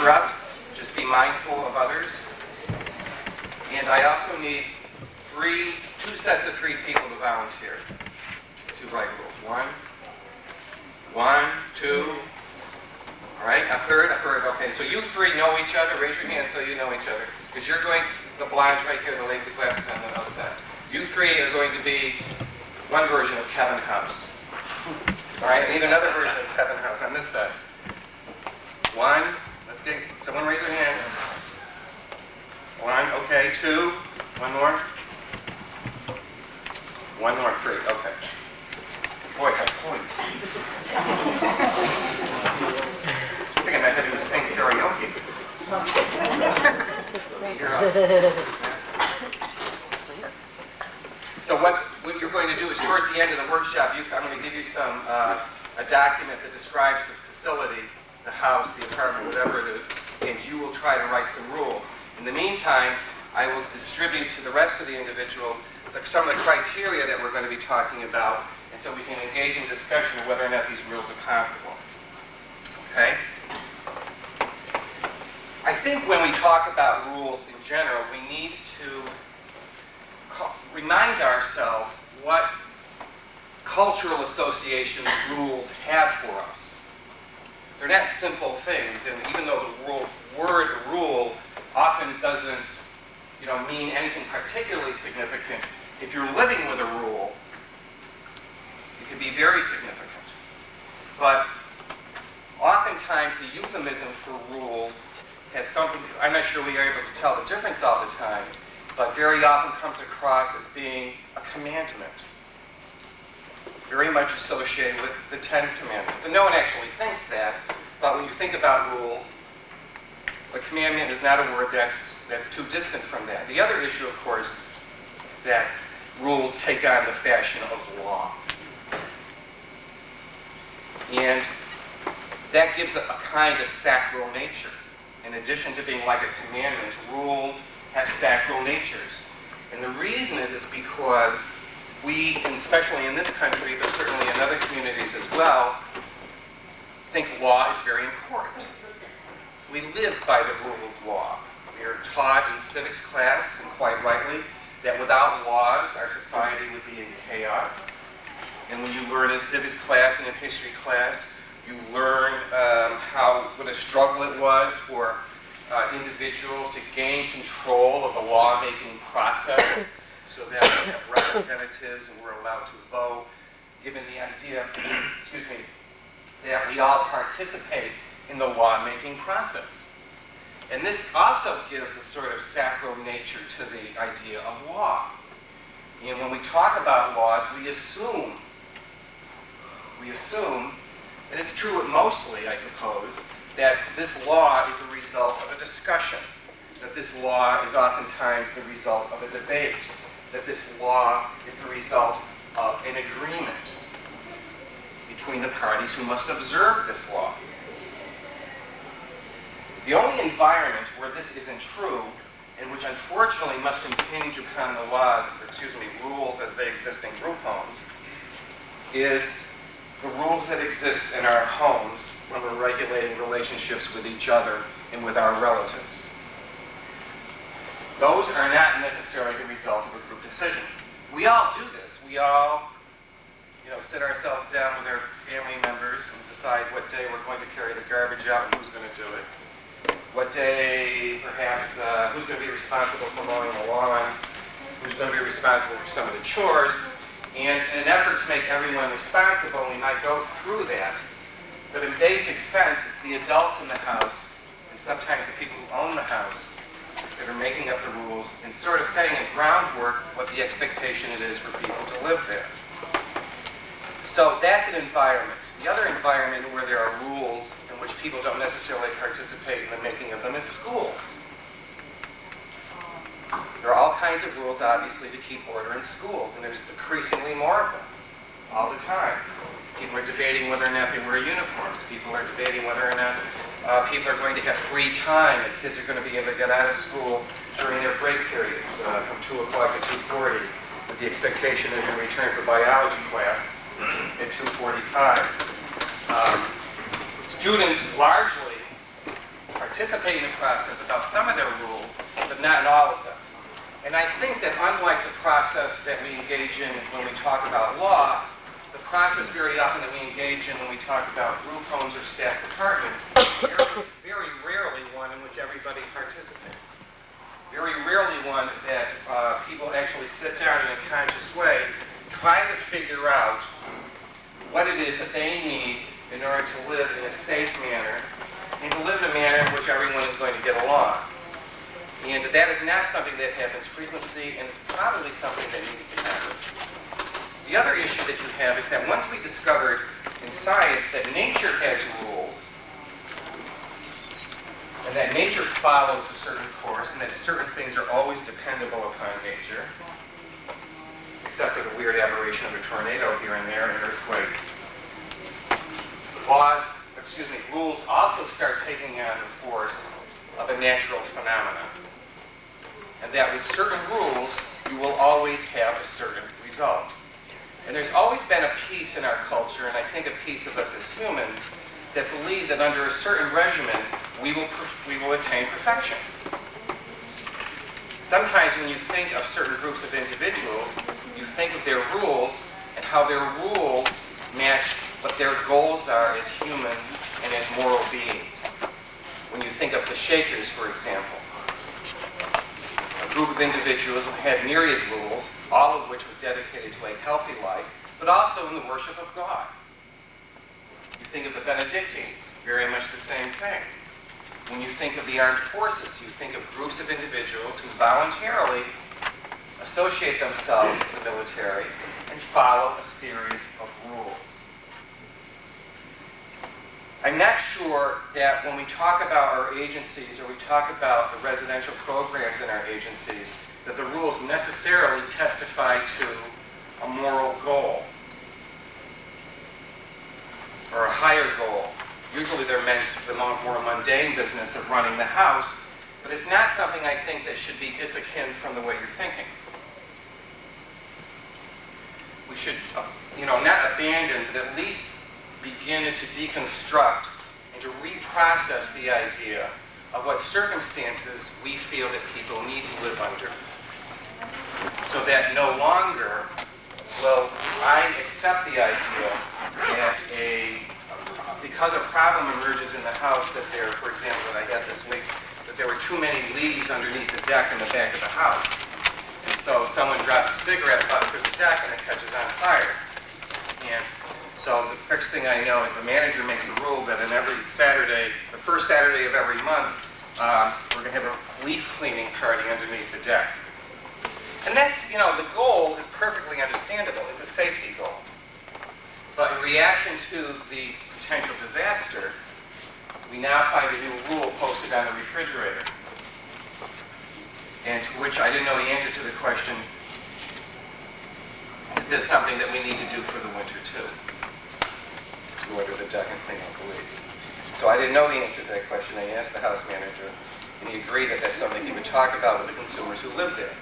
interrupt. Just be mindful of others. And I also need two sets of 3 people to volunteer to write rules. One, 2. All right, a third. Okay, so you 3 know each other. Raise your hand so you know each other. Because you're going, the blondes right here, the lady with glasses on the outside. You 3 are going to be one version of Kevin House. All right, I need another version of Kevin House on this side. 1, let's get, someone raise their hand. 1, okay, 2, 1 more. 1 more, 3, okay. Boys, I point. I think I might have to sing karaoke. So what you're going to do is, towards the end of the workshop, I'm going to give you a document that describes the facility, the house, the apartment, whatever it is, and you will try to write some rules. In the meantime, I will distribute to the rest of the individuals some of the criteria that we're going to be talking about, and so we can engage in discussion of whether or not these rules are possible. Okay? I think when we talk about rules in general, we need to remind ourselves what cultural associations rules have for us. They're not simple things, and even though the word rule often doesn't mean anything particularly significant, if you're living with a rule, it can be very significant. But oftentimes the euphemism for rules has something, I'm not sure we are able to tell the difference all the time, but very often comes across as being a commandment, very much associated with the 10 Commandments. And no one actually thinks that, but when you think about rules, a commandment is not a word that's too distant from that. The other issue, of course, is that rules take on the fashion of law. And that gives a kind of sacral nature. In addition to being like a commandment, rules have sacral natures. And the reason is because we, and especially in this country, but certainly in other communities as well, think law is very important. We live by the rule of law. We are taught in civics class, and quite rightly, that without laws, our society would be in chaos. And when you learn in civics class and in history class, you learn what a struggle it was for individuals to gain control of the lawmaking process so that we have representatives and we're allowed to vote, given the idea, that we all participate in the lawmaking process. And this also gives a sort of sacral nature to the idea of law. And when we talk about laws, we assume, and it's true mostly, I suppose, that this law is the result of a discussion, that this law is oftentimes the result of a debate, that this law is the result of an agreement between the parties who must observe this law. The only environment where this isn't true, and which unfortunately must impinge upon the rules as they exist in group homes, is the rules that exist in our homes when we're regulating relationships with each other and with our relatives. Those are not necessarily the result of a group decision. We all do this. We all, sit ourselves down with our family members and decide what day we're going to carry the garbage out and who's going to do it. What day, perhaps, who's going to be responsible for mowing the lawn, who's going to be responsible for some of the chores. And in an effort to make everyone responsible, we might go through that. But in basic sense, it's the adults in the house, and sometimes the people who own the house, that are making up the rules and sort of setting a groundwork what the expectation it is for people to live there. So that's an environment. The other environment where there are rules in which people don't necessarily participate in the making of them is schools. There are all kinds of rules, obviously, to keep order in schools, and there's increasingly more of them all the time. People are debating whether or not they wear uniforms. People are debating whether or not people are going to have free time, and kids are going to be able to get out of school during their break periods from 2 o'clock to 2:40, with the expectation they're going to return for biology class at 2:45. Students largely are participate in the process about some of their rules, but not in all of them. And I think that unlike the process that we engage in when we talk about law, the process very often that we engage in when we talk about group homes or staff apartments, very rarely one in which everybody participates. Very rarely one that people actually sit down in a conscious way, try to figure out what it is that they need in order to live in a safe manner, and to live in a manner in which everyone is going to get along. And that is not something that happens frequently, and it's probably something that needs to happen. The other issue that you have is that once we discovered in science that nature has rules, and that nature follows a certain course, and that certain things are always dependable upon nature, except for the weird aberration of a tornado here and there, and an earthquake. Rules also start taking on the force of a natural phenomenon. And that with certain rules, you will always have a certain result. And there's always been a piece in our culture, and I think a piece of us as humans, that believe that under a certain regimen, we will attain perfection. Sometimes when you think of certain groups of individuals, you think of their rules and how their rules match what their goals are as humans and as moral beings. When you think of the Shakers, for example, a group of individuals who had myriad rules, all of which was dedicated to a healthy life, but also in the worship of God. You think of the Benedictines, very much the same thing. When you think of the armed forces, you think of groups of individuals who voluntarily associate themselves with the military and follow a series of rules. I'm not sure that when we talk about our agencies or we talk about the residential programs in our agencies, that the rules necessarily testify to a moral goal or a higher goal. Usually they're meant for the more mundane business of running the house, but it's not something I think that should be disakin from the way you're thinking. We should, not abandon, but at least begin to deconstruct and to reprocess the idea of what circumstances we feel that people need to live under. So that no longer will I accept the idea that because a problem emerges in the house that there, for example, that I had this week, that there were too many leaves underneath the deck in the back of the house. And so someone drops a cigarette butt through the deck and it catches on fire. And so the first thing I know is the manager makes a rule that in every Saturday, the first Saturday of every month, we're going to have a leaf cleaning party underneath the deck. And that's, the goal is perfectly understandable. It's a safety goal. But in reaction to the potential disaster, we now find a new rule posted on the refrigerator. And to which I didn't know the answer to the question, is this something that we need to do for the winter too? To go under the deck and clean up the leaves. So I didn't know the answer to that question. I asked the house manager, and he agreed that that's something he would talk about with the consumers who live there.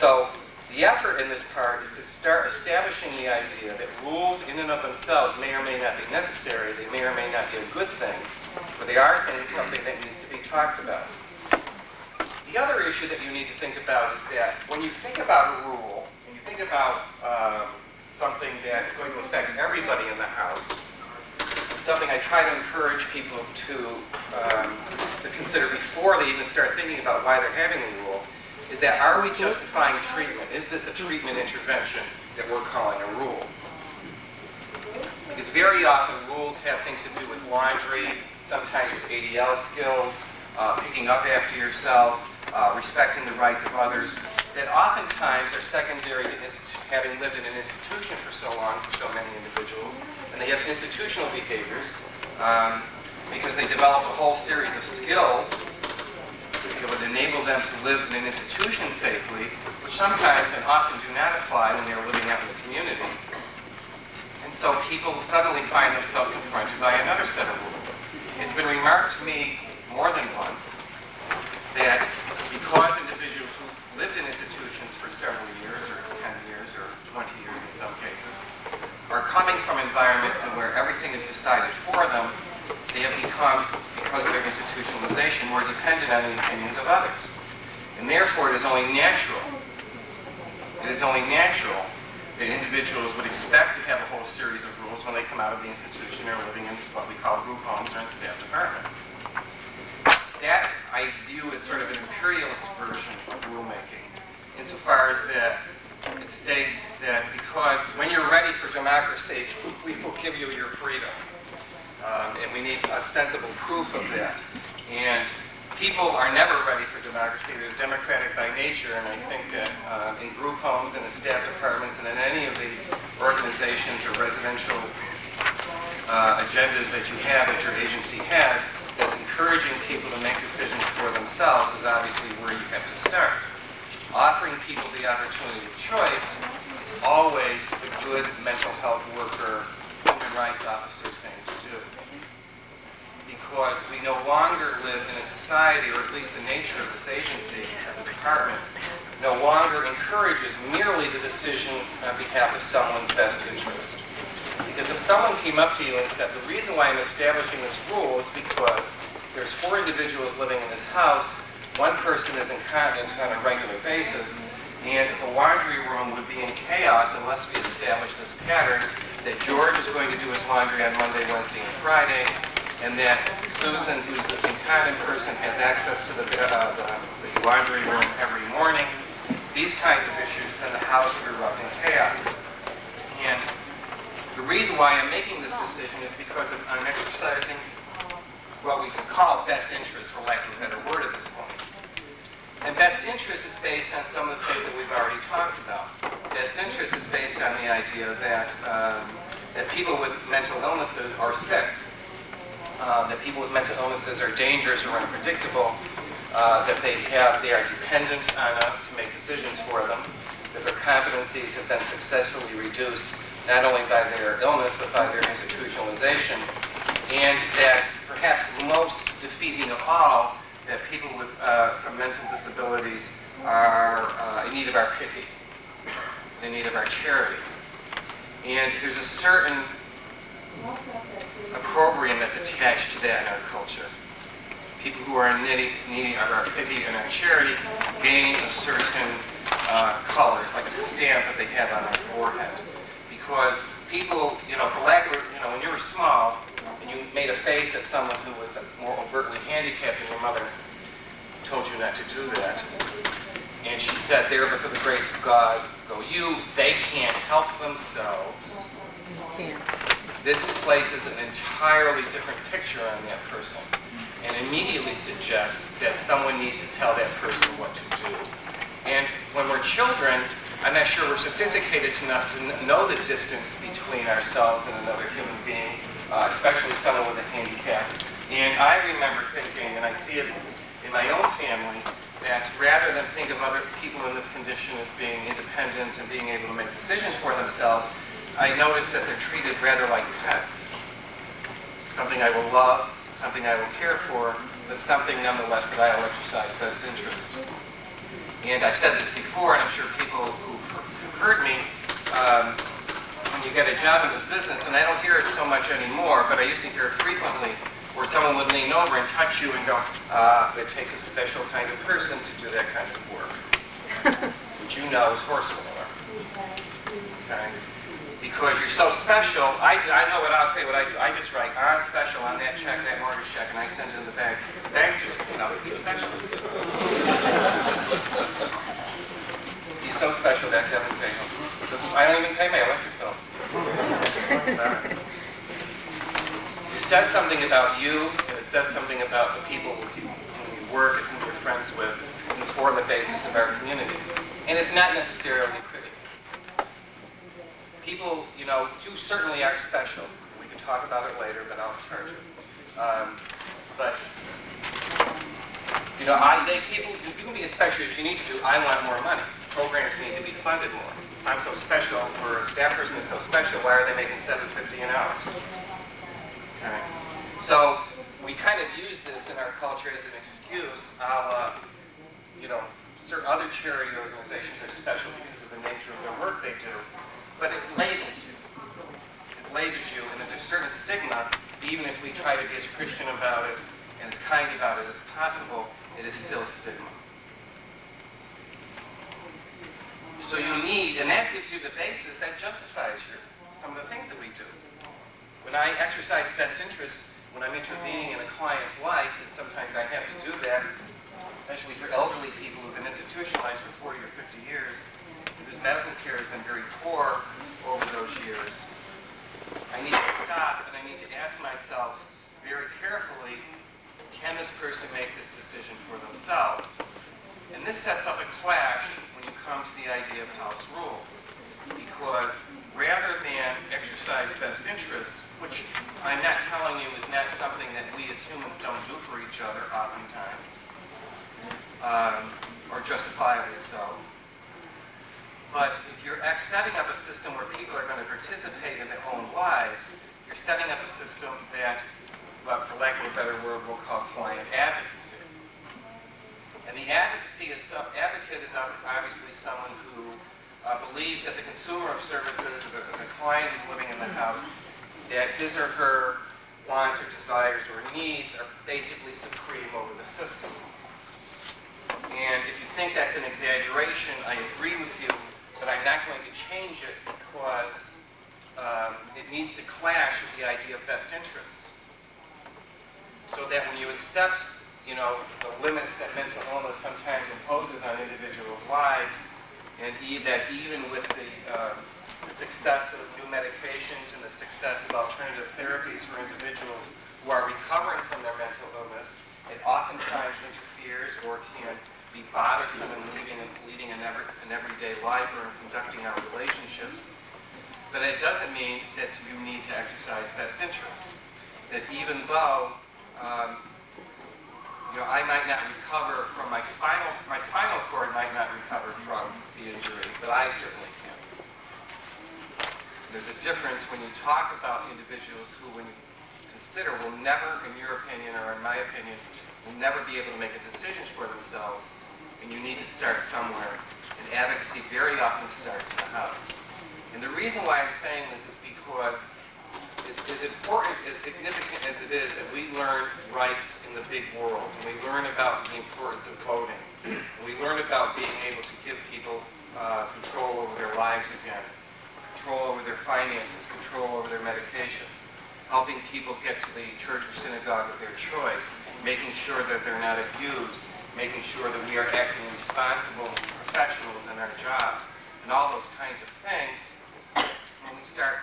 So the effort in this part is to start establishing the idea that rules in and of themselves may or may not be necessary, they may or may not be a good thing, but they are something that needs to be talked about. The other issue that you need to think about is that when you think about a rule, and you think about something that's going to affect everybody in the house, something I try to encourage people to consider before they even start thinking about why they're having a rule, is that are we justifying treatment? Is this a treatment intervention that we're calling a rule? Because very often rules have things to do with laundry, sometimes with ADL skills, picking up after yourself, respecting the rights of others, that oftentimes are secondary to having lived in an institution for so long, for so many individuals, and they have institutional behaviors because they developed a whole series of skills that would enable them to live in an institution safely, which sometimes and often do not apply when they're living out in the community. And so people suddenly find themselves confronted by another set of rules. It's been remarked to me more than once that because individuals who lived in institutions for several years, or 10 years, or 20 years in some cases, are coming from environments in where everything is decided for them, they have become, because of their dependent on the opinions of others. And therefore, it is only natural that individuals would expect to have a whole series of rules when they come out of the institution or living in what we call group homes or in staffed apartments. That I view as sort of an imperialist version of rulemaking, insofar as that it states that because when you're ready for democracy, we will give you your freedom. And we need ostensible proof of that. And people are never ready for democracy. They're democratic by nature, and I think that in group homes and in staffed apartments and in any of the organizations or residential agendas that you have, that your agency has, that encouraging people to make decisions for themselves is obviously where you have to start. Offering people the opportunity of choice is always the good mental health worker, human rights officer thing to do. Because we no longer live in a society, or at least the nature of this agency, of the department, no longer encourages merely the decision on behalf of someone's best interest. Because if someone came up to you and said, the reason why I'm establishing this rule is because there's 4 individuals living in this house, one person is incontinent on a regular basis, and the laundry room would be in chaos unless we establish this pattern that George is going to do his laundry on Monday, Wednesday, and Friday, and that Susan, who's the incontinent person, has access to the laundry room every morning. These kinds of issues, then the house would erupt in chaos. And the reason why I'm making this decision is because I'm exercising what we could call best interest, for lack of a better word at this point. And best interest is based on some of the things that we've already talked about. Best interest is based on the idea that that people with mental illnesses are sick, that people with mental illnesses are dangerous or unpredictable, that they are dependent on us to make decisions for them, that their competencies have been successfully reduced not only by their illness but by their institutionalization, and that perhaps most defeating of all, that people with some mental disabilities are in need of our pity, in need of our charity. And there's a certain opprobrium that's attached to that in our culture. People who are in need of our pity and our charity gain a certain color. It's like a stamp that they have on their forehead. Because people, for lack of, when you were small and you made a face at someone who was more overtly handicapped and your mother told you not to do that, and she said, there, but for the grace of God, go you, they can't help themselves. Can't. This places an entirely different picture on that person and immediately suggests that someone needs to tell that person what to do. And when we're children, I'm not sure we're sophisticated enough to know the distance between ourselves and another human being, especially someone with a handicap. And I remember thinking, and I see it in my own family, that rather than think of other people in this condition as being independent and being able to make decisions for themselves, I noticed that they're treated rather like pets. Something I will love, something I will care for, but something nonetheless that I will exercise best interest. And I've said this before, and I'm sure people who've heard me, when you get a job in this business, and I don't hear it so much anymore, but I used to hear it frequently, where someone would lean over and touch you and go, it takes a special kind of person to do that kind of work, which you know is horsepower. Okay? Because you're so special, I know what I'll tell you what I do. I just write, I'm special on that check, that mortgage check, and I send it in the bank. The bank just, he's special. He's so special that Kevin pay him. I don't even pay my electric bill. It says something about you, and it says something about the people whom you work and whom you're friends with, and form the basis of our communities. And it's not necessarily pretty. People, you certainly are special. We can talk about it later, but I'll charge it. You can be as special as you need to do. I want more money. Programs need to be funded more. I'm so special, or a staff person is so special, why are they making $7.50 an hour? Okay. So we kind of use this in our culture as an excuse. Certain other charity organizations are special because of the nature of their work they do. But it labels you. It labels you, and there's a certain stigma, even as we try to be as Christian about it, and and as kind about it as possible, it is still a stigma. So you need, and that gives you the basis that justifies some of the things that we do. When I exercise best interests, when I'm intervening in a client's life, and sometimes I have to do that, especially for elderly people who've been institutionalized for 40 or 50 years, whose medical care has been very poor over those years, I need to stop and I need to ask myself very carefully, can this person make this decision for themselves? And this sets up a clash when you come to the idea of house rules. Because rather than exercise best interests, which I'm not telling you is not something that we as humans don't do for each other oftentimes, or justifiably so, but if you're setting up a system where people are going to participate in their own lives, you're setting up a system that, well, for lack of a better word, we'll call client advocacy. And the advocate is obviously someone who believes that the consumer of services, or the client who's living in the house, that his or her wants or desires or needs are basically supreme over the system. And if you think that's an exaggeration, I agree with you, but I'm not going to change it because it needs to clash with the idea of best interests. So that when you accept, the limits that mental illness sometimes imposes on individuals' lives, and that even with the success of new medications and the success of alternative therapies for individuals who are recovering from their mental illness, it oftentimes interferes or can be bothersome in leading an everyday life or in conducting our relationships. But it doesn't mean that you need to exercise best interests. That even though I might not recover from my spinal cord might not recover from the injury, but I certainly can. There's a difference when you talk about individuals who, when you consider, will never, in your opinion or in my opinion, will never be able to make a decision for themselves, and you need to start somewhere. And advocacy very often starts in the house. And the reason why I'm saying this is because as important, as significant as it is that we learn rights in the big world, and we learn about the importance of voting, and we learn about being able to give people control over their lives again, control over their finances, control over their medications, helping people get to the church or synagogue of their choice, making sure that they're not abused, making sure that we are acting responsible professionals in our jobs, and all those kinds of things. When we start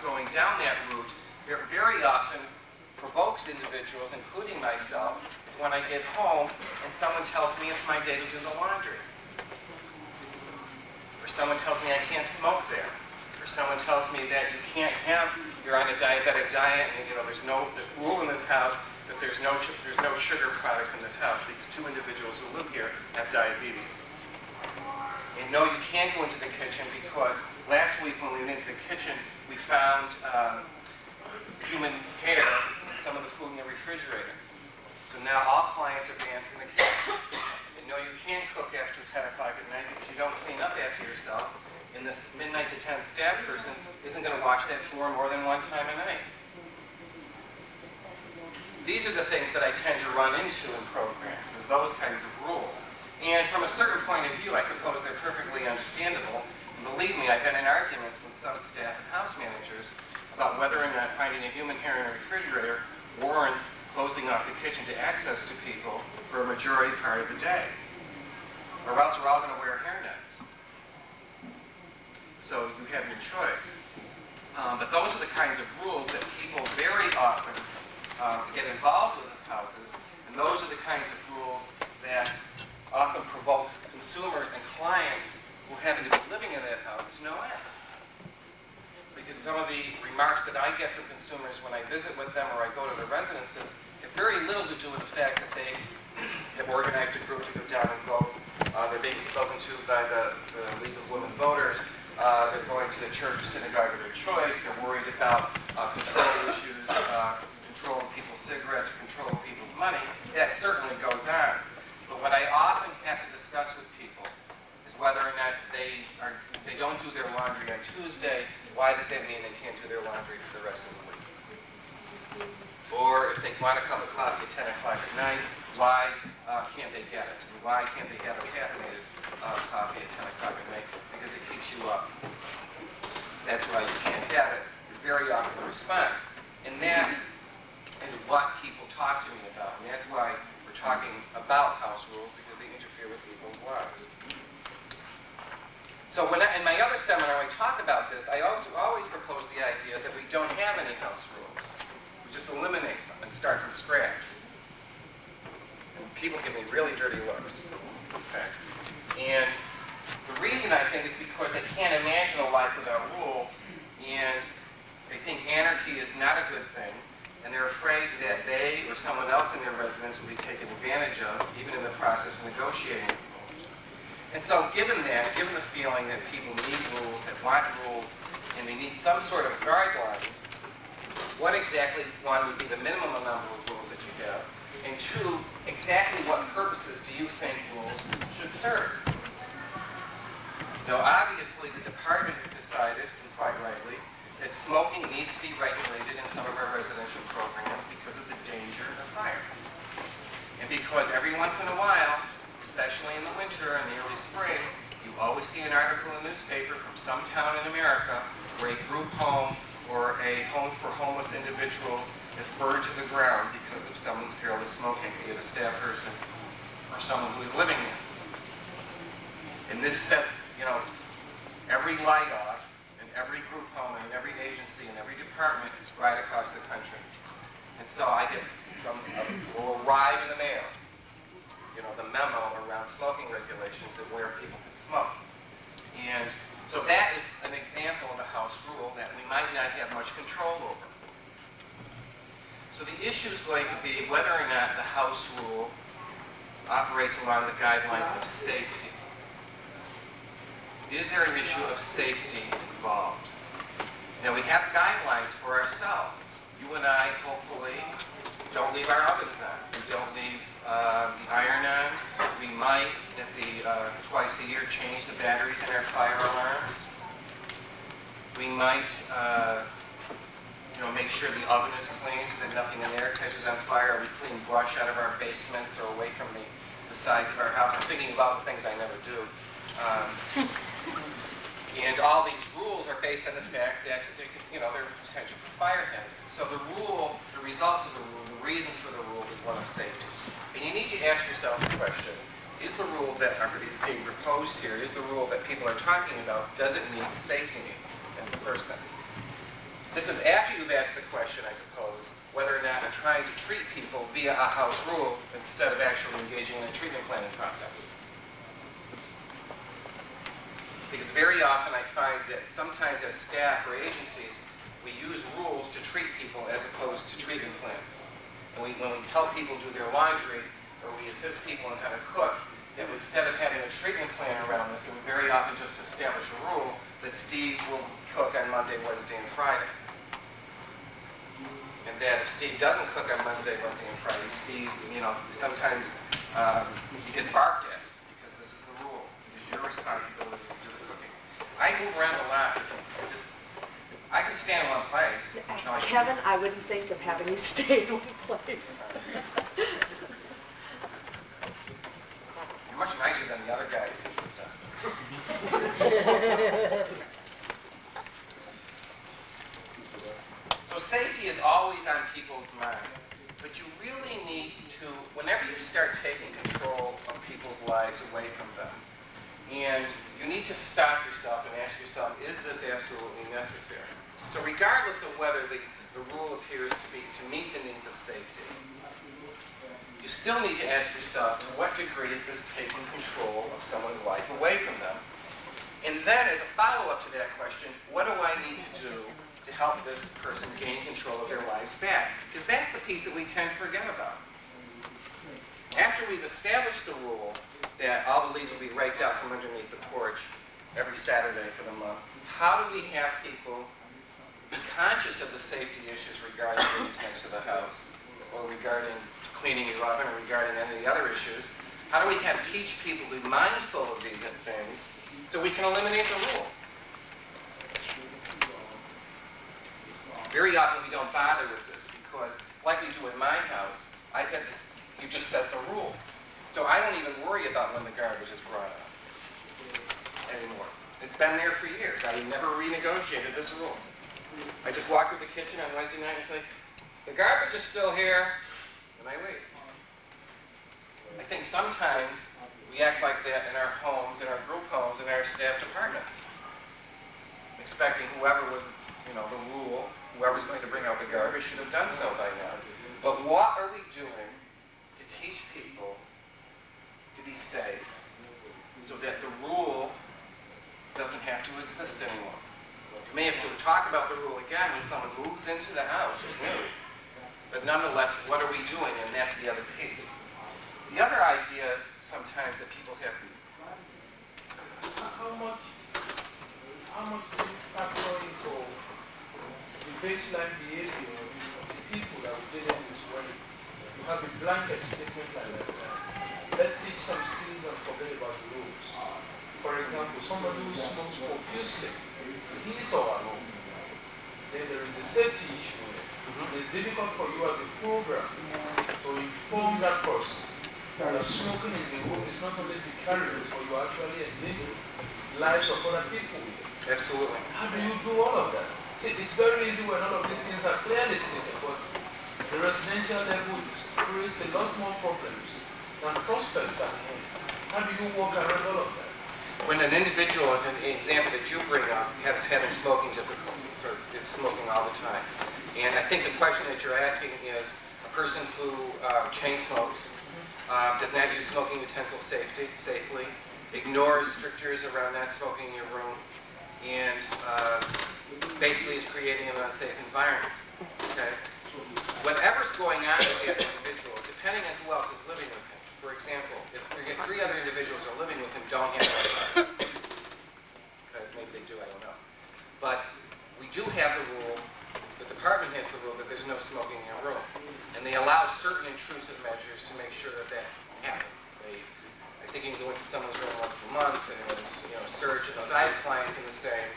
going down that route, it very often provokes individuals, including myself, when I get home and someone tells me it's my day to do the laundry. Or someone tells me I can't smoke there. Or someone tells me that you're on a diabetic diet, and there's rule in this house that there's no sugar products in this house because two individuals who live here have diabetes. And no, you can't go into the kitchen because last week when we went into the kitchen, we found human hair in some of the food in the refrigerator. So now all clients are banned from the kitchen. And no, you can't cook after 10 o'clock at night because you don't clean up after yourself. And this midnight to 10 staff person isn't going to wash that floor more than one time a night. These are the things that I tend to run into in programs, is those kinds of rules. And from a certain point of view, I suppose they're perfectly understandable. And believe me, I've been in arguments with some staff and house managers about whether or not finding a human hair in a refrigerator warrants closing off the kitchen to access to people for a majority part of the day. Or else we're all going to wear hairnets. So you have your choice. But those are the kinds of rules that people very often get involved with in houses, and those are the kinds of rules that often provoke consumers and clients who happen to be living in that house to no end. Because some of the remarks that I get from consumers when I visit with them or I go to their residences have very little to do with the fact that they have organized a group to go down and vote. They're being spoken to by the League of Women Voters. They're going to the church or synagogue of their choice. They're worried about control issues, controlling people's cigarettes, controlling people's money. That certainly goes on. But what I often have to discuss with people is whether or not they don't do their laundry on Tuesday. Why does that mean they can't do their laundry for the rest of the week? Or if they want a cup of coffee at 10 o'clock can't they get it? And why can't they have a caffeinated coffee at 10 o'clock at night? Because it keeps you up. That's why you can't have it, is very often the response. And that is what people talk to me about. And that's why we're talking about house rules, because they interfere with people's lives. So in my other seminar, when I talk about this, I also always propose the idea that we don't have any house rules. We just eliminate them and start from scratch. And people give me really dirty looks. Okay. And the reason, I think, is because they can't imagine a life without rules, and they think anarchy is not a good thing, and they're afraid that they or someone else in their residence will be taken advantage of, even in the process of negotiating rules. And so given that, given the feeling that people need rules, that want rules, and they need some sort of guidelines, what exactly, one, would be the minimum number of rules that you have, and two, exactly what purposes do you think rules should serve? Now, obviously, the department has decided, and quite rightly, that smoking needs to be regulated in some of our residential programs because of the danger of fire. And because every once in a while, especially in the winter and the early spring, you always see an article in the newspaper from some town in America where a group home or a home for homeless individuals is burned to the ground because of someone's careless smoking, be it a staff person or someone who is living there. And this sets, every light off in every group home and in every agency and every department right across the country. And so I get will arrive in the mail, the memo around smoking regulations and where people can smoke. And so that is an example of a house rule that we might not have much control over. So the issue is going to be whether or not the house rule operates along the guidelines of safety. Is there an issue of safety involved? Now we have guidelines for ourselves. You and I, hopefully, don't leave our ovens on. We don't leave the iron on. We might, twice a year, change the batteries in our fire alarms. We might, make sure the oven is clean so that nothing in there catches on fire. We clean brush out of our basements or away from the sides of our house. I'm thinking about the things I never do. And all these rules are based on the fact that they're potential for fire hazards. So the result of the rule, the reason for the rule is one of safety. And you need to ask yourself the question, is the rule that is being proposed here, is the rule that people are talking about, does it meet safety needs? That's the first thing. This is after you've asked the question, I suppose, whether or not I'm trying to treat people via a house rule instead of actually engaging in a treatment planning process. Because very often I find that sometimes as staff or agencies, we use rules to treat people as opposed to treatment plans. And when we tell people to do their laundry, or we assist people in how to cook, that instead of having a treatment plan around this, we very often just establish a rule that Steve will cook on Monday, Wednesday, and Friday. And that if Steve doesn't cook on Monday, Wednesday, and Friday, Steve, sometimes he gets barked at because this is the rule. It is your responsibility to do the cooking. I move around a lot. I can stand in one place. No, Kevin, I wouldn't think of having you stay in one place. You're much nicer than the other guy who does this. So safety is always on people's minds, but you really need to, whenever you start taking control of people's lives away from them, and you need to stop yourself and ask yourself, is this absolutely necessary? So regardless of whether the rule appears to meet the needs of safety, you still need to ask yourself, to what degree is this taking control of someone's life away from them? And then as a follow-up to that question, what do I need to do to help this person gain control of their lives back? Because that's the piece that we tend to forget about. After we've established the rule that all the leaves will be raked out from underneath the porch every Saturday for the month, how do we have people be conscious of the safety issues regarding maintenance of the house, or regarding cleaning your oven, or regarding any of the other issues? How do we teach people to be mindful of these things so we can eliminate the rule? Very often we don't bother with this because, like we do in my house, I've had this, you just set the rule. So I don't even worry about when the garbage is brought up anymore. It's been there for years. I never renegotiated this rule. I just walk through the kitchen on Wednesday night and say, the garbage is still here, and I leave. I think sometimes we act like that in our homes, in our group homes, in our staff departments, expecting whoever was, the rule, whoever's going to bring out the garbage should have done so by now. But what are we doing to teach people to be safe so that the rule doesn't have to exist anymore? We may have to talk about the rule again when someone moves into the house who's new. But nonetheless, what are we doing? And that's the other piece. The other idea sometimes that people have. How much do you factor into the baseline behavior of the people that we did in this way? You have a blanket statement like that. Let's teach some skills and forget about the rules. For example, somebody who smokes profusely in his or her home, then there is a safety issue. It's difficult for you as a program to inform that person that smoking in the home is not only precarious, but you actually endanger lives of other people. Absolutely. How do you do all of that? See, it's very easy when all of these things are clearly stated, but the residential level creates a lot more problems than prospects are here. How do you work around all of that? When an individual, an example that you bring up, has having smoking difficulties or is smoking all the time, and I think the question that you're asking is a person who chain smokes, does not use smoking utensils safely, ignores strictures around not smoking in your room, and basically is creating an unsafe environment. Okay? Whatever's going on with that individual, depending on who else is living with him. For example, if 3 other individuals are living with him, don't have it. Maybe they do, I don't know. But we do have the rule, the department has the rule that there's no smoking in your room. And they allow certain intrusive measures to make sure that that happens. I think you can go into someone's room once a month and search and those. I have clients in the same,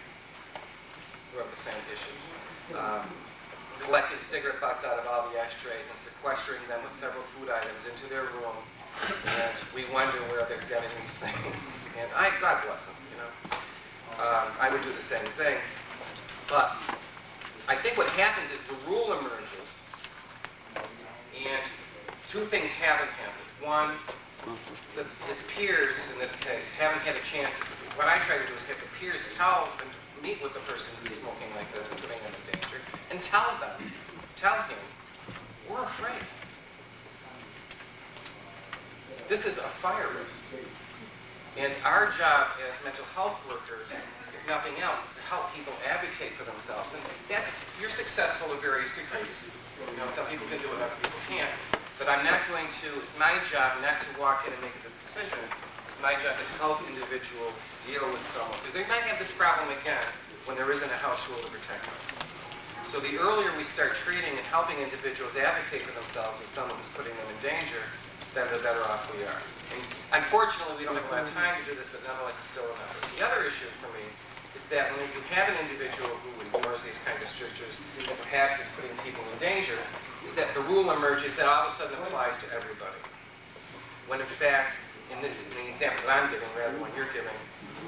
who have the same issues. Collecting cigarette butts out of all the ashtrays and sequestering them with several food items into their room. And we wonder where they're getting these things. And God bless them, I would do the same thing. But I think what happens is the rule emerges, and 2 things haven't happened. One, his peers, in this case, haven't had a chance to speak. What I try to do is have the peers meet with the person who's smoking like this and putting them in danger, and tell him, we're afraid. This is a fire risk. And our job as mental health workers, if nothing else, is to help people advocate for themselves. And you're successful to various degrees. Some people can do it, other people can't. But it's my job not to walk in and make a decision. It's my job to help individuals deal with someone. Because they might have this problem again when there isn't a house rule to protect them. So the earlier we start treating and helping individuals advocate for themselves with someone who's putting them in danger, then the better off we are. And unfortunately, we don't have a lot of time to do this, but nonetheless, it's still an effort. The other issue for me is that when you have an individual who ignores these kinds of strictures and perhaps is putting people in danger, is that the rule emerges that all of a sudden applies to everybody. When in fact, in the example that I'm giving, rather than one you're giving,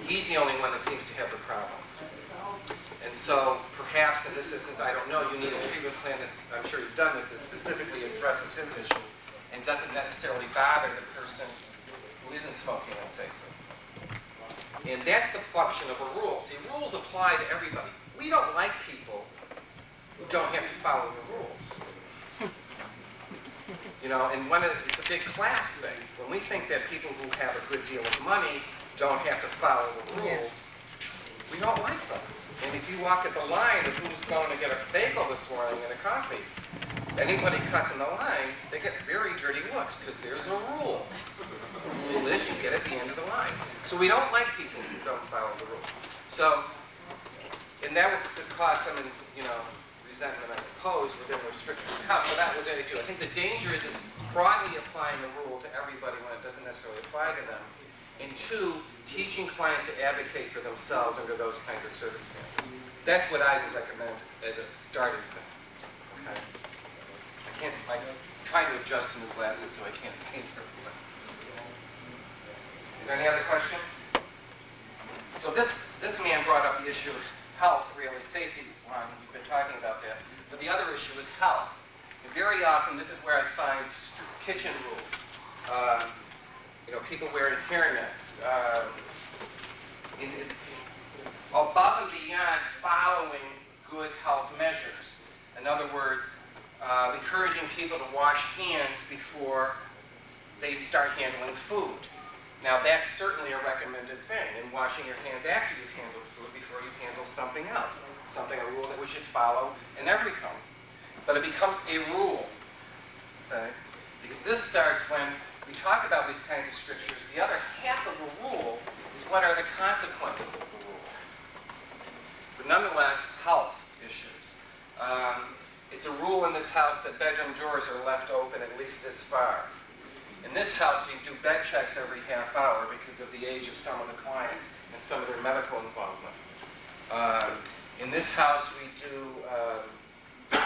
he's the only one that seems to have the problem. And so perhaps in this instance, I don't know, you need a treatment plan, I'm sure you've done this, that specifically addresses his issue and doesn't necessarily bother the person who isn't smoking unsafely. And that's the function of a rule. See, rules apply to everybody. We don't like people who don't have to follow the rules. And it's a big class thing. When we think that people who have a good deal of money don't have to follow the rules, we don't like them. And if you walk at the line of who's going to get a bagel this morning and a coffee, anybody cuts in the line, they get very dirty looks because there's a rule. The rule is you get at the end of the line. So we don't like people who don't follow the rule. So, and that would cause some, resentment, I suppose, within the restrictions of the house. But that would do. I think the danger is broadly applying the rule to everybody when it doesn't necessarily apply to them. And 2, teaching clients to advocate for themselves under those kinds of circumstances. That's what I would recommend as a starting thing. Okay. I'm trying to adjust to new glasses so I can't see very well. Is there any other question? So this man brought up the issue of health, really, safety one. We've been talking about that. But the other issue is health. And very often, this is where I find kitchen rules. People wearing hairnets. Above and beyond following good health measures. In other words, encouraging people to wash hands before they start handling food. Now, that's certainly a recommended thing, and washing your hands after you've handled food before you handle something else. A rule that we should follow in every home. But it becomes a rule, okay? Because this starts when we talk about these kinds of strictures. The other half of the rule is what are the consequences of the rule. But nonetheless, health issues. It's a rule in this house that bedroom doors are left open at least this far. In this house, we do bed checks every half hour because of the age of some of the clients and some of their medical involvement. In this house, we do, there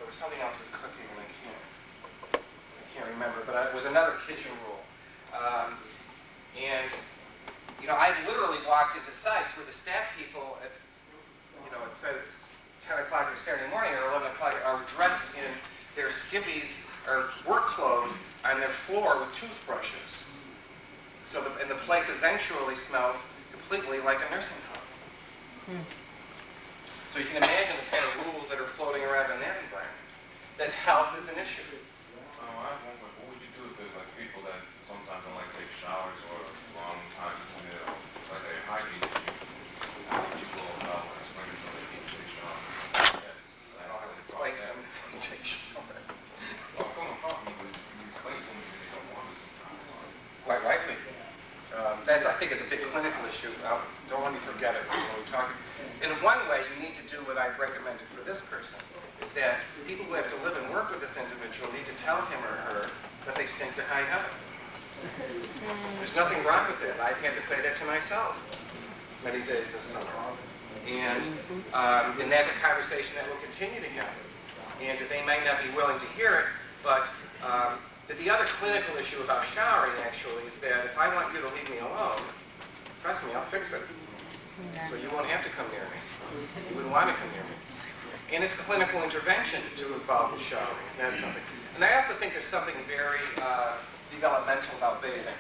was something else with cooking, and I can't remember, but it was another kitchen rule. I literally walked into sites where the staff people at, it said 10 o'clock on Saturday morning or 11 o'clock are dressed in their skivvies or work clothes on their floor with toothbrushes. And the place eventually smells completely like a nursing home. So you can imagine the kind of rules that are floating around in that environment. That health is an issue. I have one question. What would you do if there's like people that sometimes don't like to take showers or long time between their like a hygiene issue? How would you go about explaining to them they need to take showers? I don't have to Explain to them to take a shower. Well, come on, you explain to them that they don't want to sometimes. Quite rightly. I think it's a big clinical issue. Don't let me forget it when we talk. In one way, you need to do what I've recommended for this person, is that people who have to live and work with this individual need to tell him or her that they stink to high heaven. There's nothing wrong with that. I've had to say that to myself many days this summer. And that's a conversation that will continue to happen. And they may not be willing to hear it, but the other clinical issue about showering, actually, is that if I want you to leave me alone, trust me, I'll fix it. So you won't have to come near me. You wouldn't want to come near me. And it's clinical intervention to involve the showering. That's something. And I also think there's something very developmental about bathing.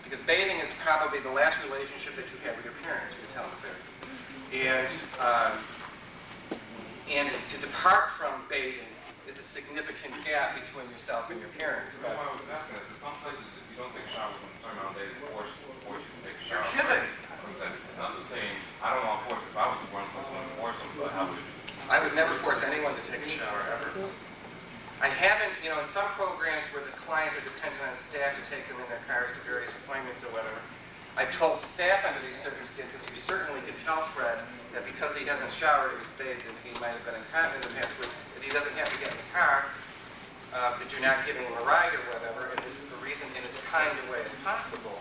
Because bathing is probably the last relationship that you have with your parents, you can tell them. And to depart from bathing is a significant gap between yourself and your parents. The reason why I was asking is that some places, if you don't take a shower within a certain amount of days, they force you to take a shower. You're kidding. I'm just saying, I don't want to force, if I was the one person to force them, but how would you? I would never force anyone to take a shower, ever. I haven't, in some programs where the clients are dependent on staff to take them in their cars to various appointments or whatever, I've told staff under these circumstances, you certainly could tell Fred that because he hasn't showered or he's bathed and he might have been incontinent in the past week, that he doesn't have to get in the car, that you're not giving him a ride or whatever, and this is the reason in as kind a way as possible.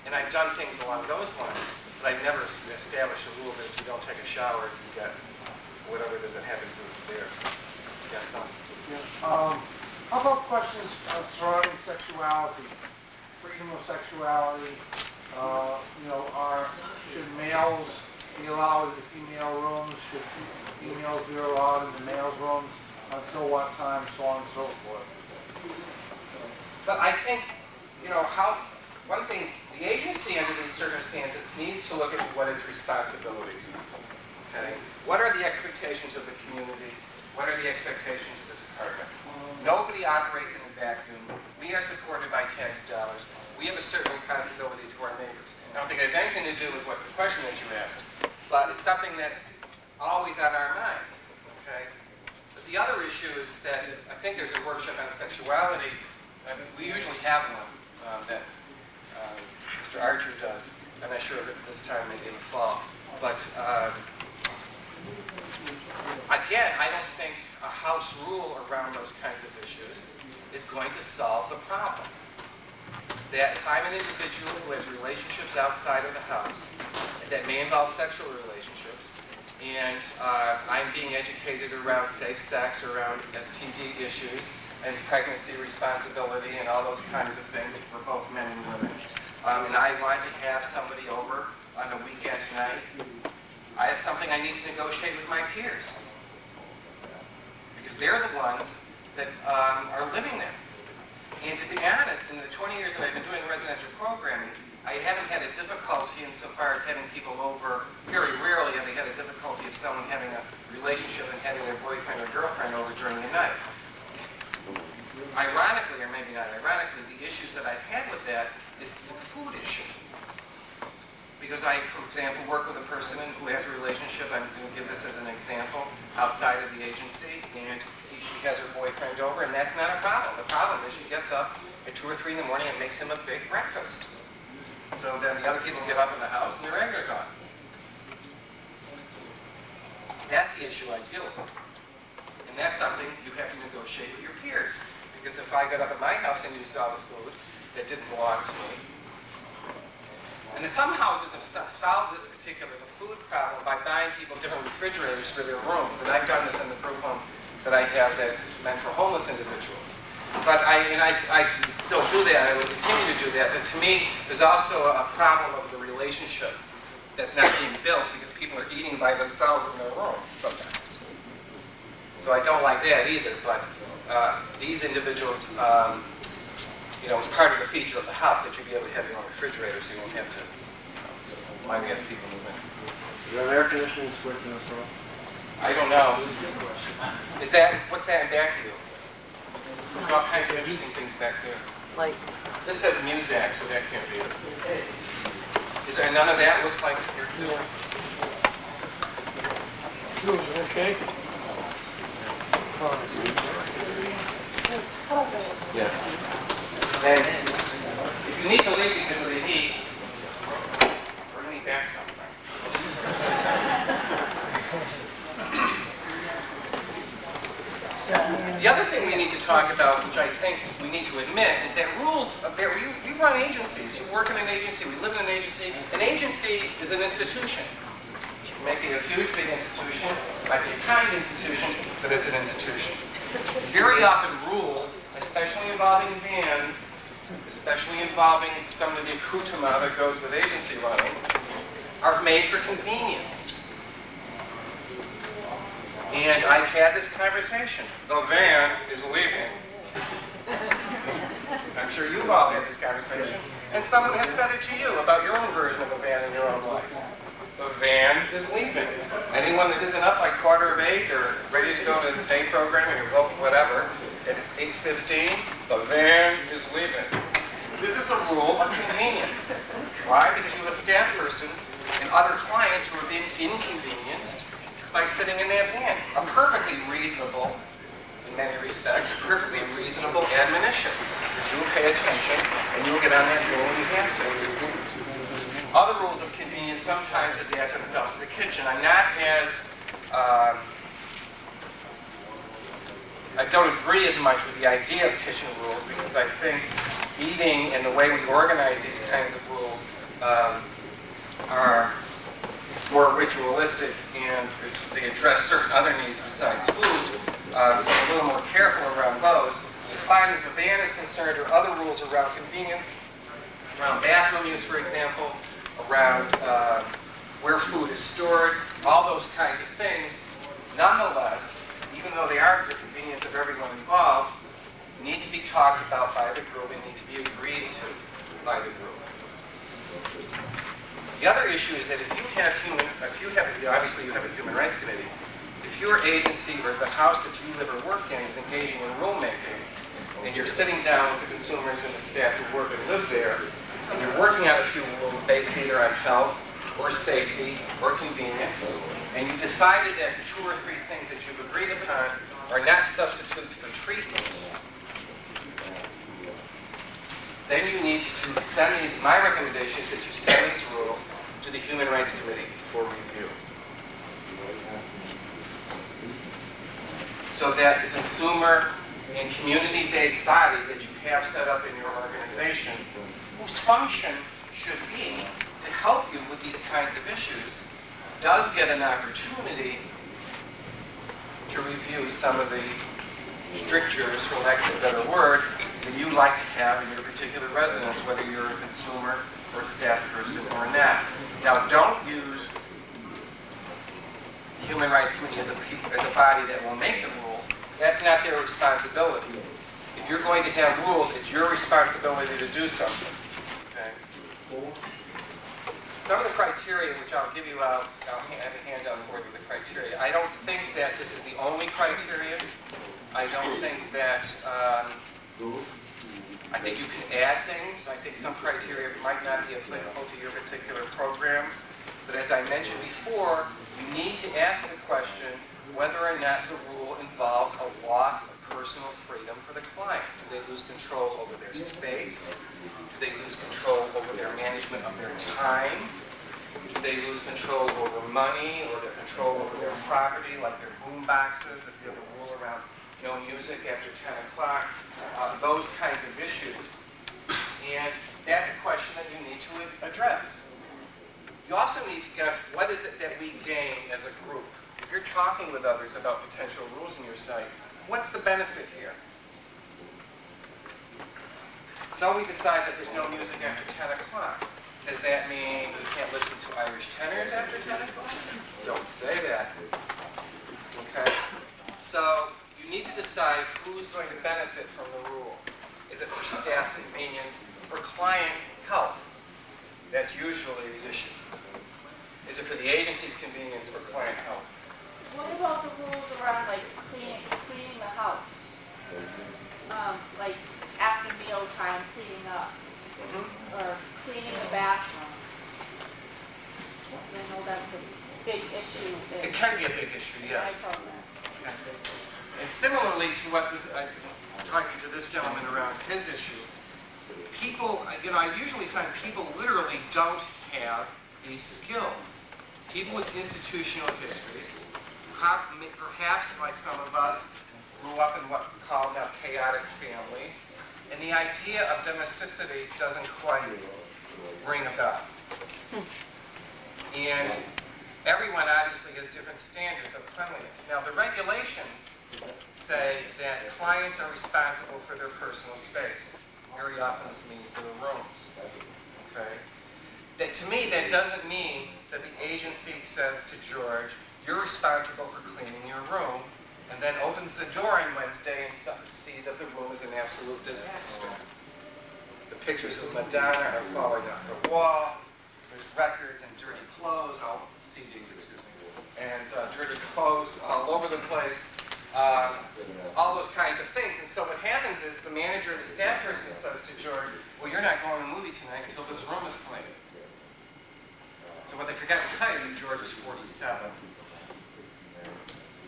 And I've done things along those lines, but I've never established a rule that if you don't take a shower, you get whatever it is that happens there. Yes, son? Yeah. How about questions surrounding sexuality, freedom of sexuality? Should males be allowed in the female rooms? Should females be allowed in the males' rooms? Until what time? So on and so forth. But I think, one thing, the agency under these circumstances needs to look at what its responsibilities are. Okay? What are the expectations of the community? What are the expectations of the department? Nobody operates in a vacuum. We are supported by tax dollars. We have a certain responsibility to our neighbors. I don't think it has anything to do with what the question that you asked, but it's something that's always on our minds. Okay? But the other issue is that I think there's a workshop on sexuality. We usually have one that Mr. Archer does. I'm not sure if it's this time, maybe in the fall. But again, I don't think a house rule around those kinds of issues is going to solve the problem. That if I'm an individual who has relationships outside of the house that may involve sexual relationships, and I'm being educated around safe sex, around STD issues, and pregnancy responsibility, and all those kinds of things for both men and women. And I want to have somebody over on a weekend night, I have something I need to negotiate with my peers. Because they're the ones that are living there. And to be honest, in the 20 years that I've been doing residential programming, I haven't had a difficulty insofar as having people over. Very rarely have I had a difficulty of someone having a relationship and having their boyfriend or girlfriend over during the night. Ironically, or maybe not ironically, the issues that I've had with that is the food issue. Because I, for example, work with a person who has a relationship, I'm going to give this as an example, outside of the agency, and she has her boyfriend over, and that's not a problem. The problem is she gets up at 2 or 3 in the morning and makes him a big breakfast. So then the other people get up in the house and their eggs are gone. That's the issue I deal with. And that's something you have to negotiate with your peers. Because if I got up at my house and used all the food that didn't belong to me, and some houses have solved this particular food problem by buying people different refrigerators for their rooms. And I've done this in the group home that I have that's meant for homeless individuals. But I still do that, I will continue to do that. But to me, there's also a problem of the relationship that's not being built because people are eating by themselves in their room sometimes. So I don't like that either, but these individuals, it's part of the feature of the house that you'll be able to have your own refrigerator so you won't have to mind as people move in. Is there an air conditioning switch in this room? I don't know. Is that, what's that in back of you? There's all kinds of interesting things back there. Lights. This says Muzak, so that can't be it. Is there none of that? Looks like you're doing. Okay. Yeah. Thanks. If you need to leave because of the heat, bring me back sometime. The other thing we need to talk about, which I think we need to admit, is that rules, we run agencies. You work in an agency, we live in an agency. An agency is an institution. It might be a huge, big institution, it might be a kind institution, but it's an institution. Very often rules, especially involving vans, especially involving some of the accoutrement that goes with agency runnings, are made for convenience. And I've had this conversation. The van is leaving. I'm sure you've all had this conversation. And someone has said it to you about your own version of a van in your own life. The van is leaving. Anyone that isn't up by 7:45 or ready to go to the day program or your whatever, at 8:15, the van is leaving. This is a rule of convenience. Why? Because you have a staff person and other clients who are being inconvenienced by sitting in that van. A perfectly reasonable, in many respects, perfectly reasonable admonition. That you will pay attention and you will get on that van when you have to. Other rules of convenience sometimes adapt themselves to the kitchen. I'm not as, I don't agree as much with the idea of kitchen rules because I think eating and the way we organize these kinds of rules are more ritualistic and they address certain other needs besides food. So I'm a little more careful around those. As far as the van is concerned, or other rules around convenience, around bathroom use, for example, around where food is stored, all those kinds of things, nonetheless, even though they are for the convenience of everyone involved, need to be talked about by the group and need to be agreed to by the group. The other issue is that if you have obviously you have a human rights committee, if your agency or the house that you live or work in is engaging in rulemaking, and you're sitting down with the consumers and the staff who work and live there, and you're working on a few rules based either on health or safety or convenience, and you decided that the 2 or 3 things that you've agreed upon are not substitutes for treatment, then you need to send these, my recommendation is that you send these rules to the Human Rights Committee for review. So that the consumer and community-based body that you have set up in your organization, whose function should be to help you with these kinds of issues, does get an opportunity to review some of the strictures, for lack of a better word, that you like to have in your particular residence, whether you're a consumer or a staff person or not. Now, don't use the Human Rights Committee as a body that will make the rules. That's not their responsibility. If you're going to have rules, it's your responsibility to do something. Okay? Some of the criteria, which I'll give you, I'll have a handout for you, the criteria. I don't think that this is the only criteria. I don't think that, I think you can add things. I think some criteria might not be applicable to your particular program. But as I mentioned before, you need to ask the question whether or not the rule involves a loss of personal freedom for the client. Do they lose control over their space? Do they lose control over their management of their time? Do they lose control over money or their control over their property, like their boom boxes, if you have a rule around no music after 10 o'clock, those kinds of issues. And that's a question that you need to address. You also need to guess, what is it that we gain as a group? If you're talking with others about potential rules in your site, what's the benefit here? So we decide that there's no music after 10 o'clock. Does that mean you can't listen to Irish tenors after 10 o'clock? Don't say that. Okay? So you need to decide who's going to benefit from the rule. Is it for staff convenience or client health? That's usually the issue. Is it for the agency's convenience or client health? What about the rules around like cleaning the house? Like after meal time, cleaning up, or cleaning the bathrooms. I know that's a big issue. It can be a big issue, yes. I told that. Okay. And similarly to what was talking to this gentleman around his issue, people, I usually find people literally don't have these skills. People with institutional histories, perhaps like some of us, grew up in what's called now chaotic families, and the idea of domesticity doesn't quite ring a bell. And everyone obviously has different standards of cleanliness. Now, the regulations say that clients are responsible for their personal space. Very often this means their rooms. Okay? That, to me, that doesn't mean that the agency says to George, you're responsible for cleaning your room, and then opens the door on Wednesday and see that the room is an absolute disaster. The pictures of Madonna are falling off the wall. There's records and dirty clothes, CDs, excuse me, and dirty clothes all over the place. All those kinds of things. And so what happens is the manager or the staff person says to George, well, you're not going to the movie tonight until this room is clean. So what they forgot to tell you is that George is 47.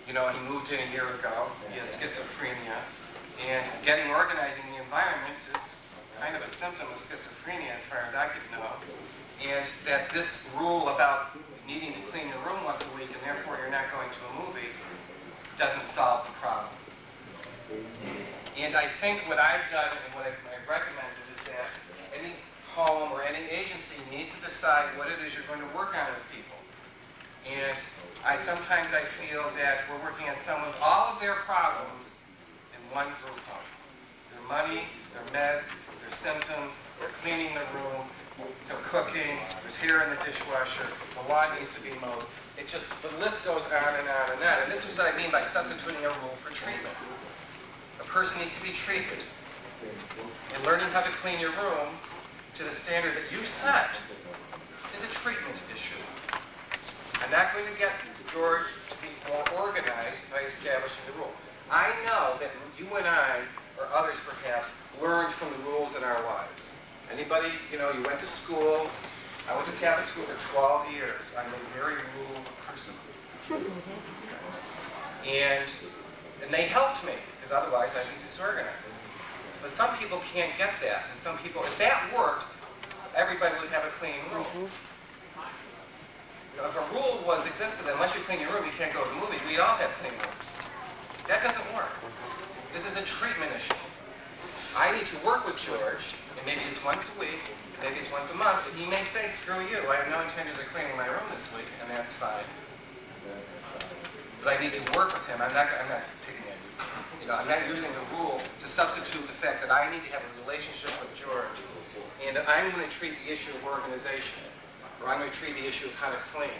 He moved in a year ago. He has schizophrenia. And getting organized in the environment is kind of a symptom of schizophrenia as far as I could know. And that this rule about needing to clean your room once a week and therefore you're not going to a movie doesn't solve the problem. And I think what I've done and what I've recommended is that any home or any agency needs to decide what it is you're going to work on with people. And sometimes I feel that we're working on all of their problems in one group home. Their money, their meds, their symptoms, their cleaning the room, their cooking, there's hair in the dishwasher, the lawn needs to be mowed. The list goes on and on and on. And this is what I mean by substituting a rule for treatment. A person needs to be treated. And learning how to clean your room to the standard that you set is a treatment issue. I'm not going to get George to be more organized by establishing the rule. I know that you and I, or others perhaps, learned from the rules in our lives. Anybody, you went to school. I went to Catholic school for 12 years. I'm a very rule person. And they helped me, because otherwise I'd be disorganized. But some people can't get that. And some people, if that worked, everybody would have a clean room. If a rule existed, unless you clean your room, you can't go to the movies, we'd all have clean rooms. That doesn't work. This is a treatment issue. I need to work with George, and maybe it's once a week, maybe it's once a month, and he may say, screw you, I have no intentions of cleaning my room this week, and that's fine. But I need to work with him. I'm not picking at you. I'm not using the rule to substitute the fact that I need to have a relationship with George, and I'm going to treat the issue of organization, or I'm going to treat the issue of how to clean.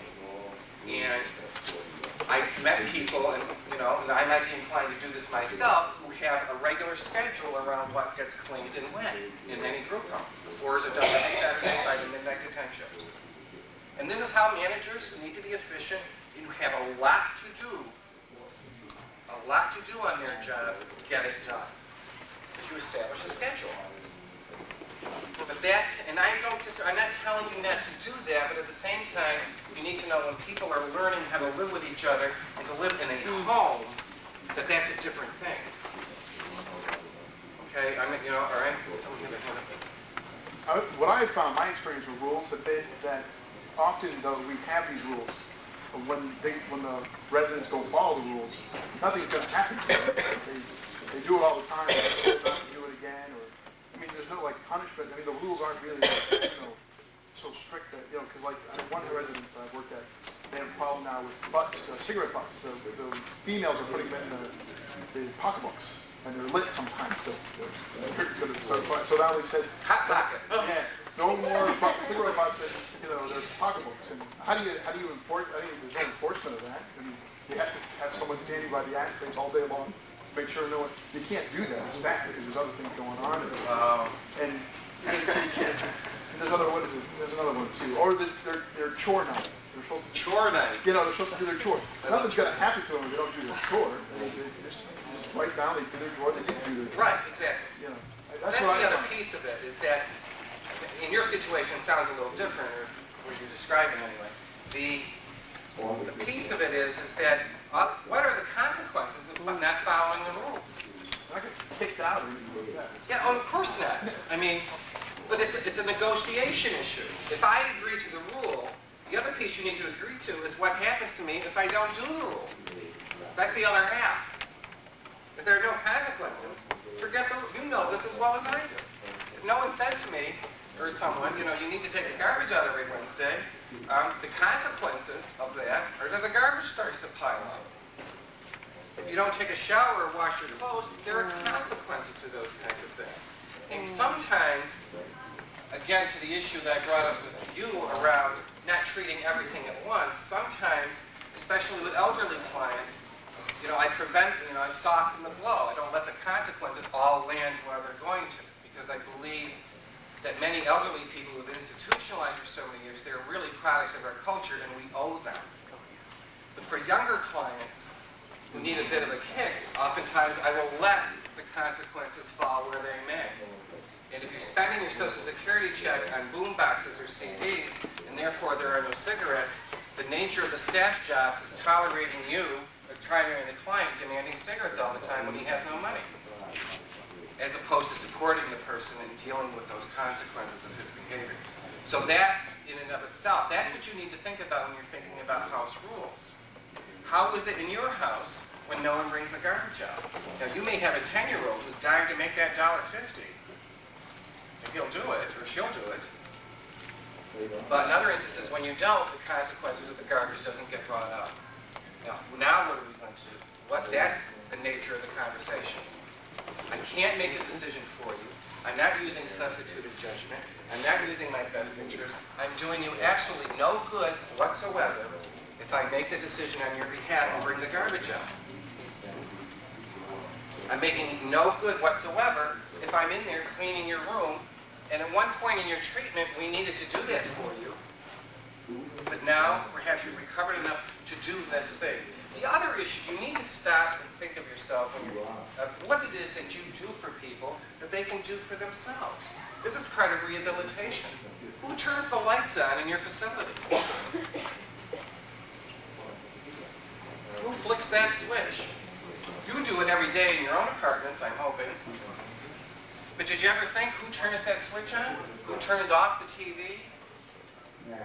And I met people, and and I might be inclined to do this myself, who have a regular schedule around what gets cleaned and when in any group home. The floors are done every Saturday by the midnight detention. And this is how managers need to be efficient. You have a lot to do on their job to get it done, because you establish a schedule. But that, and I'm not telling you not to do that, but at the same time, you need to know when people are learning how to live with each other and to live in a home, that's a different thing. Okay, all right, someone give a hand up. What I have found, my experience with rules, that often though we have these rules, but when the residents don't follow the rules, nothing's going to happen to them. They do it all the time, they don't do it again, or there's no punishment. The rules aren't really so strict that because one of the residents I worked at, they have a problem now with butts, cigarette butts. So the females are putting them in the pocketbooks, and they're lit sometimes. So now they've said hot pocket. Yeah, no more cigarette butts in their pocketbooks. And how do you enforce? There's no enforcement of that. You have to have someone standing by the act all day long. Make sure no one, you can't do that as staff because there's other things going on. And there's another one too. Or their chore night. They're supposed to chore night. They're supposed to do their chore. Nothing's going to happen to them if they don't do their chore. They just write down they do their chore. They didn't do their chore. Right, exactly. That's the other piece of it, is that in your situation it sounds a little different, or what you're describing anyway. The piece of it is that what are the consequences of not following the rules? I get kicked out or anything like that. Yeah, of course not. But it's a negotiation issue. If I agree to the rule, the other piece you need to agree to is what happens to me if I don't do the rule. That's the other half. If there are no consequences, forget the rule. You know this as well as I do. If no one said to me, or someone, you need to take the garbage out every Wednesday, the consequences of that are that the garbage starts to pile up. If you don't take a shower or wash your clothes, there are consequences to those kinds of things. And sometimes, again, to the issue that I brought up with you around not treating everything at once, sometimes, especially with elderly clients, I prevent, I soften the blow. I don't let the consequences all land where they're going to, because I believe that many elderly people who have institutionalized for so many years, they're really products of our culture and we owe them. But for younger clients who need a bit of a kick, oftentimes I will let the consequences fall where they may. And if you're spending your Social Security check on boom boxes or CDs, and therefore there are no cigarettes, the nature of the staff job is tolerating you, or tolerating the client, demanding cigarettes all the time when he has no money, as opposed to supporting the person and dealing with those consequences of his behavior. So that, in and of itself, that's what you need to think about when you're thinking about house rules. How is it in your house when no one brings the garbage out? Now, you may have a 10-year-old who's dying to make that $1.50, and he'll do it, or she'll do it. But in other instances, when you don't, the consequences of the garbage doesn't get brought up. Now what are we going to do? That's the nature of the conversation. I can't make a decision for you. I'm not using substituted judgment. I'm not using my best interest. I'm doing you absolutely no good whatsoever if I make the decision on your behalf and bring the garbage out. I'm making no good whatsoever if I'm in there cleaning your room, and at one point in your treatment, we needed to do that for you. But now, perhaps you've recovered enough to do this thing. The other issue, you need to stop and think of yourself what it is that you do for people that they can do for themselves. This is part of rehabilitation. Who turns the lights on in your facilities? Who flicks that switch? You do it every day in your own apartments, I'm hoping. But did you ever think who turns that switch on? Who turns off the TV?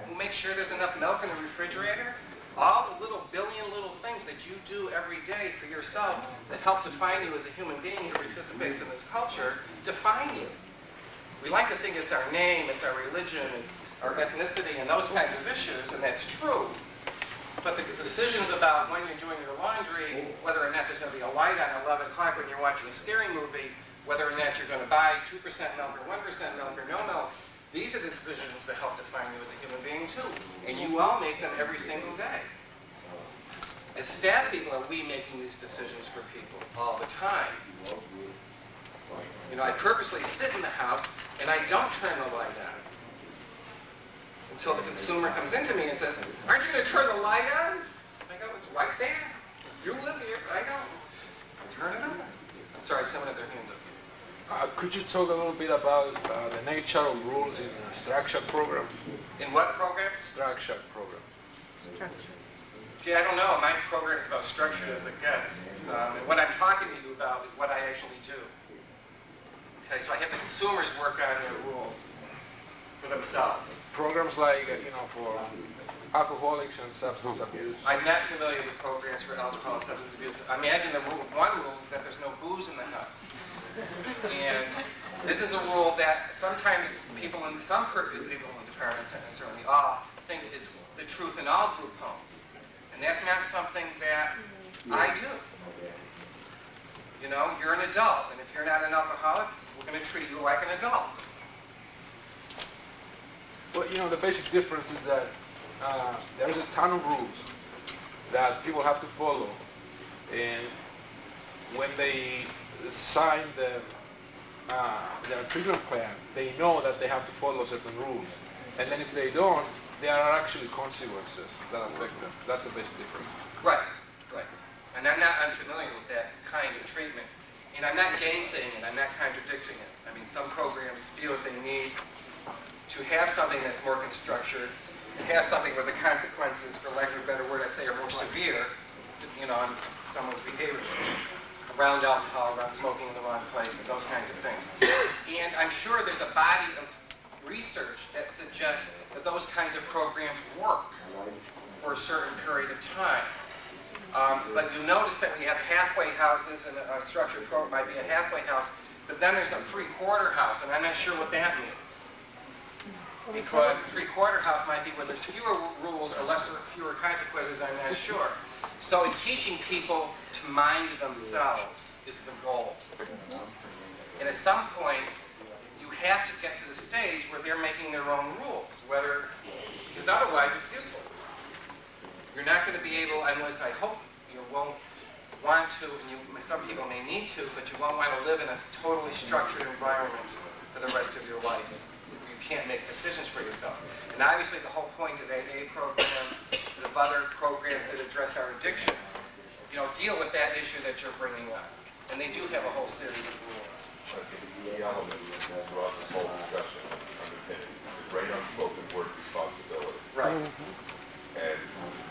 Who makes sure there's enough milk in the refrigerator? All the little billion little things that you do every day for yourself that help define you as a human being who participates in this culture, define you. We like to think it's our name, it's our religion, it's our ethnicity, and those kinds of issues, and that's true. But the decisions about when you're doing your laundry, whether or not there's going to be a light on 11 o'clock when you're watching a scary movie, whether or not you're going to buy 2% milk or 1% milk or no milk, these are the decisions that help define you as a human being too. And you all make them every single day. As staff people, are we making these decisions for people all the time? You know, I purposely sit in the house and I don't turn the light on until the consumer comes into me and says, "Aren't you going to turn the light on?" I go, "It's right there. You live here." I go, "Turn it on." I'm sorry, someone had their hand up. Could you talk a little bit about the nature of rules in the structured program? In what programs? Structured program. Gee, I don't know. My program is about structured as it gets. And what I'm talking to you about is what I actually do. Okay, so I have the consumers work on their rules for themselves. Programs like, for alcoholics and substance abuse. I'm not familiar with programs for alcohol and substance abuse. I imagine one rule is that there's no booze in the house. And this is a rule that sometimes people in some people in departments, not necessarily all, think is the truth in all group homes. And that's not something that I do. You know, you're an adult, and if you're not an alcoholic, we're going to treat you like an adult. Well, the basic difference is that there is a ton of rules that people have to follow. And when they sign their treatment plan, they know that they have to follow certain rules. And then if they don't, there are actually consequences that affect them. That's a basic difference. Right, right. And I'm not unfamiliar with that kind of treatment. And I'm not gainsaying it, I'm not contradicting it. I mean, some programs feel that they need to have something that's more structured, and have something where the consequences, for lack of a better word, I'd say, are more severe, on someone's behavior. Around alcohol, around smoking in the wrong place, and those kinds of things. And I'm sure there's a body of research that suggests that those kinds of programs work for a certain period of time. But you notice that we have halfway houses, and a structured program might be a halfway house, but then there's a three-quarter house, and I'm not sure what that means. Because a three-quarter house might be where there's fewer rules or fewer consequences, I'm not sure. So in teaching people to mind themselves is the goal. And at some point, you have to get to the stage where they're making their own rules, because otherwise it's useless. You're not going to be able, unless I hope you won't want to, and some people may need to, but you won't want to live in a totally structured environment for the rest of your life. You can't make decisions for yourself. And obviously the whole point of AA programs, of other programs that address our addictions, deal with that issue that you're bringing up. And they do have a whole series of rules. I think the key element throughout this whole discussion underpinning is the great unspoken word responsibility. Right. And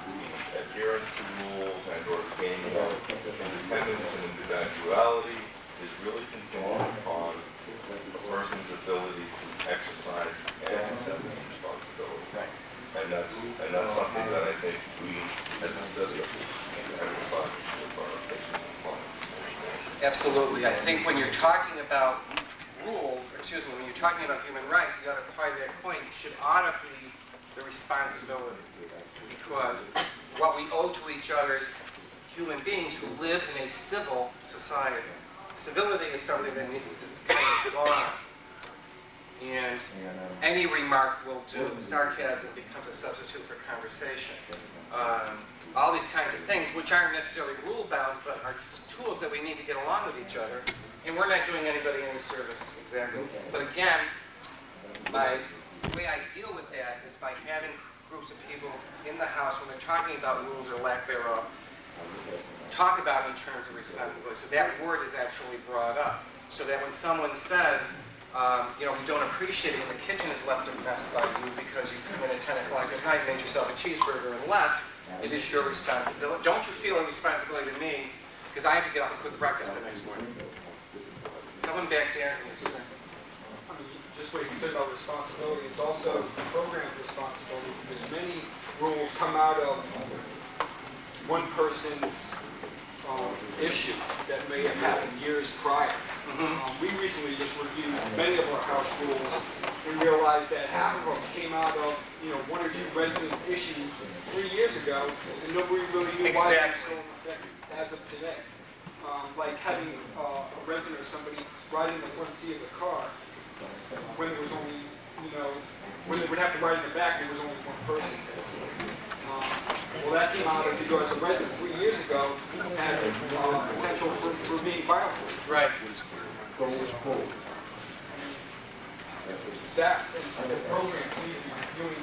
the adherence to rules and or gaining of independence and individuality is really contingent upon a person's ability to exercise and accept this responsibility. Right. And that's something that I think we as a system emphasize with our patients and clients. Absolutely. I think when you're talking about when you're talking about human rights, the other part of that coin should ought to be the responsibilities. Because what we owe to each other as human beings who live in a civil society. Civility is something that is kind of gone. And any remark will do. Sarcasm becomes a substitute for conversation. All these kinds of things, which aren't necessarily rule-bound, but are tools that we need to get along with each other. And we're not doing anybody any service, exactly. But again, the way I deal with that is by having groups of people in the house, when they're talking about rules or lack thereof, talk about it in terms of responsibility. So that word is actually brought up. So that when someone says, we don't appreciate it when the kitchen is left a mess by you because you come in at 10 o'clock at night, made yourself a cheeseburger and left, it is your responsibility. Don't you feel a responsibility to me because I have to get up and cook breakfast the next morning? Someone back there? Yes, sir. Just what you said about responsibility, it's also the program's responsibility because many rules come out of one person's issue that may have happened years prior. We recently just reviewed many of our house rules and realized that half of them came out of, one or two residents' issues 3 years ago, and nobody really knew why they were Exactly. still in effect as of today. Like having a resident or somebody ride in the front seat of the car when there was only, when they would have to ride in the back, there was only one person. Well, that came out because a resident 3 years ago had potential for being violent. Right. Staff and the programs need to be doing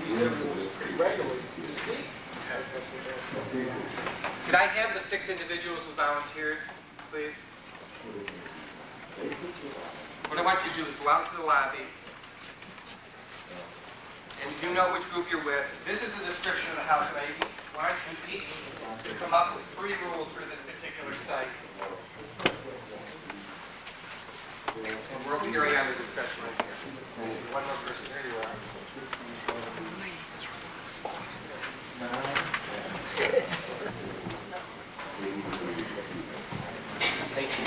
these rules pretty regularly to see. Could I have the 6 individuals who volunteered, please? What I want you to do is go out to the lobby, and you know which group you're with. This is the description of the house, and I want you each to come up with 3 rules for this particular site. And we'll carry on the discussion right here. One more person, there you are. Thank you.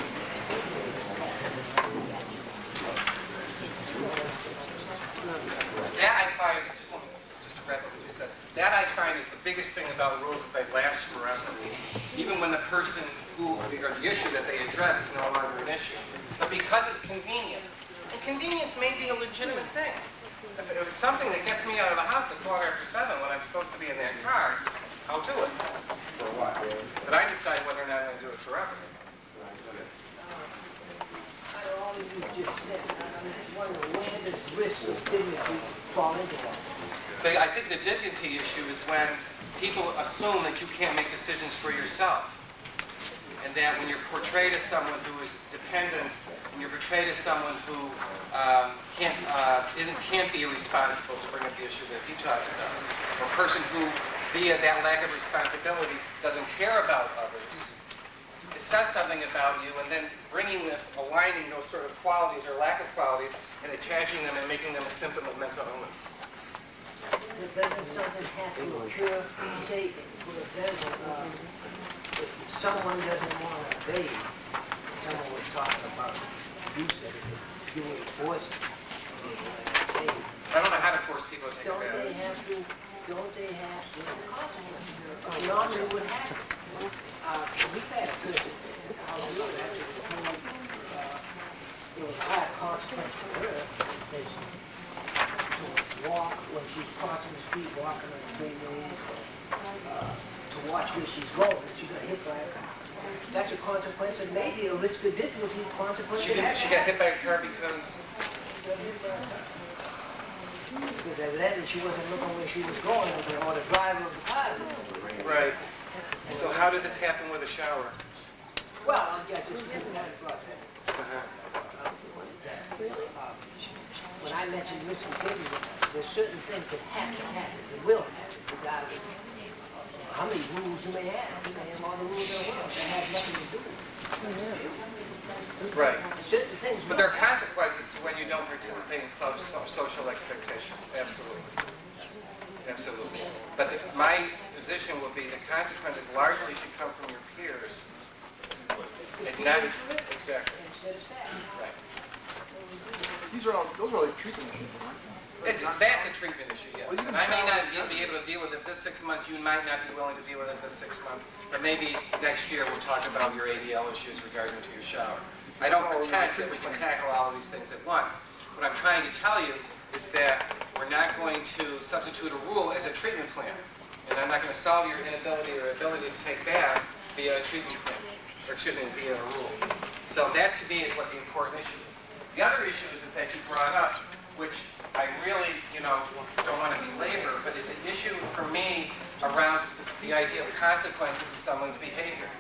That I find, just to wrap up what you said, that I find is the biggest thing about rules is they last forever. Even when the person who, or the issue that they address is no longer an issue. But because it's convenient, and convenience may be a legitimate thing. If it's something that gets me out of the house at 7:15 when I'm supposed to be in that car, I'll do it for a while. But I decide whether or not I'm going to do it forever. All you just said, I'm just wondering where does risk of dignity fall into that? I think the dignity issue is when people assume that you can't make decisions for yourself. And that when you're portrayed as someone who is dependent, when you're portrayed as someone who can't be responsible to bring up the issue that he talked about, or a person who, via that lack of responsibility, doesn't care about others, it says something about you, and then bringing this, aligning those sort of qualities or lack of qualities, and attaching them and making them a symptom of mental illness. Doesn't something have to occur, say, for example, if someone doesn't want to obey, someone was talking about, you said it, you would force it. I don't know how to force people to take a Don't bath. they have to, normally would happen. We've had a person, it was high consequence for her, is to walk when she's crossing the street, walking on the freeway, to watch where she's going, and she got hit by a car. That's a consequence, and maybe a risk of dignity consequence. She got hit by a car because... Because evidently she wasn't looking where she was going, or the driver of the car. Right. So how did this happen with a shower? Well, I guess it's brought that. When I mentioned risk of dignity, there's certain things that have to happen, that will happen, regardless of how many rules you may have. You may have all the rules in the world that have nothing to do with it. Right. Certain things. But there are consequences to when you don't participate in social expectations. Absolutely. Absolutely. But my position would be the consequences largely should come from your peers. And not exactly. Instead of staff. Right. Those are like treatment issues, right? That's a treatment issue, yes. And I may not be able to deal with it this 6 months. You might not be willing to deal with it this 6 months. But maybe next year we'll talk about your ADL issues regarding to your shower. I don't pretend that we can tackle all of these things at once. What I'm trying to tell you is that we're not going to substitute a rule as a treatment plan. And I'm not going to solve your inability or ability to take baths via a treatment plan. Or excuse me, via a rule. So that to me is what the important issue is. The other issue is that you brought up, which I really, don't want to belabor, but is an issue for me around the idea of consequences of someone's behavior.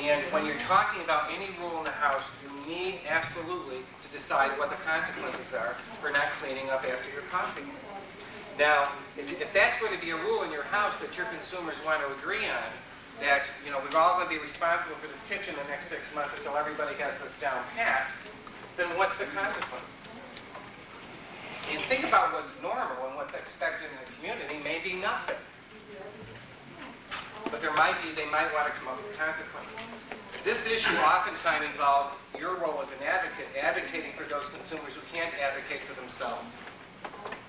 And when you're talking about any rule in the house, you need absolutely to decide what the consequences are for not cleaning up after your coffee. Now, if that's going to be a rule in your house that your consumers want to agree on, that, we're all going to be responsible for this kitchen the next 6 months until everybody has this down pat, then what's the consequences? And think about what's normal and what's expected in the community may be nothing. But they might want to come up with consequences. This issue oftentimes involves your role as an advocate, advocating for those consumers who can't advocate for themselves.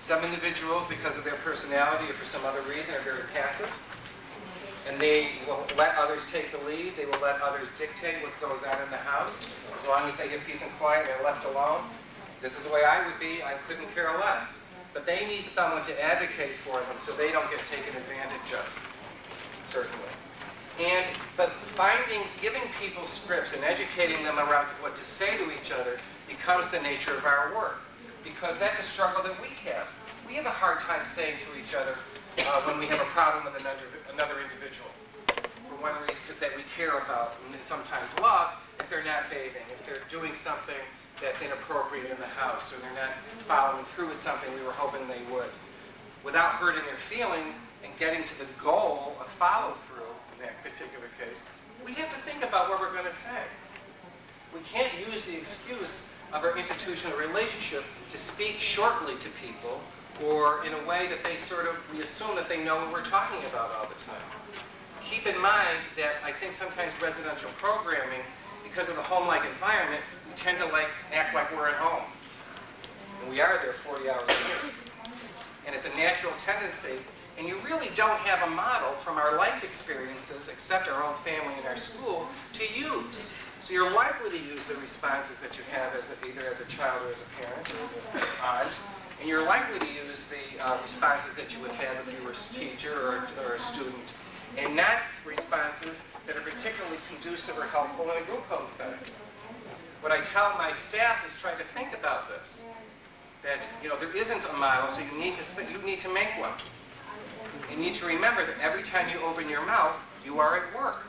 Some individuals, because of their personality or for some other reason, are very passive, and they will let others take the lead. They will let others dictate what goes on in the house. As long as they get peace and quiet, they're left alone. This is the way I would be. I couldn't care less. But they need someone to advocate for them so they don't get taken advantage of, certainly. But giving people scripts and educating them around what to say to each other becomes the nature of our work, because that's a struggle that we have. We have a hard time saying to each other when we have a problem with another individual, for one reason, because that we care about and sometimes love, if they're not bathing, if they're doing something that's inappropriate in the house, or they're not following through with something we were hoping they would. Without hurting their feelings and getting to the goal of follow-through in that particular case, we have to think about what we're going to say. We can't use the excuse of our institutional relationship to speak shortly to people, or in a way that we assume that they know what we're talking about all the time. Keep in mind that I think sometimes residential programming, because of the home-like environment, we tend to act like we're at home. And we are there 40 hours a year. And it's a natural tendency, and you really don't have a model from our life experiences, except our own family and our school, to use. So you're likely to use the responses that you have either as a child or as a parent or as an aunt, and you're likely to use the responses that you would have if you were a teacher or a student, and not responses that are particularly conducive or helpful in a group home setting. What I tell my staff is try to think about this. That there isn't a model, so you need to make one. You need to remember that every time you open your mouth, you are at work.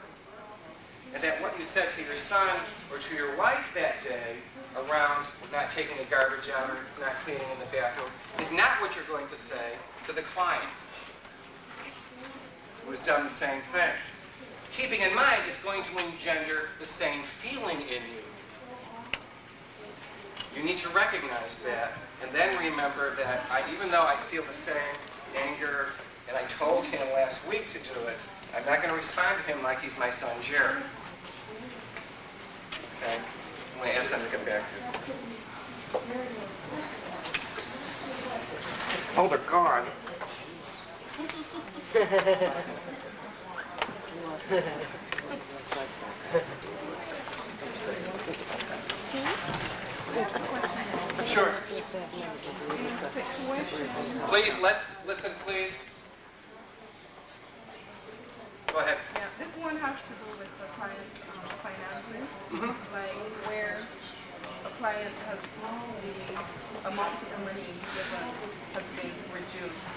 And that what you said to your son or to your wife that day around not taking the garbage out or not cleaning in the bathroom is not what you're going to say to the client who has done the same thing. Keeping in mind it's going to engender the same feeling in you. You need to recognize that, and then remember that even though I feel the same anger, and I told him last week to do it, I'm not going to respond to him like he's my son Jerry. Okay? I'm going to ask them to come back here. Oh, they're gone. Sure. Please, let's listen, please. Go ahead. Yeah, this one has to do with the client's finances, like where a client has the amount of money given has been reduced.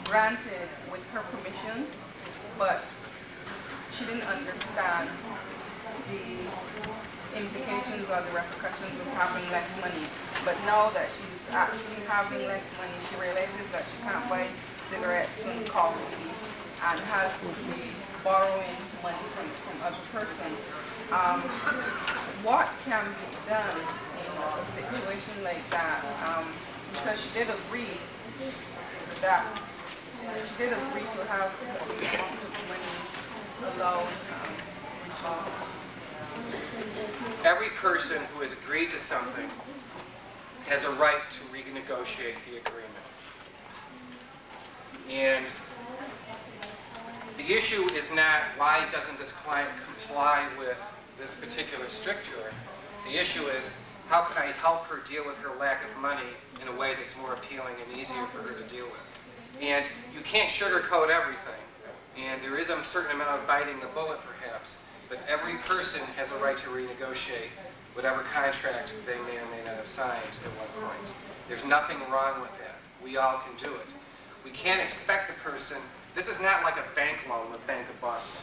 Granted, with her permission, but she didn't understand the implications or the repercussions of having less money. But now that she's actually having less money, she realizes that she can't buy cigarettes and coffee and has to be borrowing money from other persons. What can be done in a situation like that? Because she did agree to have the amount of money allowed responsible. Every person who has agreed to something has a right to renegotiate the agreement. And the issue is not why doesn't this client comply with this particular stricture. The issue is how can I help her deal with her lack of money in a way that's more appealing and easier for her to deal with. And you can't sugarcoat everything. And there is a certain amount of biting the bullet perhaps. But every person has a right to renegotiate whatever contract they may or may not have signed at one point. There's nothing wrong with that. We all can do it. We can't expect a person, this is not like a bank loan with Bank of Boston.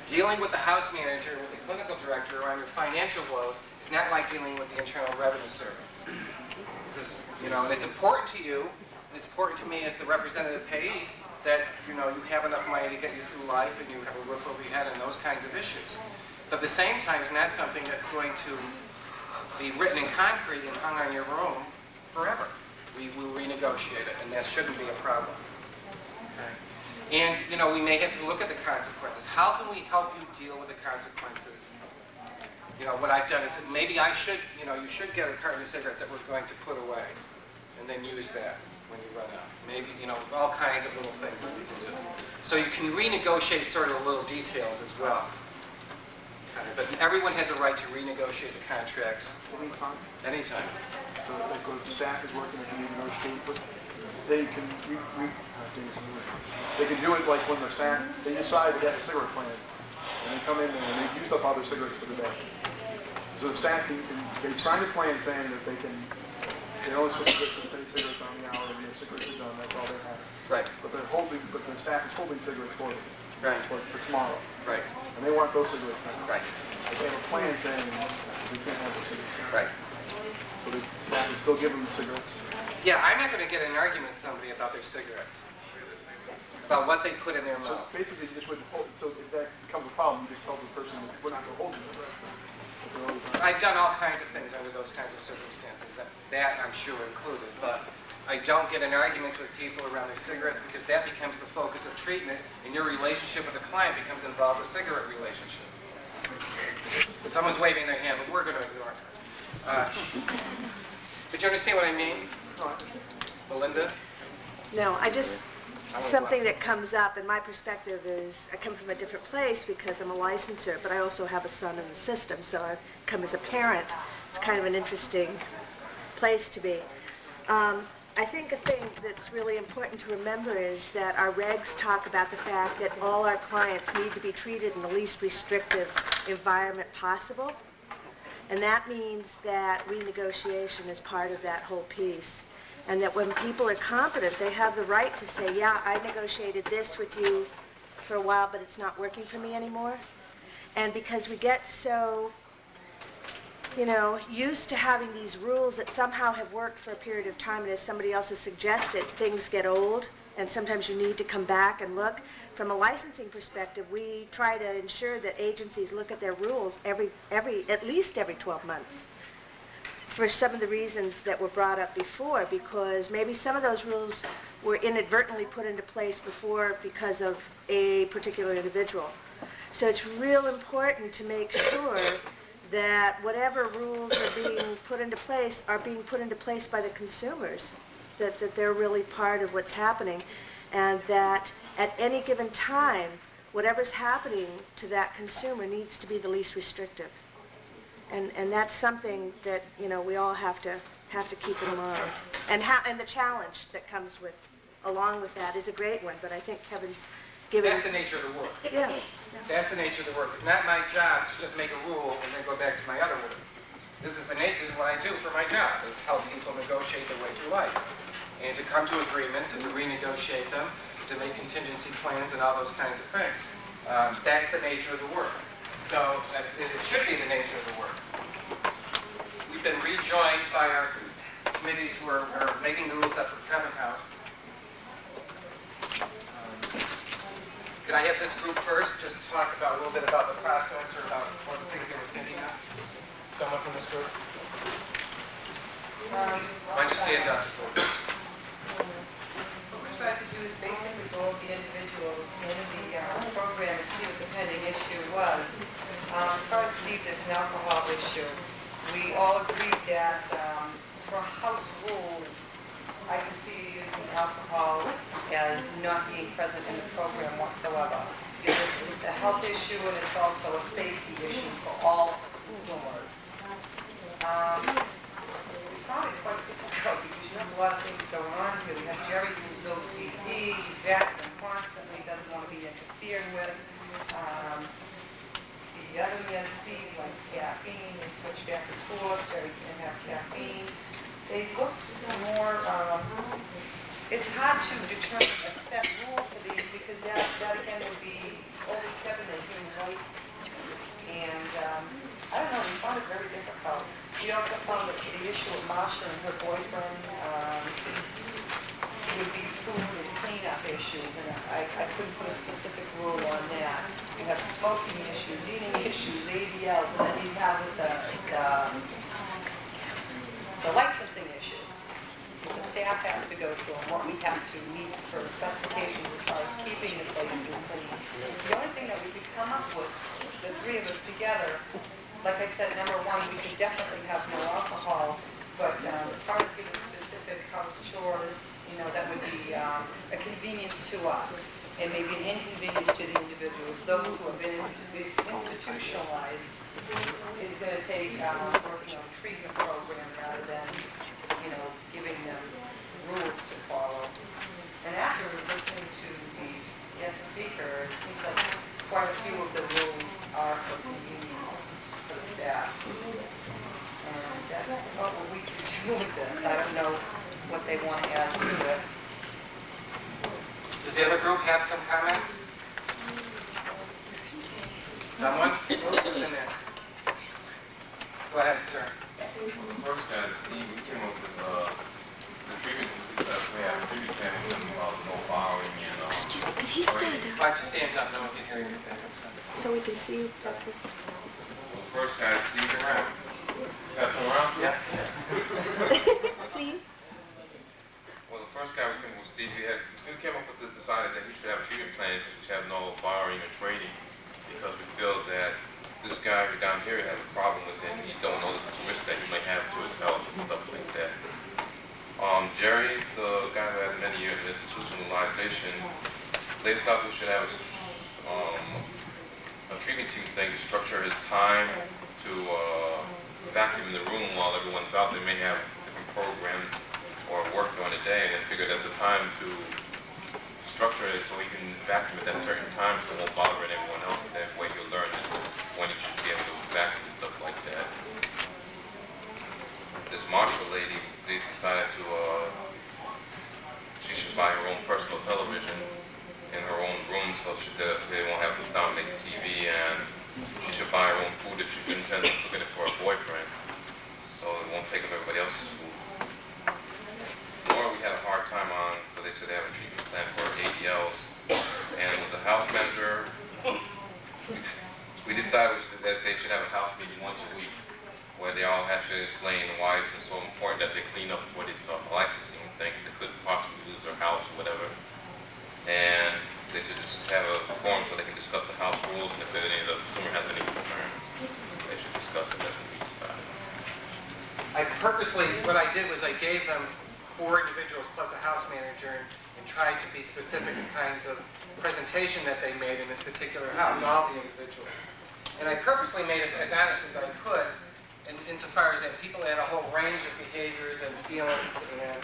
Dealing with the house manager, with the clinical director on your financial woes is not like dealing with the Internal Revenue Service. This is, and it's important to you, and it's important to me as the representative payee, that you have enough money to get you through life and you have a roof over your head and those kinds of issues. But at the same time, it's not something that's going to be written in concrete and hung on your room forever. We will renegotiate it, and that shouldn't be a problem. Okay? And we may have to look at the consequences. How can we help you deal with the consequences what I've done is that maybe I should, you should get a carton of cigarettes that we're going to put away, and then use that when you run out. Maybe, all kinds of little things that we can do. So you can renegotiate sort of the little details as well. But everyone has a right to renegotiate the contract Anytime. anytime. So like when the staff is working at the university, they can they can do it like when the staff, they decide to get a cigarette plan, and they come in and they've used up all their cigarettes for the day. So the staff they sign a plan saying that they only supposed to get this many cigarettes on the hour, and their cigarettes are done, that's all they have. Right. But the staff is holding cigarettes for them. Right. For tomorrow. Right. And they want those cigarettes now. Right. But they have a plan saying they can't have those cigarettes. Right. So the staff can still give them the cigarettes. Yeah, I'm not going to get in an argument with somebody about their cigarettes, about what they put in their So mouth. basically, you just wouldn't hold. So if that becomes a problem, you just tell the person that we're not going to hold them. I've done all kinds of things under those kinds of circumstances, that I'm sure included, but I don't get in arguments with people around their cigarettes because that becomes the focus of treatment, and your relationship with the client becomes involved with a cigarette relationship. Someone's waving their hand, but we're going to ignore it. But you understand what I mean? Melinda? No, something that comes up in my perspective is I come from a different place because I'm a licensor, but I also have a son in the system, so I come as a parent. It's kind of an interesting place to be. I think a thing that's really important to remember is that our regs talk about the fact that all our clients need to be treated in the least restrictive environment possible. And that means that renegotiation is part of that whole piece. And that when people are competent, they have the right to say, yeah, I negotiated this with you for a while, but it's not working for me anymore. And because we get so, used to having these rules that somehow have worked for a period of time, and as somebody else has suggested, things get old, and sometimes you need to come back and look. From a licensing perspective, we try to ensure that agencies look at their rules at least every 12 months. For some of the reasons that were brought up before, because maybe some of those rules were inadvertently put into place before because of a particular individual. So it's real important to make sure that whatever rules are being put into place are being put into place by the consumers, that they're really part of what's happening, and that at any given time, whatever's happening to that consumer needs to be the least restrictive. And that's something that we all have to keep in mind. And the challenge that comes along with that is a great one. But I think Kevin's given. That's the nature of the work. Yeah. That's the nature of the work. It's not my job to just make a rule and then go back to my other work. This is what I do for my job: is help people negotiate their way through life, and to come to agreements and to renegotiate them, to make contingency plans and all those kinds of things. That's the nature of the work. So it should be the nature of the work. We've been rejoined by our committees who are making the rules up for Common House. Could I have this group first, just talk about a little bit about the process or about what the things they were thinking of? Someone from this group? Why don't you stand up? What we tried to do is basically go over the individuals in the program and see what the pending issue was. As far as Steve, there's an alcohol issue. We all agreed that for a house rule, I can see you using alcohol as not being present in the program whatsoever. It's a health issue and it's also a safety issue for all consumers. We found it quite difficult because you have a lot of things going on here. We have Jerry who's OCD, he's vacuuming constantly, doesn't want to be interfered with. The other man, Steve, likes caffeine. They switch back and forth. Jerry can't have caffeine. They looked more, it's hard to determine a set rule for these because that again would be overstepping the human rights. And I don't know, we found it very difficult. We also found that the issue of Marsha and her boyfriend would be food and cleanup issues, and I couldn't put a specific rule on that. You have smoking issues, eating issues, ADLs, and then you have the licensing issue. The staff has to go through and what we have to meet for specifications as far as keeping the place clean. The only thing that we could come up with, the three of us together, like I said, number one, we could definitely have no alcohol, but as far as giving specific house chores, that would be a convenience to us and maybe an inconvenience to the individuals. Those who have been institutionalized, it's going to take working on a treatment program rather than, giving them rules to follow. And after listening to the guest speaker, it seems like quite a few of the rules are for convenience for the staff. And that's about what we can do with this. I don't know what they want to add to it. Does the other group have some comments? Someone? Who's in there? Go ahead, sir. First, guys, we came up with the treatment we have a treatment plan with them about no borrowing and Excuse me, could he stand up Why'd you stand up? No one can hear you. so we can see you exactly? well, the first guy, Steve, around. Got to turn around? Yeah. Please? Well, the first guy we came up with, Steve, we came up with decided that he should have a treatment plan because we should have no borrowing or trading because we feel that this guy down here has a problem with it and he don't know the risk that he might have to his health and stuff like that. Jerry, the guy who had many years of institutionalization, they thought we should have a treatment team thing to structure his time to vacuum the room while everyone's out. They may have different programs or work during the day, and they figured at the time to structure it so he can vacuum at that certain time so it won't bother anyone else. That way he'll learn when he should be able to vacuum and stuff like that. This Marshall lady, they decided to, she should buy her own personal television in her own room so they won't have to dominate the TV, and she should buy her own food if she intends on cooking it for her boyfriend, so it won't take up everybody else's food. Laura, we had a hard time on, so they said they have a treatment plan for ADLs, and with the house manager, we decided that they should have a house meeting once a week, where they all have to explain why it's so important that they clean up before they start licensing things that could possibly lose their house or whatever. And they should just have a forum so they can discuss the house rules, and if any of the consumer has any concerns, they should discuss it. That's what we decided. What I did was I gave them 4 individuals plus a house manager and tried to be specific in kinds of presentation that they made in this particular house, all the individuals. And I purposely made it as honest as I could, insofar as that people had a whole range of behaviors and feelings and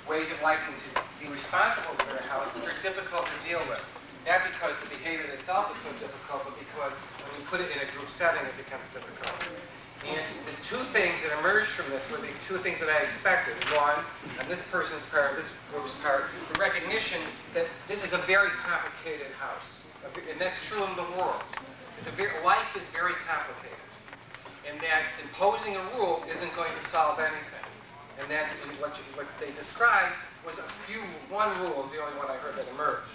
ways of liking to be responsible for their house, which are difficult to deal with. Not because the behavior itself is so difficult, but because when you put it in a group setting, it becomes difficult. And the 2 things that emerged from this were the 2 things that I expected. One, on this person's part, this group's part, the recognition that this is a very complicated house. And that's true in the world. Life is very complicated. And that imposing a rule isn't going to solve anything. And that what they described was one rule is the only one I heard that emerged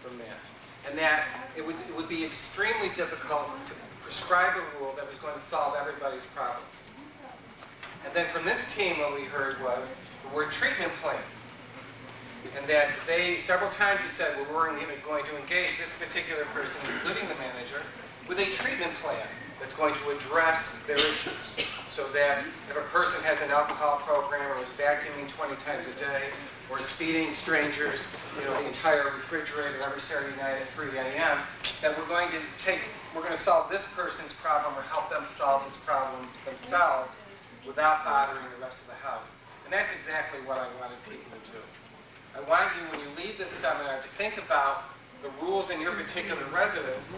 from that. And that it would be extremely difficult to prescribe a rule that was going to solve everybody's problems. And then from this team what we heard was the word treatment plan. And that they, several times you said, well, we're going to engage this particular person, including the manager, with a treatment plan that's going to address their issues. So that if a person has an alcohol program or is vacuuming 20 times a day or is feeding strangers, the entire refrigerator every Saturday night at 3 a.m., that we're going to solve this person's problem or help them solve this problem themselves without bothering the rest of the house. And that's exactly what I wanted people to do. I want you, when you leave this seminar, to think about the rules in your particular residence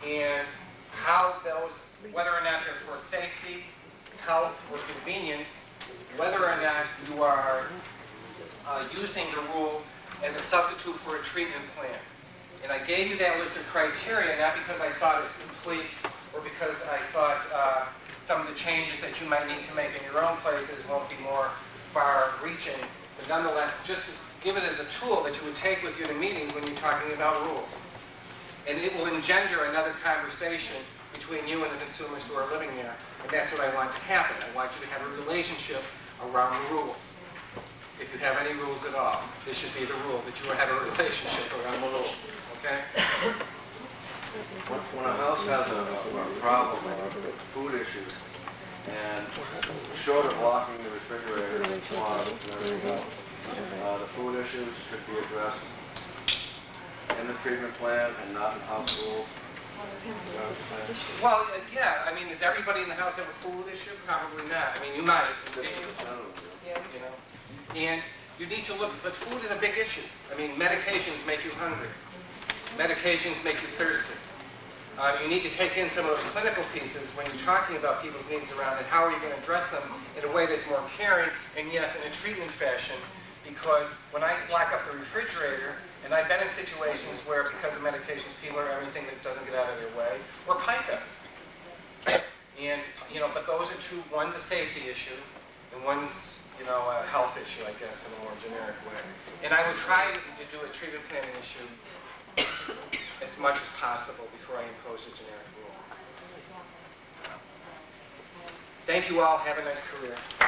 and how those, whether or not they're for safety, health, or convenience, whether or not you are using the rule as a substitute for a treatment plan. And I gave you that list of criteria not because I thought it's complete or because I thought some of the changes that you might need to make in your own places won't be more far-reaching, but nonetheless, just give it as a tool that you would take with you to meetings when you're talking about rules. And it will engender another conversation between you and the consumers who are living there. And that's what I want to happen. I want you to have a relationship around the rules. If you have any rules at all, this should be the rule, that you will have a relationship around the rules. Okay? When a house has a problem with food issues, and short of locking the refrigerator and closets and everything else, the food issues should be addressed in the treatment plan and not in house rules. Well, yeah, I mean, does everybody in the house have a food issue? Probably not. I mean, you might, you know. And you need to look, but food is a big issue. I mean, medications make you hungry. Medications make you thirsty. You need to take in some of those clinical pieces when you're talking about people's needs around and how are you going to address them in a way that's more caring and, yes, in a treatment fashion. Because when I lock up the refrigerator, and I've been in situations where because of medications people are everything that doesn't get out of their way, or pipette. And, you know, but those are two, one's a safety issue and one's, you know, a health issue, I guess, in a more generic way. And I would try to do a treatment planning issue as much as possible before I impose a generic rule. Thank you all. Have a nice career. How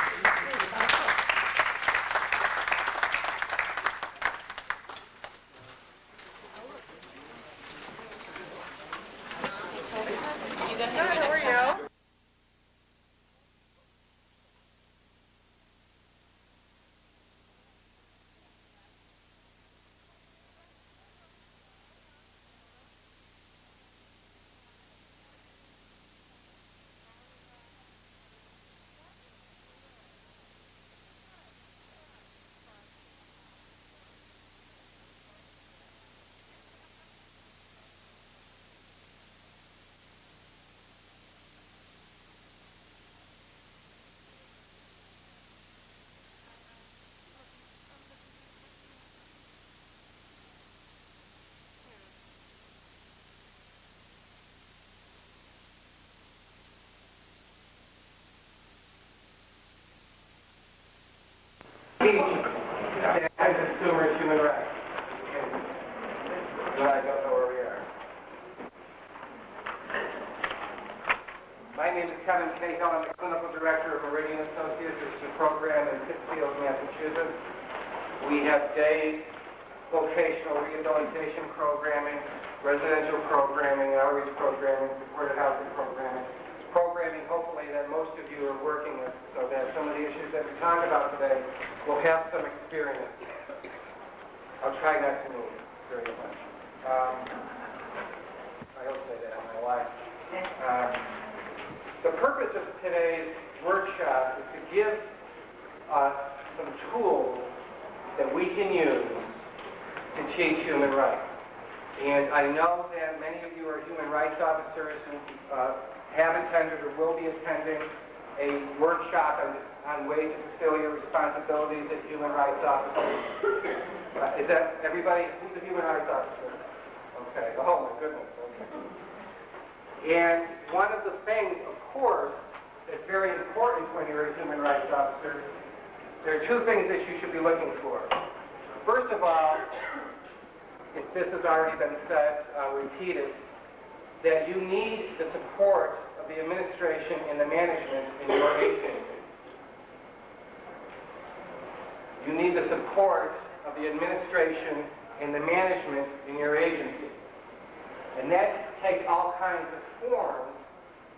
are you? Teach stand consumers human rights. In case you and I don't know where we are. My name is Kevin Cahill. I'm the clinical director of Meridian Associates, which is a program in Pittsfield, Massachusetts. We have day vocational rehabilitation programming, residential programming, outreach programming, supported housing programming. Programming, hopefully, that most of you are working with, so that some of the issues that we talk about today will have some experience. I'll try not to move very much. I don't say that in my life. The purpose of today's workshop is to give us some tools that we can use to teach human rights. And I know that many of you are human rights officers who have attended or will be attending a workshop on ways to fulfill your responsibilities as human rights officers. Is that everybody? Who's a human rights officer? Okay. Oh my goodness. Okay. And one of the things, of course, that's very important when you're a human rights officer, there are two things that you should be looking for. First of all, if this has already been said, I'll repeat it, that you need the support of the administration and the management in your agency. You need the support of the administration and the management in your agency. And that takes all kinds of forms,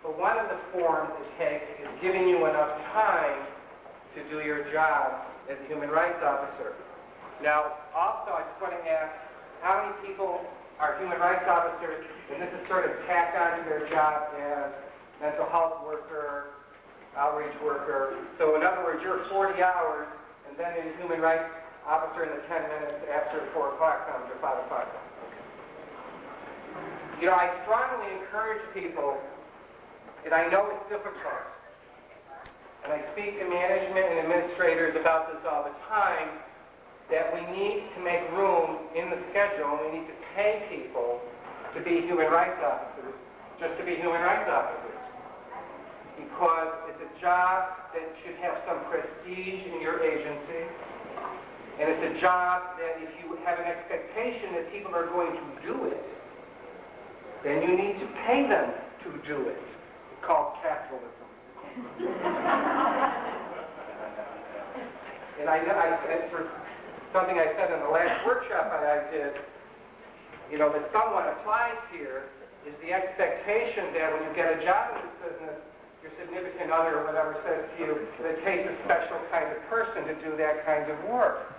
but one of the forms it takes is giving you enough time to do your job as a human rights officer. Now, also, I just want to ask, how many people are human rights officers, and this is sort of tacked onto their job as mental health worker, outreach worker. So in other words, you're 40 hours, and then a human rights officer in the 10 minutes after 4 o'clock comes or 5 o'clock comes. You know, I strongly encourage people, and I know it's difficult, and I speak to management and administrators about this all the time, that we need to make room in the schedule, and we need to pay people to be human rights officers, just to be human rights officers. Because it's a job that should have some prestige in your agency, and it's a job that if you have an expectation that people are going to do it, then you need to pay them to do it. It's called capitalism. And I know I said for something I said in the last workshop I did, you know, that somewhat applies here, is the expectation that when you get a job in this business, your significant other or whatever says to you that it takes a special kind of person to do that kind of work,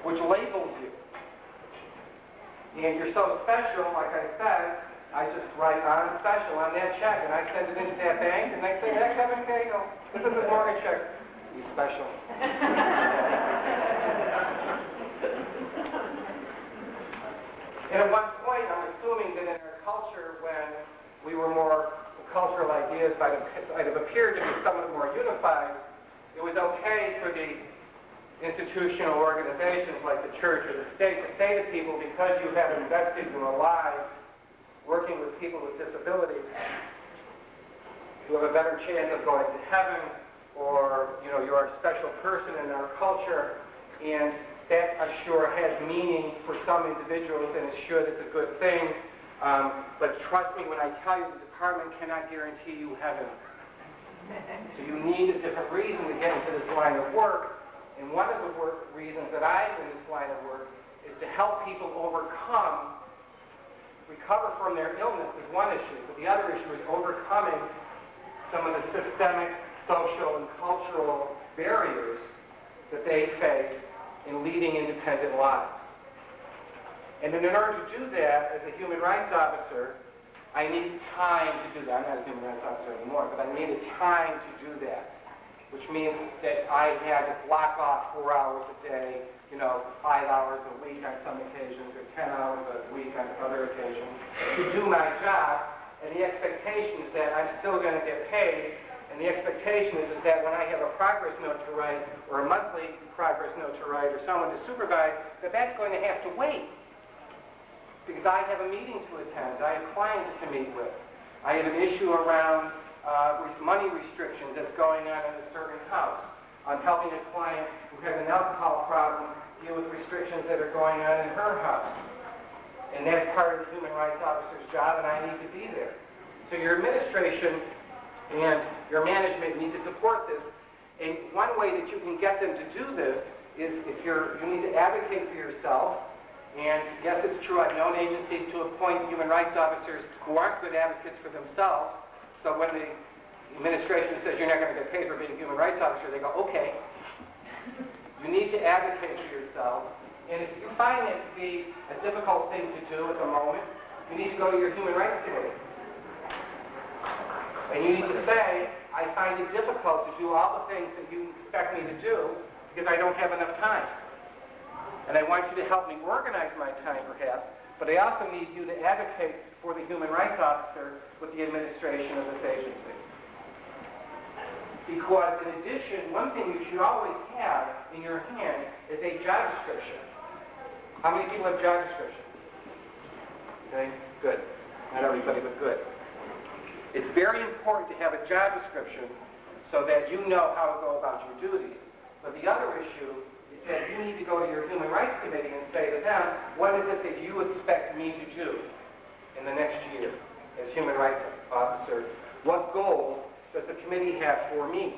which labels you. And you're so special, like I said, I just write "I'm special" on that check, and I send it into that bank, and they say, "That Kevin Cagle, this is a mortgage check. He's special." And at one point, I'm assuming that in our culture, when we were more, cultural ideas might have appeared to be somewhat more unified, it was okay for the institutional organizations like the church or the state to say to people, because you have invested your lives working with people with disabilities, you have a better chance of going to heaven, or you're a special person in our culture, and that I'm sure has meaning for some individuals, and it should, it's a good thing. But trust me when I tell you, the department cannot guarantee you heaven. So you need a different reason to get into this line of work. And one of the reasons that I'm in this line of work is to help people recover from their illness is one issue, but the other issue is overcoming some of the systemic, social, and cultural barriers that they face in leading independent lives. And in order to do that, as a human rights officer, I need time to do that. I'm not a human rights officer anymore, but I needed time to do that, which means that I had to block off 4 hours a day, 5 hours a week on some occasions, or 10 hours a week on other occasions, to do my job. And the expectation is that I'm still going to get paid. And the expectation is that when I have a progress note to write, or a monthly progress note to write, or someone to supervise, that's going to have to wait. Because I have a meeting to attend, I have clients to meet with. I have an issue around money restrictions that's going on in a certain house. I'm helping a client who has an alcohol problem deal with restrictions that are going on in her house. And that's part of the human rights officer's job, and I need to be there. So your administration and your management need to support this. And one way that you can get them to do this is you need to advocate for yourself. And yes, it's true, I've known agencies to appoint human rights officers who aren't good advocates for themselves. So when the administration says you're not going to get paid for being a human rights officer, they go, okay. You need to advocate for yourselves. And if you find it to be a difficult thing to do at the moment, you need to go to your human rights committee. And you need to say, I find it difficult to do all the things that you expect me to do because I don't have enough time. And I want you to help me organize my time, perhaps, but I also need you to advocate for the human rights officer with the administration of this agency. Because in addition, one thing you should always have in your hand is a job description. How many people have job descriptions? Okay, good. Not everybody, but good. It's very important to have a job description so that you know how to go about your duties. But the other issue is that you need to go to your Human Rights Committee and say to them, what is it that you expect me to do in the next year as Human Rights Officer? What goals does the committee have for me?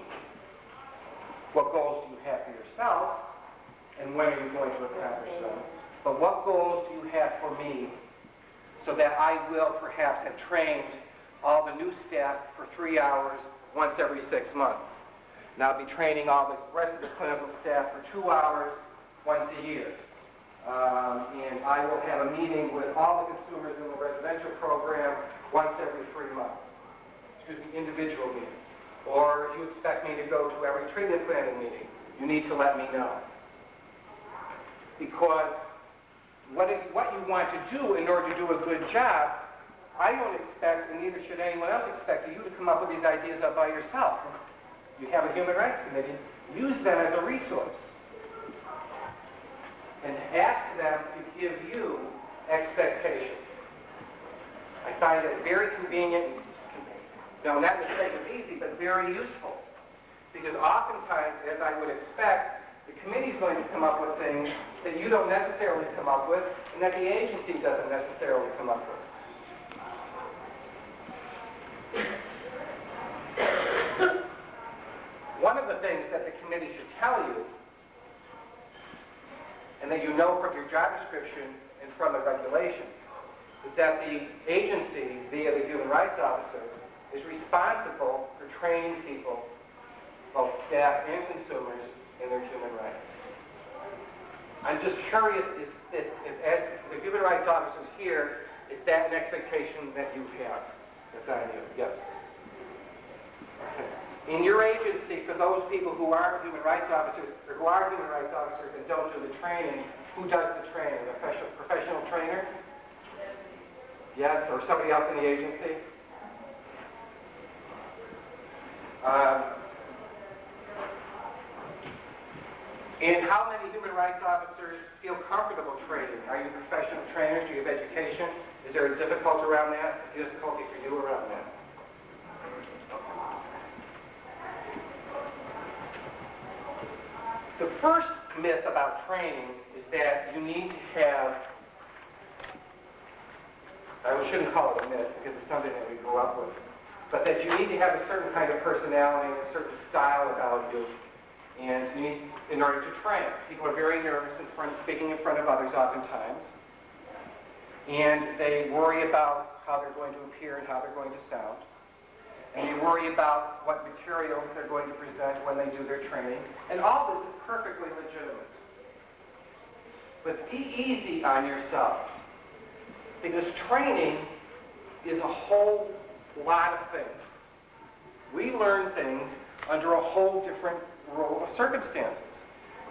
What goals do you have for yourself? And when are you going to accomplish them? But what goals do you have for me so that I will perhaps have trained all the new staff for 3 hours once every 6 months? And I'll be training all the rest of the clinical staff for 2 hours once a year. And I will have a meeting with all the consumers in the residential program once every 3 months. Individual meetings. Or if you expect me to go to every treatment planning meeting, you need to let me know. Because what you want to do in order to do a good job, I don't expect, and neither should anyone else expect, you to come up with these ideas all by yourself. You have a Human Rights Committee, use them as a resource. And ask them to give you expectations. I find it very convenient, not necessarily easy, but very useful. Because oftentimes, as I would expect, the committee's going to come up with things that you don't necessarily come up with, and that the agency doesn't necessarily come up with. One of the things that the committee should tell you, and that you know from your job description and from the regulations, is that the agency, via the human rights officer, is responsible for training people, both staff and consumers, in their human rights. I'm just curious, if as the human rights officers here, is that an expectation that you have? That's on you, yes. In your agency, for those people who aren't human rights officers, or who are human rights officers and don't do the training, who does the training? A professional trainer? Yes, or somebody else in the agency? And how many human rights officers feel comfortable training? Are you professional trainers? Do you have education? Is there a difficulty around that? A difficulty for you around that? The first myth about training is that you need to have, I shouldn't call it a myth because it's something that we grew up with, but that you need to have a certain kind of personality, a certain style about you, and you need, in order to train. People are very nervous speaking in front of others oftentimes, and they worry about how they're going to appear and how they're going to sound. And they worry about what materials they're going to present when they do their training. And all this is perfectly legitimate. But be easy on yourselves. Because training is a whole lot of things. We learn things under a whole different role of circumstances.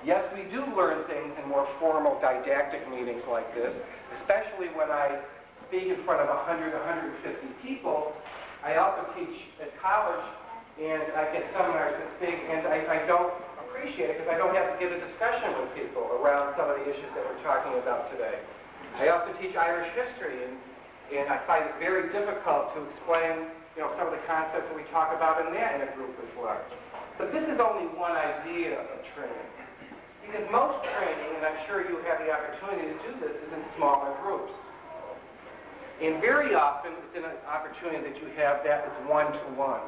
Yes, we do learn things in more formal didactic meetings like this, especially when I speak in front of 100, 150 people. I also teach at college, and I get seminars this big, and I don't appreciate it because I don't have to get a discussion with people around some of the issues that we're talking about today. I also teach Irish history, and I find it very difficult to explain, some of the concepts that we talk about in that in a group this large. But this is only one idea of training. Because most training, and I'm sure you have the opportunity to do this, is in smaller groups. And very often, it's an opportunity that you have that is one-to-one.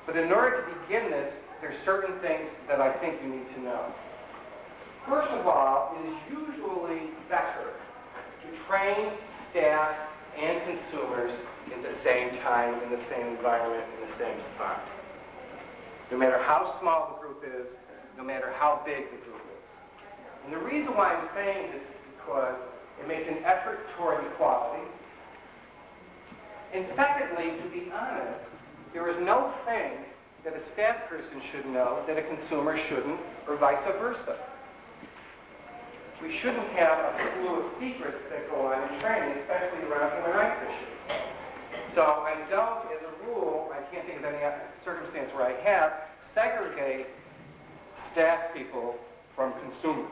But in order to begin this, there's certain things that I think you need to know. First of all, it is usually better to train staff and consumers at the same time, in the same environment, in the same spot. No matter how small the group is, no matter how big the group is. And the reason why I'm saying this is because it makes an effort toward equality. And secondly, to be honest, there is no thing that a staff person should know that a consumer shouldn't, or vice versa. We shouldn't have a slew of secrets that go on in training, especially around human rights issues. So I don't, as a rule, I can't think of any circumstance where I have, segregate staff people from consumers.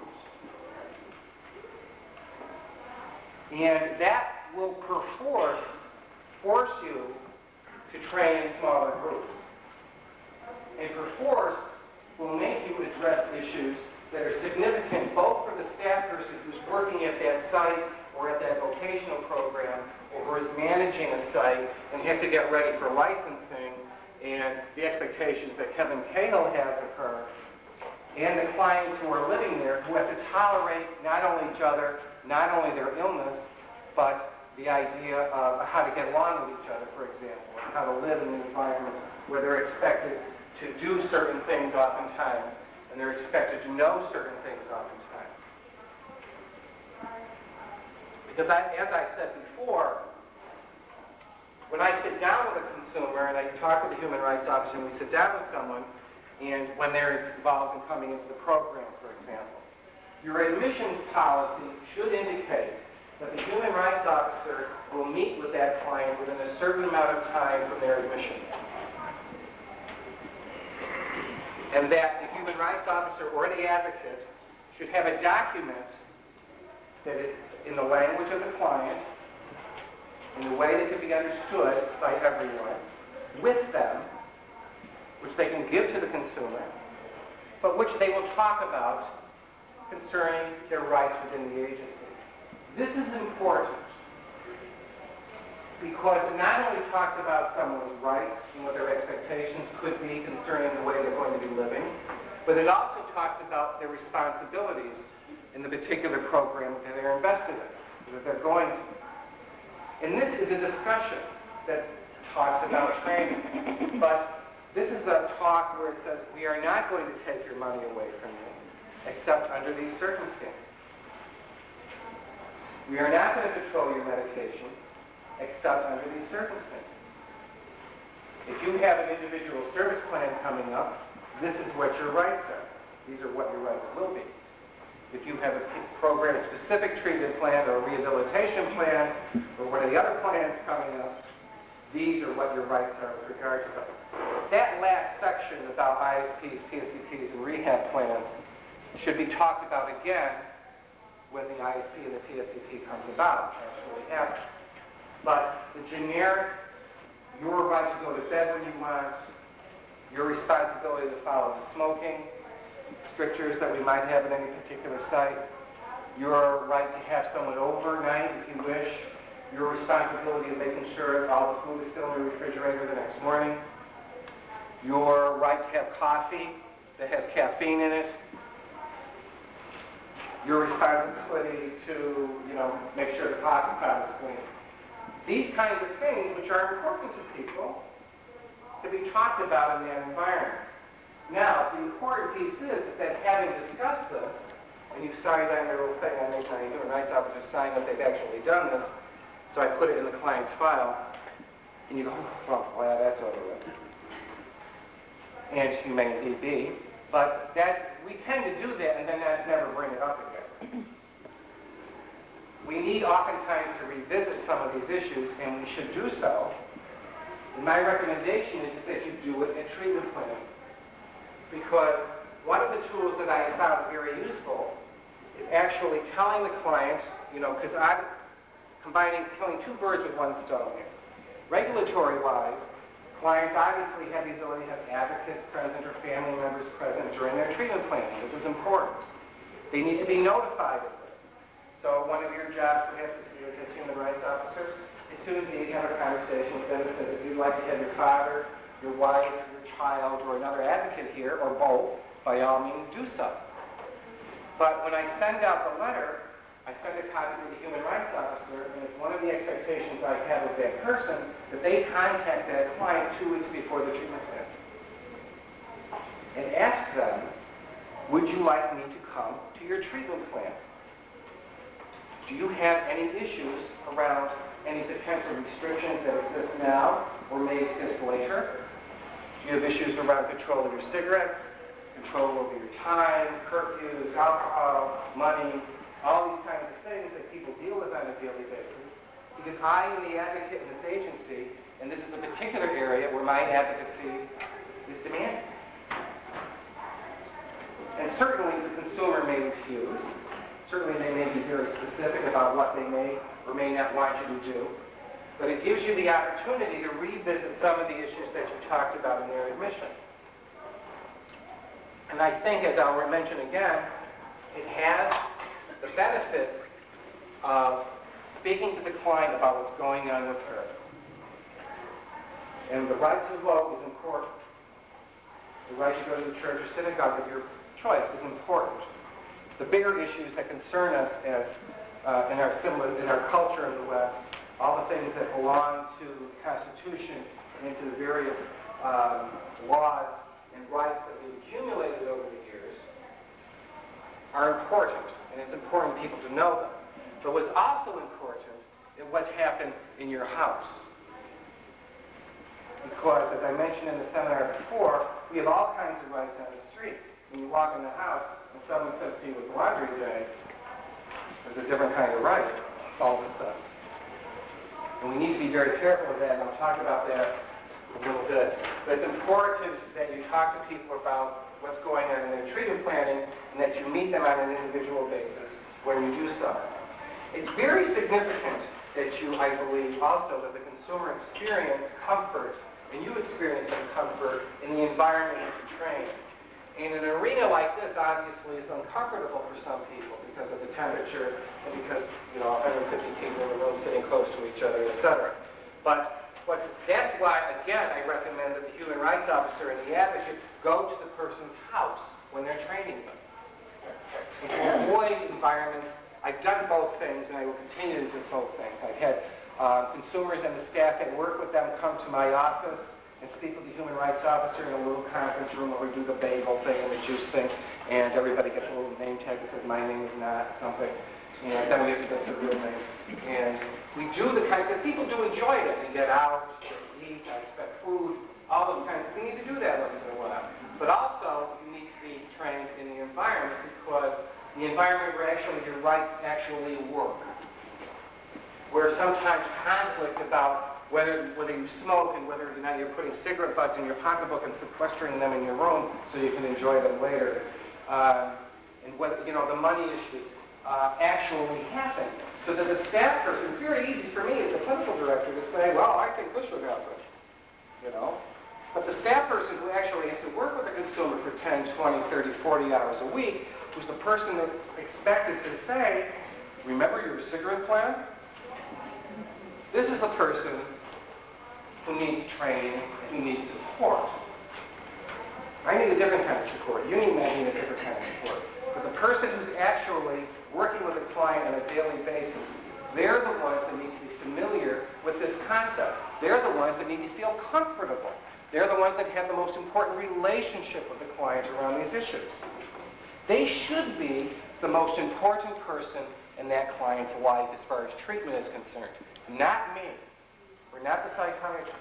And that will force you to train in smaller groups. And perforce will make you address issues that are significant both for the staff person who's working at that site or at that vocational program, or who is managing a site and has to get ready for licensing and the expectations that Kevin Cahill has of her, and the clients who are living there who have to tolerate not only each other, not only their illness, but the idea of how to get along with each other, for example, and how to live in an environment where they're expected to do certain things oftentimes, and they're expected to know certain things oftentimes. Because as I said before, when I sit down with a consumer and I talk with a human rights officer and we sit down with someone, and when they're involved in coming into the program, for example, your admissions policy should indicate that the human rights officer will meet with that client within a certain amount of time from their admission. And that the human rights officer or the advocate should have a document that is in the language of the client, in a way that can be understood by everyone, with them, which they can give to the consumer, but which they will talk about concerning their rights within the agency. This is important because it not only talks about someone's rights and what their expectations could be concerning the way they're going to be living, but it also talks about their responsibilities in the particular program that they're invested in. that they're going to. And this is a discussion that talks about training. But this is a talk where it says, we are not going to take your money away from you, except under these circumstances. We are not going to control your medications, except under these circumstances. If you have an individual service plan coming up, this is what your rights are. These are what your rights will be. If you have a program-specific treatment plan or a rehabilitation plan or one of the other plans coming up, these are what your rights are with regard to those. That last section about ISPs, PSDPs, and rehab plans should be talked about again when the ISP and the PSDP comes about, actually happens. But the generic, your right to go to bed when you want, your responsibility to follow the smoking strictures that we might have at any particular site, your right to have someone overnight if you wish, your responsibility of making sure all the food is still in the refrigerator the next morning, your right to have coffee that has caffeine in it, your responsibility to, make sure the coffee pot is clean. These kinds of things, which are important to people, to be talked about in that environment. Now, the important piece is that having discussed this, and you've signed on your little thing, I make my human rights officer sign that they've actually done this, so I put it in the client's file, and you go, well, that's over with. And you may indeed be, but we tend to do that and then never bring it up again. We need oftentimes to revisit some of these issues, and we should do so. And my recommendation is that you do it at treatment planning. Because one of the tools that I found very useful is actually telling the client, because I'm killing two birds with one stone here. Regulatory-wise, clients obviously have the ability to have advocates present or family members present during their treatment planning. This is important. They need to be notified of this. So one of your jobs, perhaps, as human rights officers, is to indeed have a conversation with them that says, if you'd like to have your father, your wife, your child, or another advocate here, or both, by all means do so. But when I send out the letter, I send a copy to the human rights officer, and it's one of the expectations I have of that person that they contact that client 2 weeks before the treatment plan. And ask them, would you like me to come to your treatment plan? Do you have any issues around any potential restrictions that exist now or may exist later? Do you have issues around control of your cigarettes, control over your time, curfews, alcohol, money, all these kinds of things that people deal with on a daily basis? Because I am the advocate in this agency, and this is a particular area where my advocacy is demanded. And certainly the consumer may refuse. Certainly they may be very specific about what they may or may not want you to do. But it gives you the opportunity to revisit some of the issues that you talked about in their admission. And I think, as I'll mention again, it has the benefit of speaking to the client about what's going on with her. And the right to vote is important. The right to go to the church or synagogue of your choice is important. The bigger issues that concern us as in our culture in the West, all the things that belong to the Constitution and to the various laws and rights that we've accumulated over the years, are important, and it's important for people to know them. But what's also important is what's happened in your house. Because, as I mentioned in the seminar before, we have all kinds of rights on the street. When you walk in the house and someone says to you, it's laundry day, there's a different kind of right all of a sudden. And we need to be very careful of that, and I'll talk about that a little bit. But it's important that you talk to people about what's going on in their treatment planning and that you meet them on an individual basis when you do so. It's very significant that you, I believe, also that the consumer experience comfort, and you experience some comfort in the environment that you train. And an arena like this obviously is uncomfortable for some people because of the temperature and because, 150 people in the room sitting close to each other, etc. But that's why, again, I recommend that the human rights officer and the advocate go to the person's house when they're training them. And to avoid environments, I've done both things, and I will continue to do both things. I've had consumers and the staff that work with them come to my office and speak with the human rights officer in a little conference room where we do the bagel thing and the juice thing, and everybody gets a little name tag that says my name is not something, and then we have to get the real name. And we do the kind, because people do enjoy it. They get out, they eat, I expect food, all those kinds of things. We need to do that once in a while. But also, you need to be trained in the environment, because the environment where actually your rights actually work. Where sometimes conflict about whether you smoke and whether or not you're putting cigarette butts in your pocketbook and sequestering them in your room so you can enjoy them later, and whether the money issues actually happen. So that the staff person, it's very easy for me as the clinical director to say, well, I think this should happen, But the staff person who actually has to work with the consumer for 10, 20, 30, 40 hours a week, who's the person that's expected to say, remember your cigarette plan? This is the person who needs training, who needs support. I need a different kind of support. You need a different kind of support. But the person who's actually working with a client on a daily basis, they're the ones that need to be familiar with this concept. They're the ones that need to feel comfortable. They're the ones that have the most important relationship with the client around these issues. They should be the most important person in that client's life as far as treatment is concerned. Not me. We're not the psychiatrists.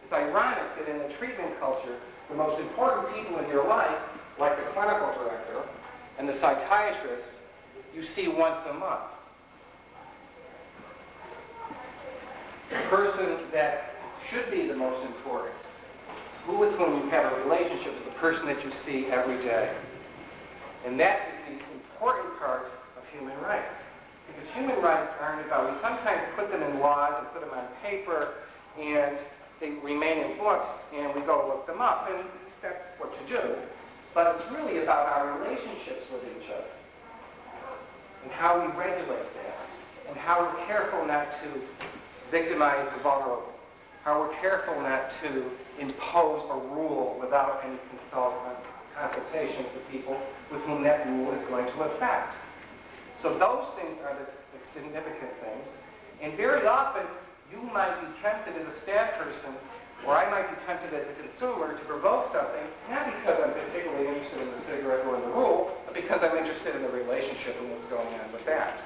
It's ironic that in the treatment culture, the most important people in your life, like the clinical director and the psychiatrist, you see once a month. The person that should be the most important, who with whom you have a relationship, is the person that you see every day. And that is the important part of human rights. Because human rights aren't about, we sometimes put them in laws and put them on paper, and they remain in books, and we go look them up, and that's what you do. But it's really about our relationships with each other, and how we regulate that, and how we're careful not to victimize the vulnerable, how we're careful not to impose a rule without any consultation with the people with whom that rule is going to affect. So those things are the significant things. And very often, you might be tempted as a staff person, or I might be tempted as a consumer to provoke something, not because I'm particularly interested in the cigarette or in the rule, but because I'm interested in the relationship and what's going on with that.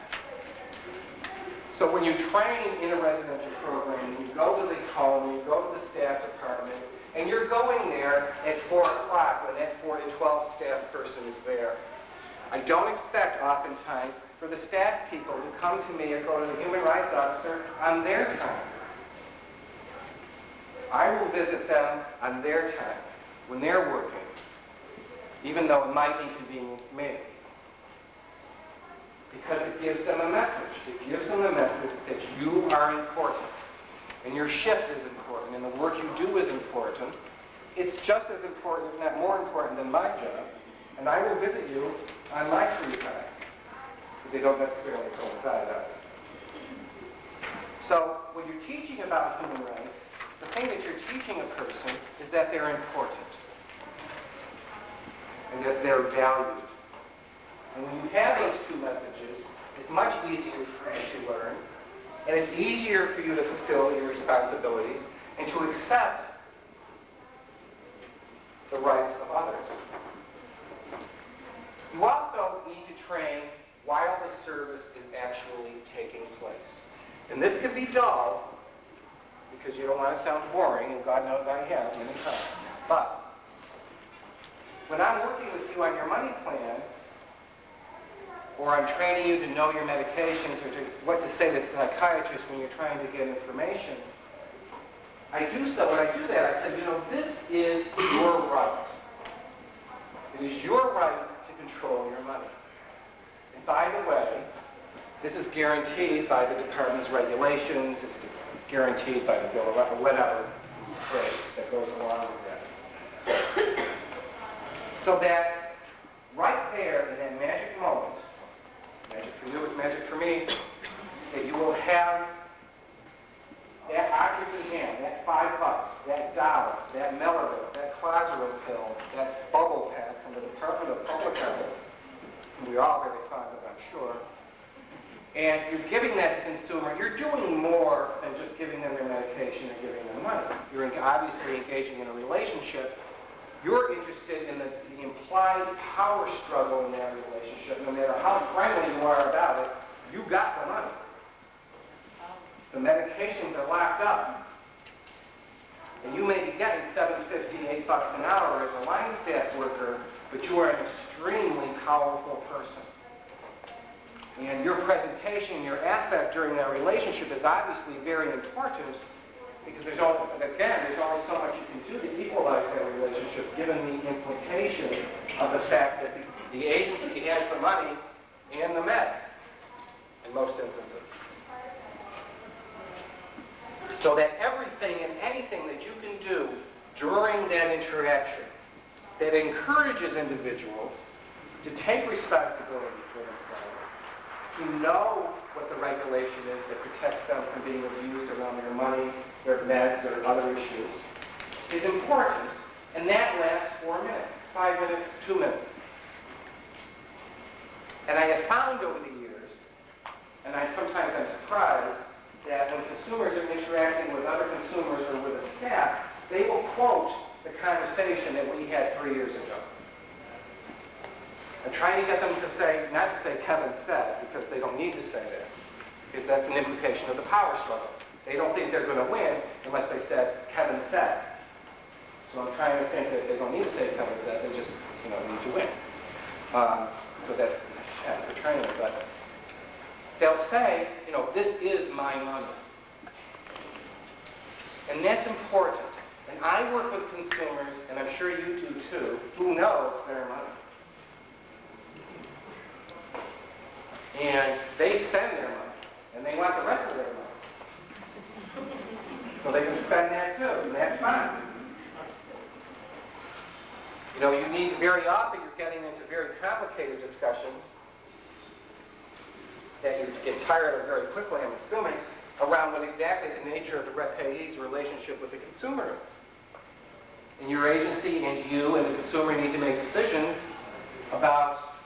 So when you train in a residential program, you go to the home, you go to the staff department, and you're going there at 4 o'clock when that 4 to 12 staff person is there. I don't expect oftentimes for the staff people to come to me or go to the human rights officer on their time. I will visit them on their time, when they're working, even though it might inconvenience me. Because it gives them a message. It gives them a message that you are important, and your shift is important, and the work you do is important. It's just as important, if not more important, than my job, and I will visit you on my free time. But they don't necessarily coincide, obviously. So when you're teaching about human rights, the thing that you're teaching a person is that they're important, and that they're valued. And when you have those two messages, it's much easier for you to learn, and it's easier for you to fulfill your responsibilities and to accept the rights of others. You also need to train while the service is actually taking place. And this can be dull, because you don't want to sound boring, and God knows I have many times. But when I'm working with you on your money plan, or I'm training you to know your medications, or to what to say to the psychiatrist when you're trying to get information, I do so. When I do that, I say, this is your right. It is your right to control your money. And by the way, this is guaranteed by the department's regulations. It's guaranteed by the bill of rights, or whatever phrase that goes along with that. So that right there in that magic moment, magic for you is magic for me, that you will have that object in hand, that $5, that dollar, that Melville, that Clozaril pill, that bubble pad from the Department of Public Health, who we're all very fond of, I'm sure, and you're giving that to consumer, you're doing more than just giving them their medication or giving them money. You're obviously engaging in a relationship. You're interested in the implied power struggle in that relationship. No matter how friendly you are about it, you got the money. The medications are locked up. And you may be getting $7.50, $8 an hour as a line staff worker, but you are an extremely powerful person. And your presentation, your affect during that relationship is obviously very important, because there's only so much you can do to equalize that relationship, given the implication of the fact that the agency has the money and the meds, in most instances. So that everything and anything that you can do during that interaction that encourages individuals to take responsibility for themselves, to know what the regulation is that protects them from being abused around their money, their meds, or other issues, is important. And that lasts 4 minutes, 5 minutes, 2 minutes. And I have found over the years, and sometimes I'm surprised, that when consumers are interacting with other consumers or with a staff, they will quote the conversation that we had 3 years ago. I'm trying to get them to say, not to say Kevin said, because they don't need to say that, because that's an implication of the power struggle. They don't think they're going to win unless they said Kevin said. So I'm trying to think that they don't need to say Kevin said, they just need to win. So that's for training, but they'll say, this is my money. And that's important. And I work with consumers, and I'm sure you do too, who know it's their money. And they spend their money, and they want the rest of their money. So they can spend that too, and that's fine. You need, very often you're getting into very complicated discussions that you get tired of very quickly, I'm assuming, around what exactly the nature of the repayee's relationship with the consumer is. And your agency and you and the consumer need to make decisions about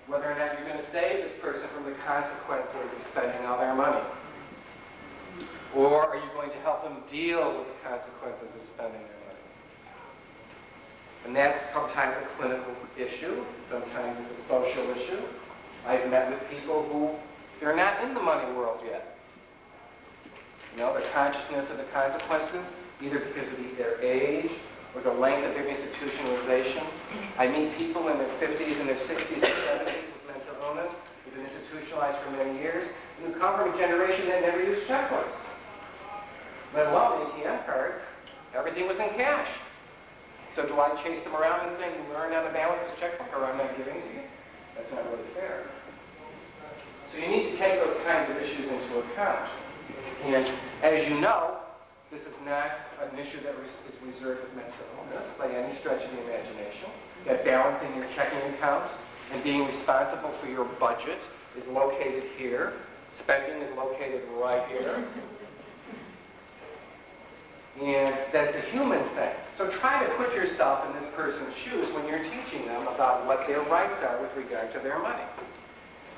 whether or not you're going to save this person from the consequences of spending all their money. Or are you going to help them deal with the consequences of spending their money? And that's sometimes a clinical issue, sometimes it's a social issue. I've met with people who, they're not in the money world yet. Their consciousness of the consequences, either because of their age or the length of their institutionalization. I meet people in their 50s and their 60s and 70s with mental illness, who've been institutionalized for many years, and who come from a generation that never used checkbooks, let alone ATM cards. Everything was in cash. So do I chase them around and say, you learn how to balance this checkbook, or I'm not giving it to you? That's not really fair. So you need to take those kinds of issues into account. And as you know, this is not an issue that is reserved with mental illness by any stretch of the imagination. That balancing your checking account and being responsible for your budget is located here. Spending is located right here. And that it's a human thing. So try to put yourself in this person's shoes when you're teaching them about what their rights are with regard to their money.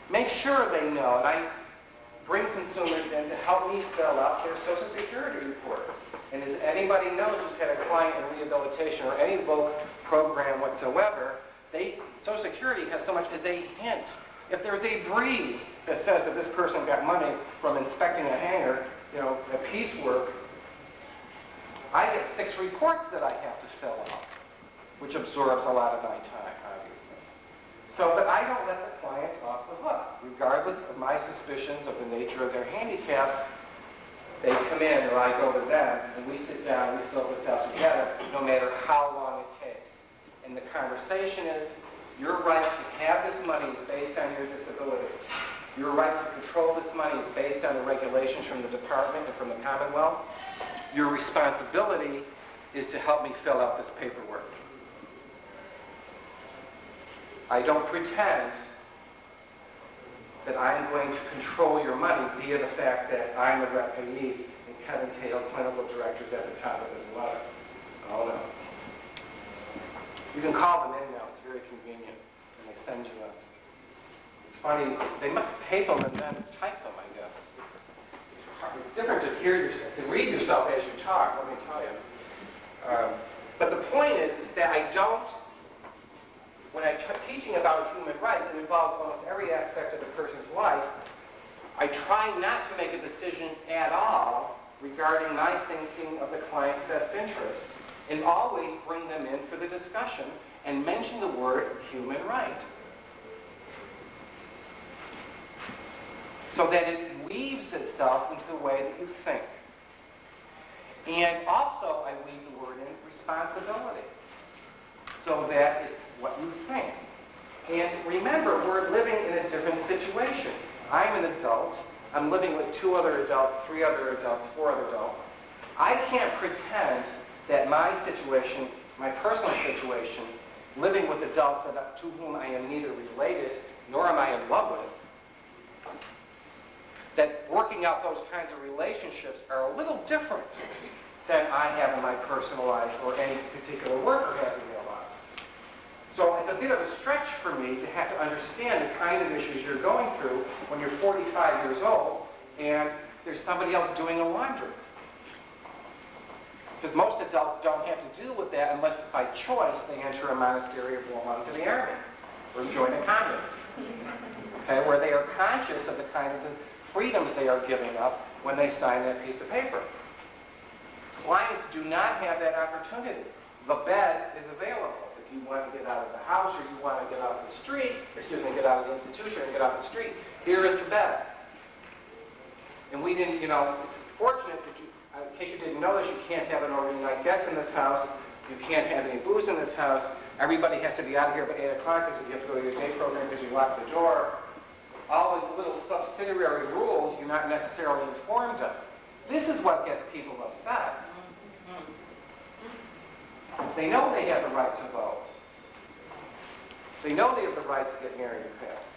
Make sure they know, and I bring consumers in to help me fill out their Social Security reports. And as anybody knows who's had a client in rehabilitation or any VOC program whatsoever, Social Security has so much as a hint. If there's a breeze that says that this person got money from inspecting a hangar, a piecework, I get 6 reports that I have to fill out, which absorbs a lot of my time, obviously. So, but I don't let the client off the hook. Regardless of my suspicions of the nature of their handicap, they come in or I go to them and we sit down and we fill this out together, no matter how long it takes. And the conversation is, your right to have this money is based on your disability. Your right to control this money is based on the regulations from the department and from the Commonwealth. Your responsibility is to help me fill out this paperwork. I don't pretend that I'm going to control your money via the fact that I'm a repayee and Kevin Cahill, clinical director, is at the top of this letter. Oh no. You can call them in now, it's very convenient, and they send you a funny, they must tape them and then type them, I guess. It's different to hear yourself, to read yourself as you talk, let me tell you. But the point is that I don't, when I'm teaching about human rights, it involves almost every aspect of the person's life. I try not to make a decision at all regarding my thinking of the client's best interest, and always bring them in for the discussion and mention the word human right, so that it weaves itself into the way that you think. And also, I weave the word in responsibility, so that it's what you think. And remember, we're living in a different situation. I'm an adult. I'm living with 2 other adults, 3 other adults, 4 other adults. I can't pretend that my situation, my personal situation, living with adults to whom I am neither related nor am I in love with, that working out those kinds of relationships are a little different than I have in my personal life or any particular worker has in their lives. So it's a bit of a stretch for me to have to understand the kind of issues you're going through when you're 45 years old and there's somebody else doing the laundry. Because most adults don't have to deal with that unless by choice they enter a monastery or belong to the army or join a convent. Okay, where they are conscious of the kind of freedoms they are giving up when they sign that piece of paper. Clients do not have that opportunity. The bed is available. If you want to get out of the house or you want to get out of the street, get out of the institution and get out of the street, here is the bed. And we didn't, it's fortunate that you, in case you didn't know this, you can't have an overnight guest in this house. You can't have any booze in this house. Everybody has to be out of here by 8 o'clock because you have to go to your day program because you locked the door. All these little subsidiary rules you're not necessarily informed of. This is what gets people upset. They know they have the right to vote. They know they have the right to get married, perhaps,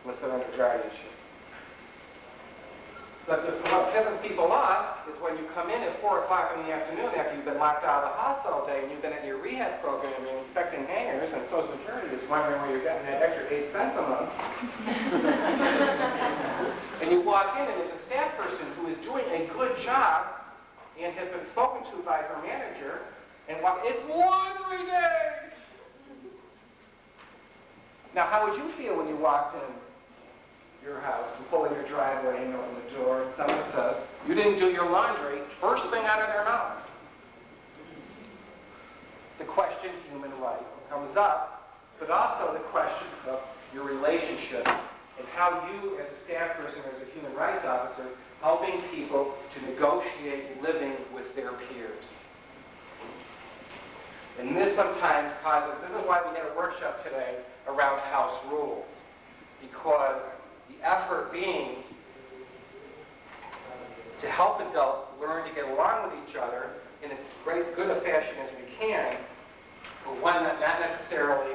unless they're under guardianship. But what pisses people off is when you come in at 4 o'clock in the afternoon after you've been locked out of the house all day and you've been at your rehab program and you're inspecting hangers and Social Security is wondering where you're getting that extra 8 cents a month. And you walk in and it's a staff person who is doing a good job and has been spoken to by her manager and it's laundry day! Now, how would you feel when you walked in your house and pull in your driveway and open the door and someone says, you didn't do your laundry, first thing out of their mouth? The question, human right, comes up, but also the question of your relationship and how you, as a staff person or as a human rights officer, helping people to negotiate living with their peers. And this sometimes causes, this is why we had a workshop today around house rules, because the effort being to help adults learn to get along with each other in as good a fashion as we can, but one that not necessarily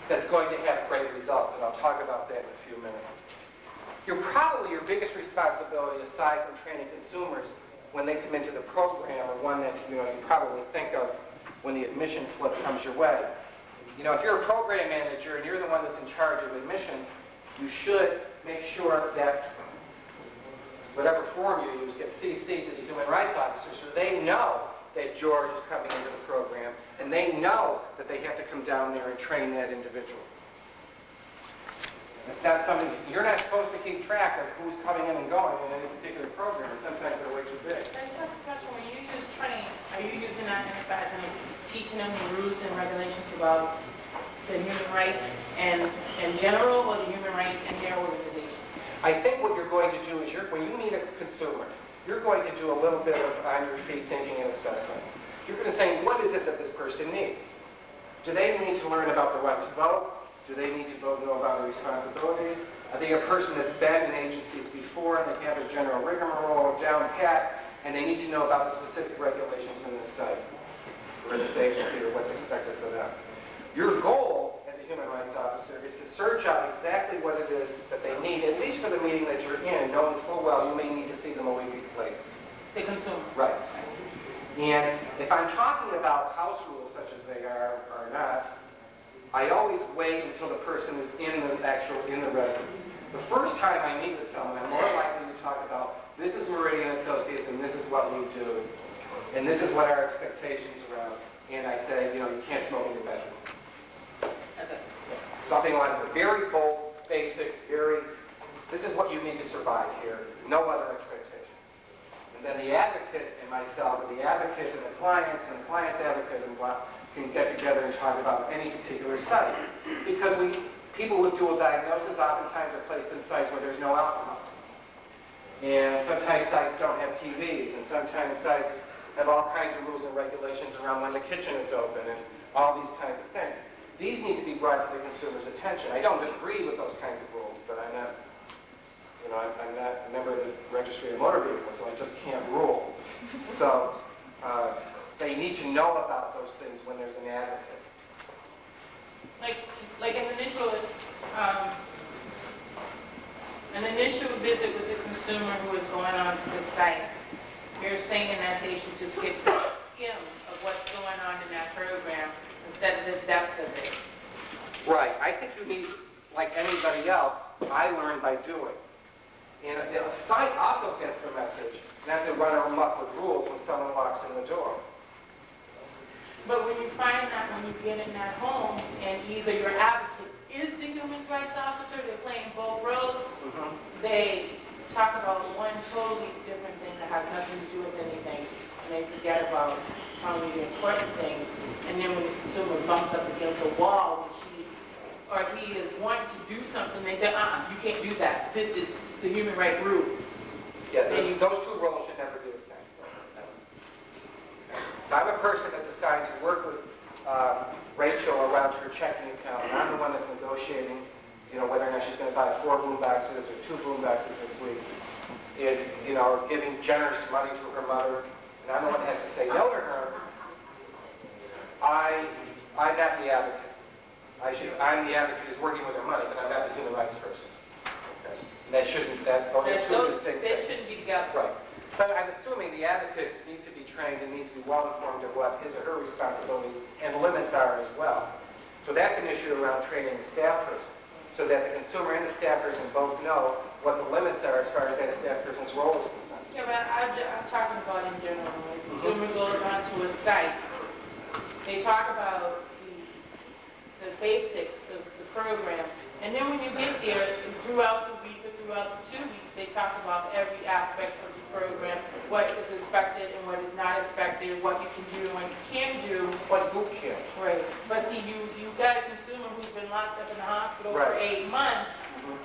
that's going to have great results, and I'll talk about that in a few minutes. Probably your biggest responsibility, aside from training consumers, when they come into the program, or one that you probably think of when the admission slip comes your way. If you're a program manager and you're the one that's in charge of admissions, you should make sure that whatever form you use gets CC'd to the human rights officer so they know that George is coming into the program and they know that they have to come down there and train that individual. It's not something, you're not supposed to keep track of who's coming in and going in any particular program. Sometimes they're way too big. Can I just ask a question? When you use training, are you using that in effect and teaching them the rules and regulations about the human rights and in general, or the human rights in their organization? I think what you're going to do is when you meet a consumer, you're going to do a little bit of on your feet thinking and assessment. You're going to say, what is it that this person needs? Do they need to learn about the right to vote? Do they need to know about the responsibilities? Are they a person that's been in agencies before and they have a general rigmarole down pat and they need to know about the specific regulations in this site or this agency or what's expected for them? Your goal as a human rights officer is to search out exactly what it is that they need, at least for the meeting that you're in, knowing full well you may need to see them a week later. The consumer. Right. And if I'm talking about house rules such as they are or not, I always wait until the person is in the residence. The first time I meet with someone, I'm more likely to talk about, this is Meridian Associates and this is what we do, and this is what our expectations are. And I say, you can't smoke in your bedroom. That's it. Something like a very bold, basic, this is what you need to survive here, no other expectation. And then the advocate and myself, or the advocate and the clients advocate and can get together and talk about any particular site. Because people with dual diagnosis oftentimes are placed in sites where there's no alcohol. And sometimes sites don't have TVs, and sometimes sites have all kinds of rules and regulations around when the kitchen is open and all these kinds of things. These need to be brought to the consumer's attention. I don't agree with those kinds of rules, but I'm not a member of the Registry of Motor Vehicles, so I just can't rule. So they need to know about those things when there's an advocate. Like an initial visit with the consumer who is going on to the site, you're saying that they should just get the skim of what's going on in that program instead of the depth of it. Right. I think you need, like anybody else, I learn by doing. And the site also gets the message, not to run amok with rules when someone walks in the door. But when you find that when you get in that home and either your advocate is the human rights officer, they're playing both roles, they talk about one totally different thing that has nothing to do with anything, and they forget about telling you the important things. And then when the consumer bumps up against a wall when he is wanting to do something, they say, you can't do that. This is the human right rule. Yeah, those two roles should never be the same. If I'm a person that's assigned to work with Rachel around her checking account, and I'm the one that's negotiating, whether or not she's going to buy 4 boom boxes or 2 boom boxes this week, or giving generous money to her mother, and I'm the one that has to say no to her, I'm not the advocate. I'm the advocate who's working with her money, but I'm not the human rights person. Okay? Those are two distinct things. They shouldn't be together. Right. But I'm assuming the advocate needs to be trained and needs to be well informed of what his or her responsibilities and limits are as well. So that's an issue around training the staff person, so that the consumer and the staff person both know what the limits are as far as that staff person's role is concerned. Yeah, but I'm talking about in general. When the consumer goes onto a site, they talk about the basics of the program. And then when you get there, throughout the week or throughout the 2 weeks, they talk about every aspect of the program, what is expected and what is not expected, what you can do and what you can't do. What boot camp. Right. But see, you've got a consumer who's been locked up in the hospital for 8 months,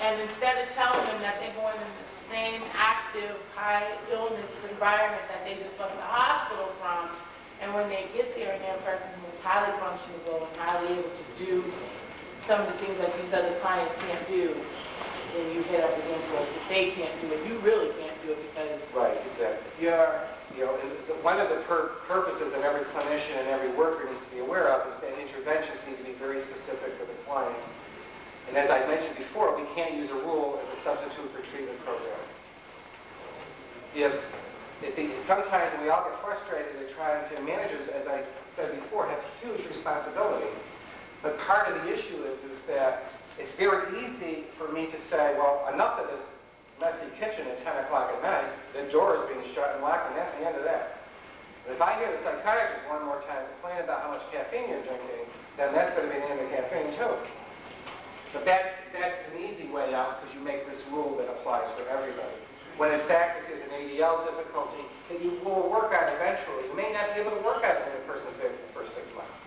and instead of telling them that they're going in the same active, high illness environment that they just left the hospital from, and when they get there and they're a person who is highly functional and highly able to do some of the things that these other clients can't do, then you hit up against what they can't do, and you really can't do it because... Right, exactly. One of the purposes that every clinician and every worker needs to be aware of is that interventions need to be very specific to the client. And as I mentioned before, we can't use a rule as a substitute for treatment program. Sometimes we all get frustrated at trying to, managers, as I said before, have huge responsibilities. But part of the issue is that it's very easy for me to say, well, enough of this messy kitchen at 10 o'clock at night, the door is being shut and locked, and that's the end of that. But if I hear the psychiatrist one more time complain about how much caffeine you're drinking, then that's going to be the end of caffeine too. But that's an easy way out because you make this rule that applies for everybody. When in fact, if there's an ADL difficulty that you will work on eventually, you may not be able to work on it when the person's there for the first 6 months.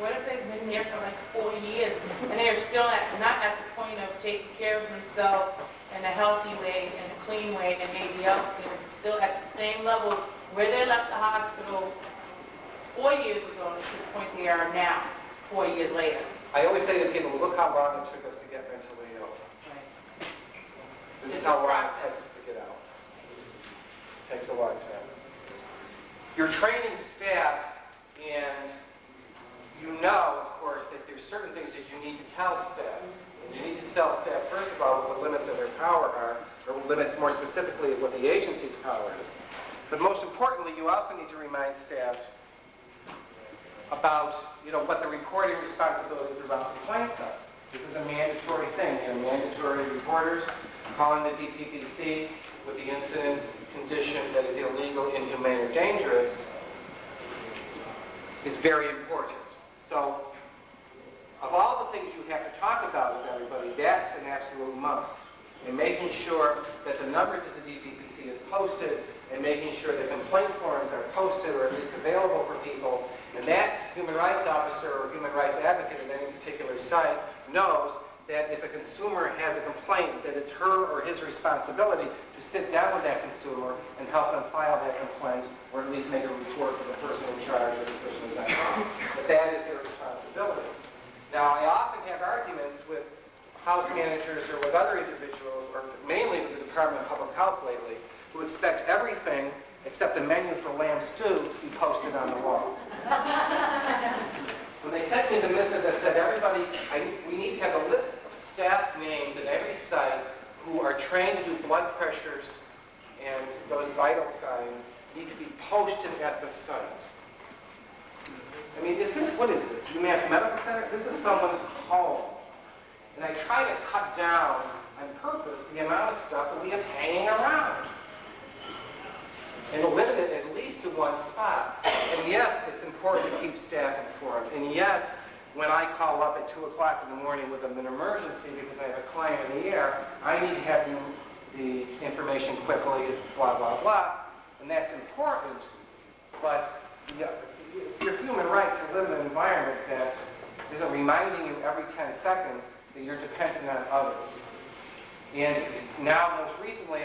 What if they've been there for like 4 years and they're still not at the point of taking care of themselves in a healthy way, in a clean way, and ADL skills, and still at the same level where they left the hospital 4 years ago and to the point they are now, 4 years later? I always say to people, look how long it took us to get mentally ill. Right. This is how long it takes us to get out. It takes a long time. You're training staff, and you know, of course, that there's certain things that you need to tell staff. And you need to tell staff, first of all, what the limits of their power are, or limits more specifically of what the agency's power is. But most importantly, you also need to remind staff about, what the reporting responsibilities around complaints are. This is a mandatory thing. They're mandatory reporters calling the DPPC with the incident condition that is illegal, inhumane, or dangerous is very important. So, of all the things you have to talk about with everybody, that's an absolute must. And making sure that the number to the DPPC is posted, and making sure the complaint forms are posted or at least available for people, and that human rights officer or human rights advocate at any particular site knows that if a consumer has a complaint, that it's her or his responsibility to sit down with that consumer and help them file that complaint, or at least make a report to the person in charge or the person who's not wrong. But that is their responsibility. Now, I often have arguments with house managers or with other individuals, or mainly with the Department of Public Health lately, who expect everything except the menu for lamb stew to be posted on the wall. When they sent me the missive that said, everybody, we need to have a list of staff names at every site who are trained to do blood pressures and those vital signs need to be posted at the site. I mean, what is this? UMass Medical Center? This is someone's home. And I try to cut down on purpose the amount of stuff that we have hanging around. And limit it at least to one spot. And yes, it's important to keep staff informed. And yes, when I call up at 2 o'clock in the morning with an emergency because I have a client in the air, I need to have the information quickly, blah, blah, blah. And that's important, but it's your human right to live in an environment that isn't reminding you every 10 seconds that you're dependent on others. And now, most recently,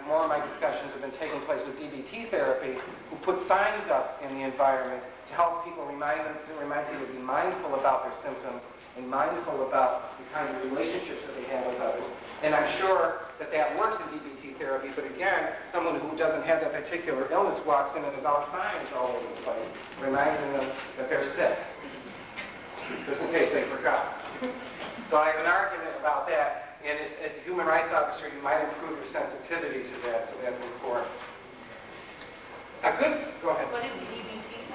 more of my discussions have been taking place with DBT therapy, who put signs up in the environment to help people remind people to be mindful about their symptoms and mindful about the kind of relationships that they have with others. And I'm sure that that works in DBT therapy, but again, someone who doesn't have that particular illness walks in and there's all signs all over the place, reminding them that they're sick, just in case they forgot. So I have an argument about that. And as a human rights officer, you might improve your sensitivity to that, so that's important. Go ahead. What is DBT?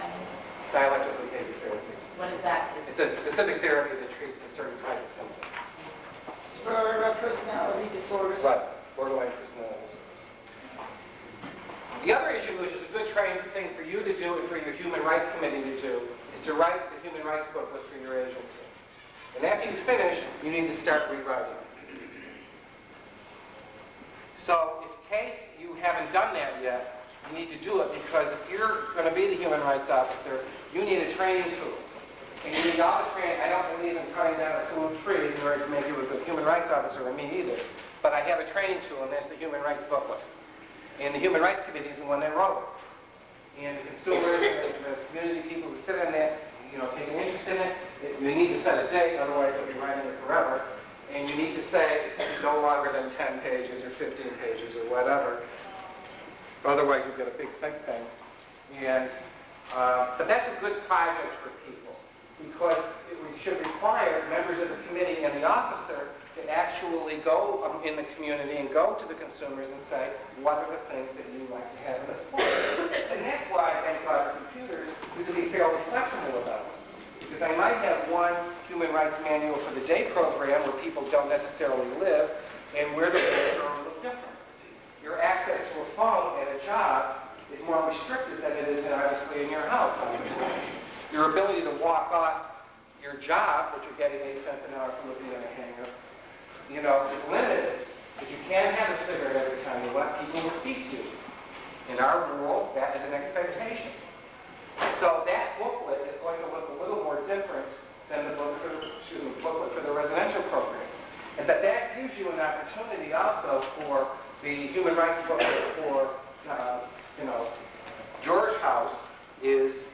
Dialectical behavior therapy. What is that? It's a specific therapy that treats a certain type of symptom. Personality disorders. Right, borderline personality disorders. The other issue, which is a good training thing for you to do and for your human rights committee to do, is to write the human rights booklet for your agency. And after you finish, you need to start rewriting it. So, in case you haven't done that yet, you need to do it because if you're going to be the human rights officer, you need a training tool. And you need all the training. I don't believe in cutting down a slew of trees in order to make you a good human rights officer, or me either. But I have a training tool, and that's the human rights booklet. And the human rights committee is the one that wrote it. And the consumers and the community people who sit on that, take an interest in it, you need to set a date, otherwise they'll be writing it forever. And you need to say no longer than 10 pages or 15 pages or whatever. Otherwise, you'll get a big thick thing. And, but that's a good project for people because it should require members of the committee and the officer to actually go in the community and go to the consumers and say, what are the things that you like to have in this form? And that's why, thank God for computers, we can be fairly flexible about it. Because I might have one human rights manual for the day program where people don't necessarily live, and where the rules are a little different. Your access to a phone at a job is more restricted than it is obviously in your house sometimes. Your ability to walk off your job, which you're getting 8 cents an hour from being a hanger, is limited. But you can't have a cigarette every time you let people speak to you. In our rule, that is an expectation. So that booklet is going to look a little more different than the booklet for the residential program. And that gives you an opportunity also for the human rights booklet for, George House is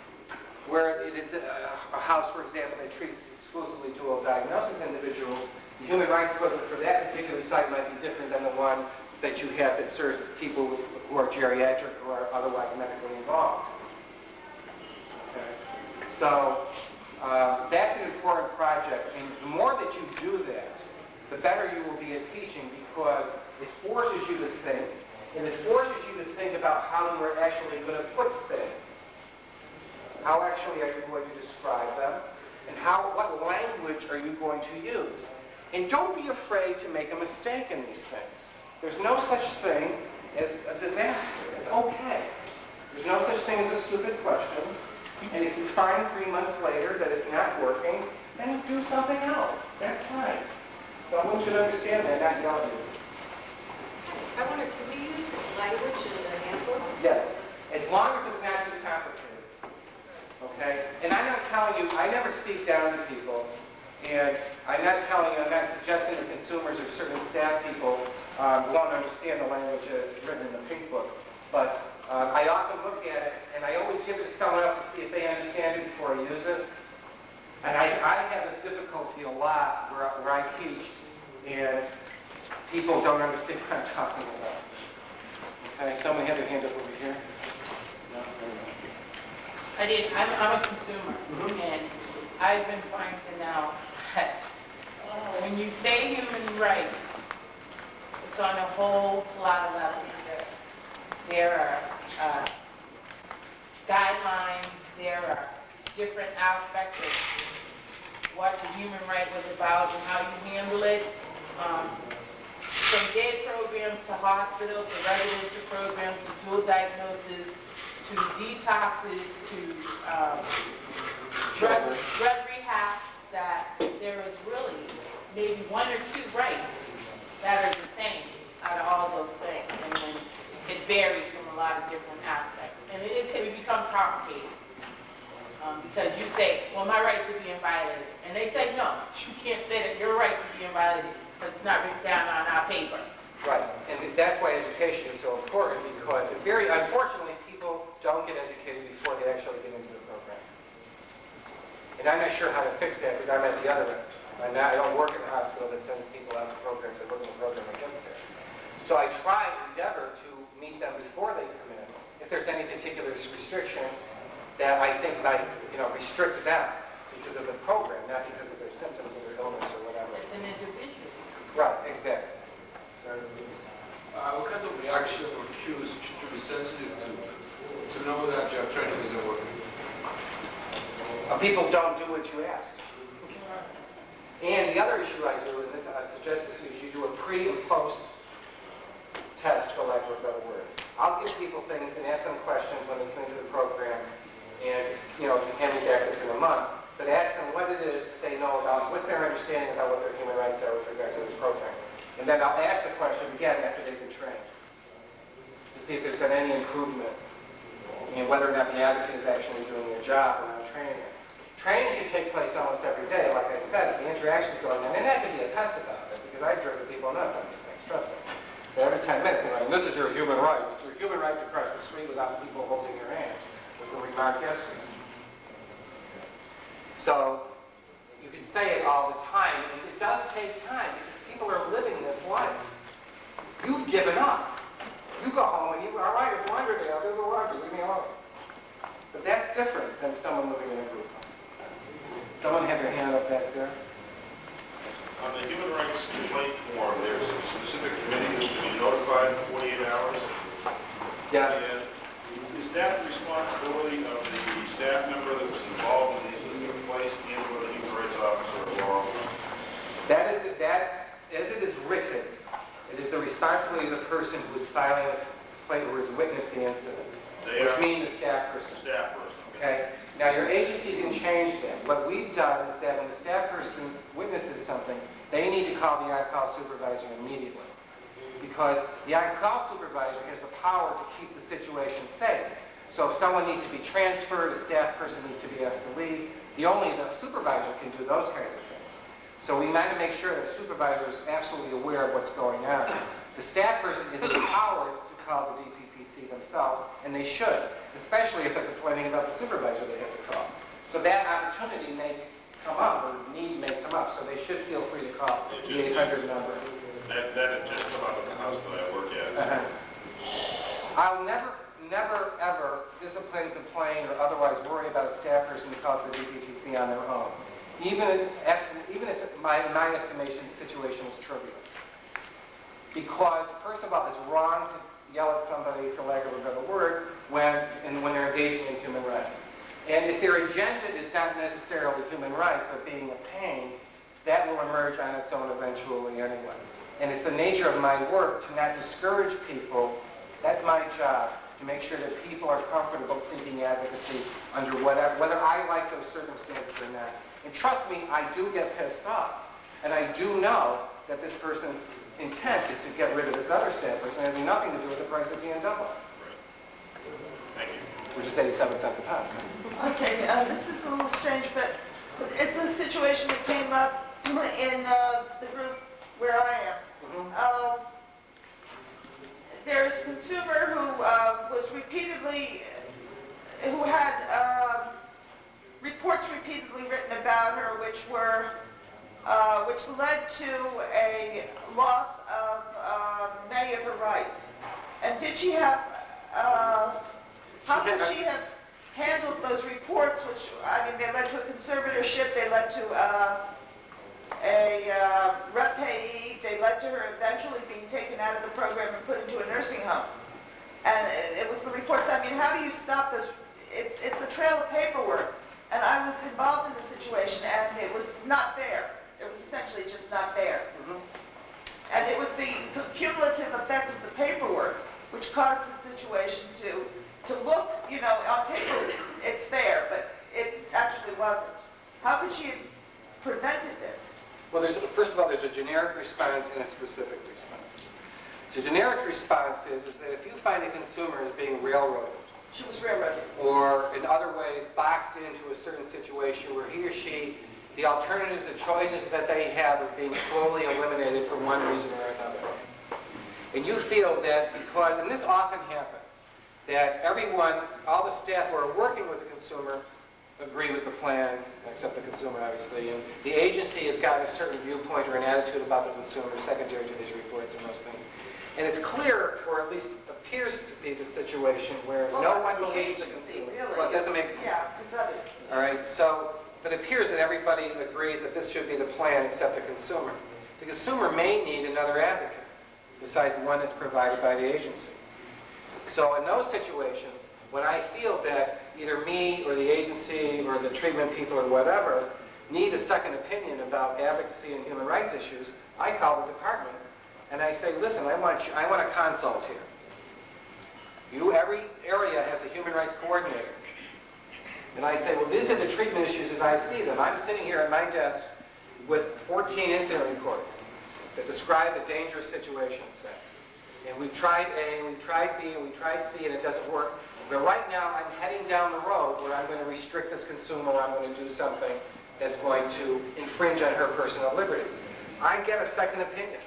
where it is a house, for example, that treats exclusively dual diagnosis individuals. The human rights booklet for that particular site might be different than the one that you have that serves people who are geriatric or are otherwise medically involved. So that's an important project, and the more that you do that, the better you will be at teaching because it forces you to think, and it forces you to think about how you are actually going to put things. How actually are you going to describe them? And what language are you going to use? And don't be afraid to make a mistake in these things. There's no such thing as a disaster. It's okay. There's no such thing as a stupid question. And if you find 3 months later that it's not working, then do something else. That's fine. Someone should understand that, not yell at you. I wonder, can we use language in the handbook? Yes, as long as it's not too complicated. Okay? And I'm not telling you, I never speak down to people, and I'm not suggesting that consumers or certain staff people won't understand the language as written in the pink book. But I often look at it, and I always give it to someone else to see if they understand it before I use it. And I have this difficulty a lot where I teach, and people don't understand what I'm talking about. Okay, someone had their hand up over here. No, I did. I'm a consumer, and I've been trying to know that when you say human rights, it's on a whole lot of levels. There are guidelines, there are different aspects of what the human right was about and how you handle it. From day programs to hospitals to residential programs to dual diagnosis to detoxes to drug rehabs, that there is really maybe 1 or 2 rights that are the same out of all those things. And then it varies from a lot of different aspects. And it becomes complicated. Because you say, well, my rights are being violated. And they say, no, you can't say that your rights are being violated because it's not written down on our paper. Right, and that's why education is so important, because unfortunately, people don't get educated before they actually get into the program. And I'm not sure how to fix that, because I'm at the other end. I don't work in a hospital that sends people out to programs. I work in a program against that. So I try to endeavor to meet them before they come in. If there's any particular restriction that I think might, restrict them because of the program, not because of their symptoms or their illness or whatever. It's an individual. Right, exactly. So, What kind of reaction or cues should you be sensitive to know that your training isn't working? people don't do what you ask. And the other issue I do, and this, I suggest this, is you do a pre and post test, for lack of a better word. I'll give people things and ask them questions when they come into the program, and you can hand me back this in a month, but ask them what it is that they know about, what's their understanding about what their human rights are with regard to this program. And then I'll ask the question again after they've been trained to see if there's been any improvement and whether or not the advocate is actually doing their job when I'm training them. Training should take place almost every day. Like I said, the interaction's going on. And not to be a pest about it, because I've driven people nuts on these things, trust me. But every 10 minutes, they're like, this is your human right. It's your human right to cross the street without people holding your hand, was the remark yesterday. So, you can say it all the time, and it does take time, because people are living this life. You've given up. You go home and all right, it's laundry day, I'll do the laundry, leave me alone. But that's different than someone living in a group home. Someone had their hand up back there. On the human rights complaint form, there's a specific committee that's to be notified in 48 hours. Yeah. And is that the responsibility of the staff member that was involved in these complaints and or the human rights officer or law officer? As it is written, it is the responsibility of the person who is filing a complaint or has witnessed the incident, which means the staff person. Staff person. Okay? Now, your agency can change that. What we've done is that when the staff person witnesses something, they need to call the on-call supervisor immediately. Because the on-call supervisor has the power to keep the situation safe. So if someone needs to be transferred, a staff person needs to be asked to leave, the supervisor can do those kinds of things. So we need to make sure that the supervisor is absolutely aware of what's going on. The staff person is empowered to call the DPPC themselves, and they should, especially if they're complaining about the supervisor they have to call. So that opportunity may come up, or need may come up, so they should feel free to call the 800 number. That had just come up at the house that I work at. I'll never, ever discipline, complain, or otherwise worry about a staff person who calls the DPPC on their own. Even if my estimation, the situation is trivial. Because, first of all, it's wrong to yell at somebody, for lack of a better word, when they're engaging in human rights. And if their agenda is not necessarily human rights, but being a pain, that will emerge on its own eventually anyway. And it's the nature of my work to not discourage people. That's my job, to make sure that people are comfortable seeking advocacy under whether I like those circumstances or not. And trust me, I do get pissed off. And I do know that this person's intent is to get rid of this other staff person. It has nothing to do with the price of tea and double. Thank you. Which is 87 cents a pound. Okay, this is a little strange, but it's a situation that came up in the group where I am. There's a consumer who was who had reports repeatedly written about her, which led to a loss of many of her rights. And did she have, how could she have handled those reports, which, I mean, they led to a conservatorship, they led to a rep payee, they led to her eventually being taken out of the program and put into a nursing home. And it was the reports, I mean, how do you stop those? It's a trail of paperwork. And I was involved in the situation, and it was not fair. It was essentially just not fair. And it was the cumulative effect of the paperwork which caused the situation to look, you know, on paper it's fair, but it actually wasn't. How could she have prevented this? Well, first of all, there's a generic response and a specific response. The generic response is that if you find a consumer as being railroaded, she was railroaded, or in other ways boxed into a certain situation where he or she, the alternatives and choices that they have are being slowly eliminated for one reason or another. And you feel that because, and this often happens, that everyone, all the staff who are working with the consumer agree with the plan, except the consumer obviously, and the agency has got a certain viewpoint or an attitude about the consumer secondary to these reports and those things. And it's clear, or at least appears to be the situation where no one believes the consumer. Really? Well, it doesn't make... Yeah, because others. All right, so, but it appears that everybody agrees that this should be the plan except the consumer. The consumer may need another advocate besides the one that's provided by the agency. So in those situations, when I feel that either me or the agency or the treatment people or whatever need a second opinion about advocacy and human rights issues, I call the department and I say, listen, I want a consult here. Every area has a human rights coordinator. And I say, well, these are the treatment issues as I see them. I'm sitting here at my desk with 14 incident reports that describe a dangerous situation set. And we've tried A, and we've tried B, and we've tried C, and it doesn't work. But right now, I'm heading down the road where I'm going to restrict this consumer, or I'm going to do something that's going to infringe on her personal liberties. I get a second opinion.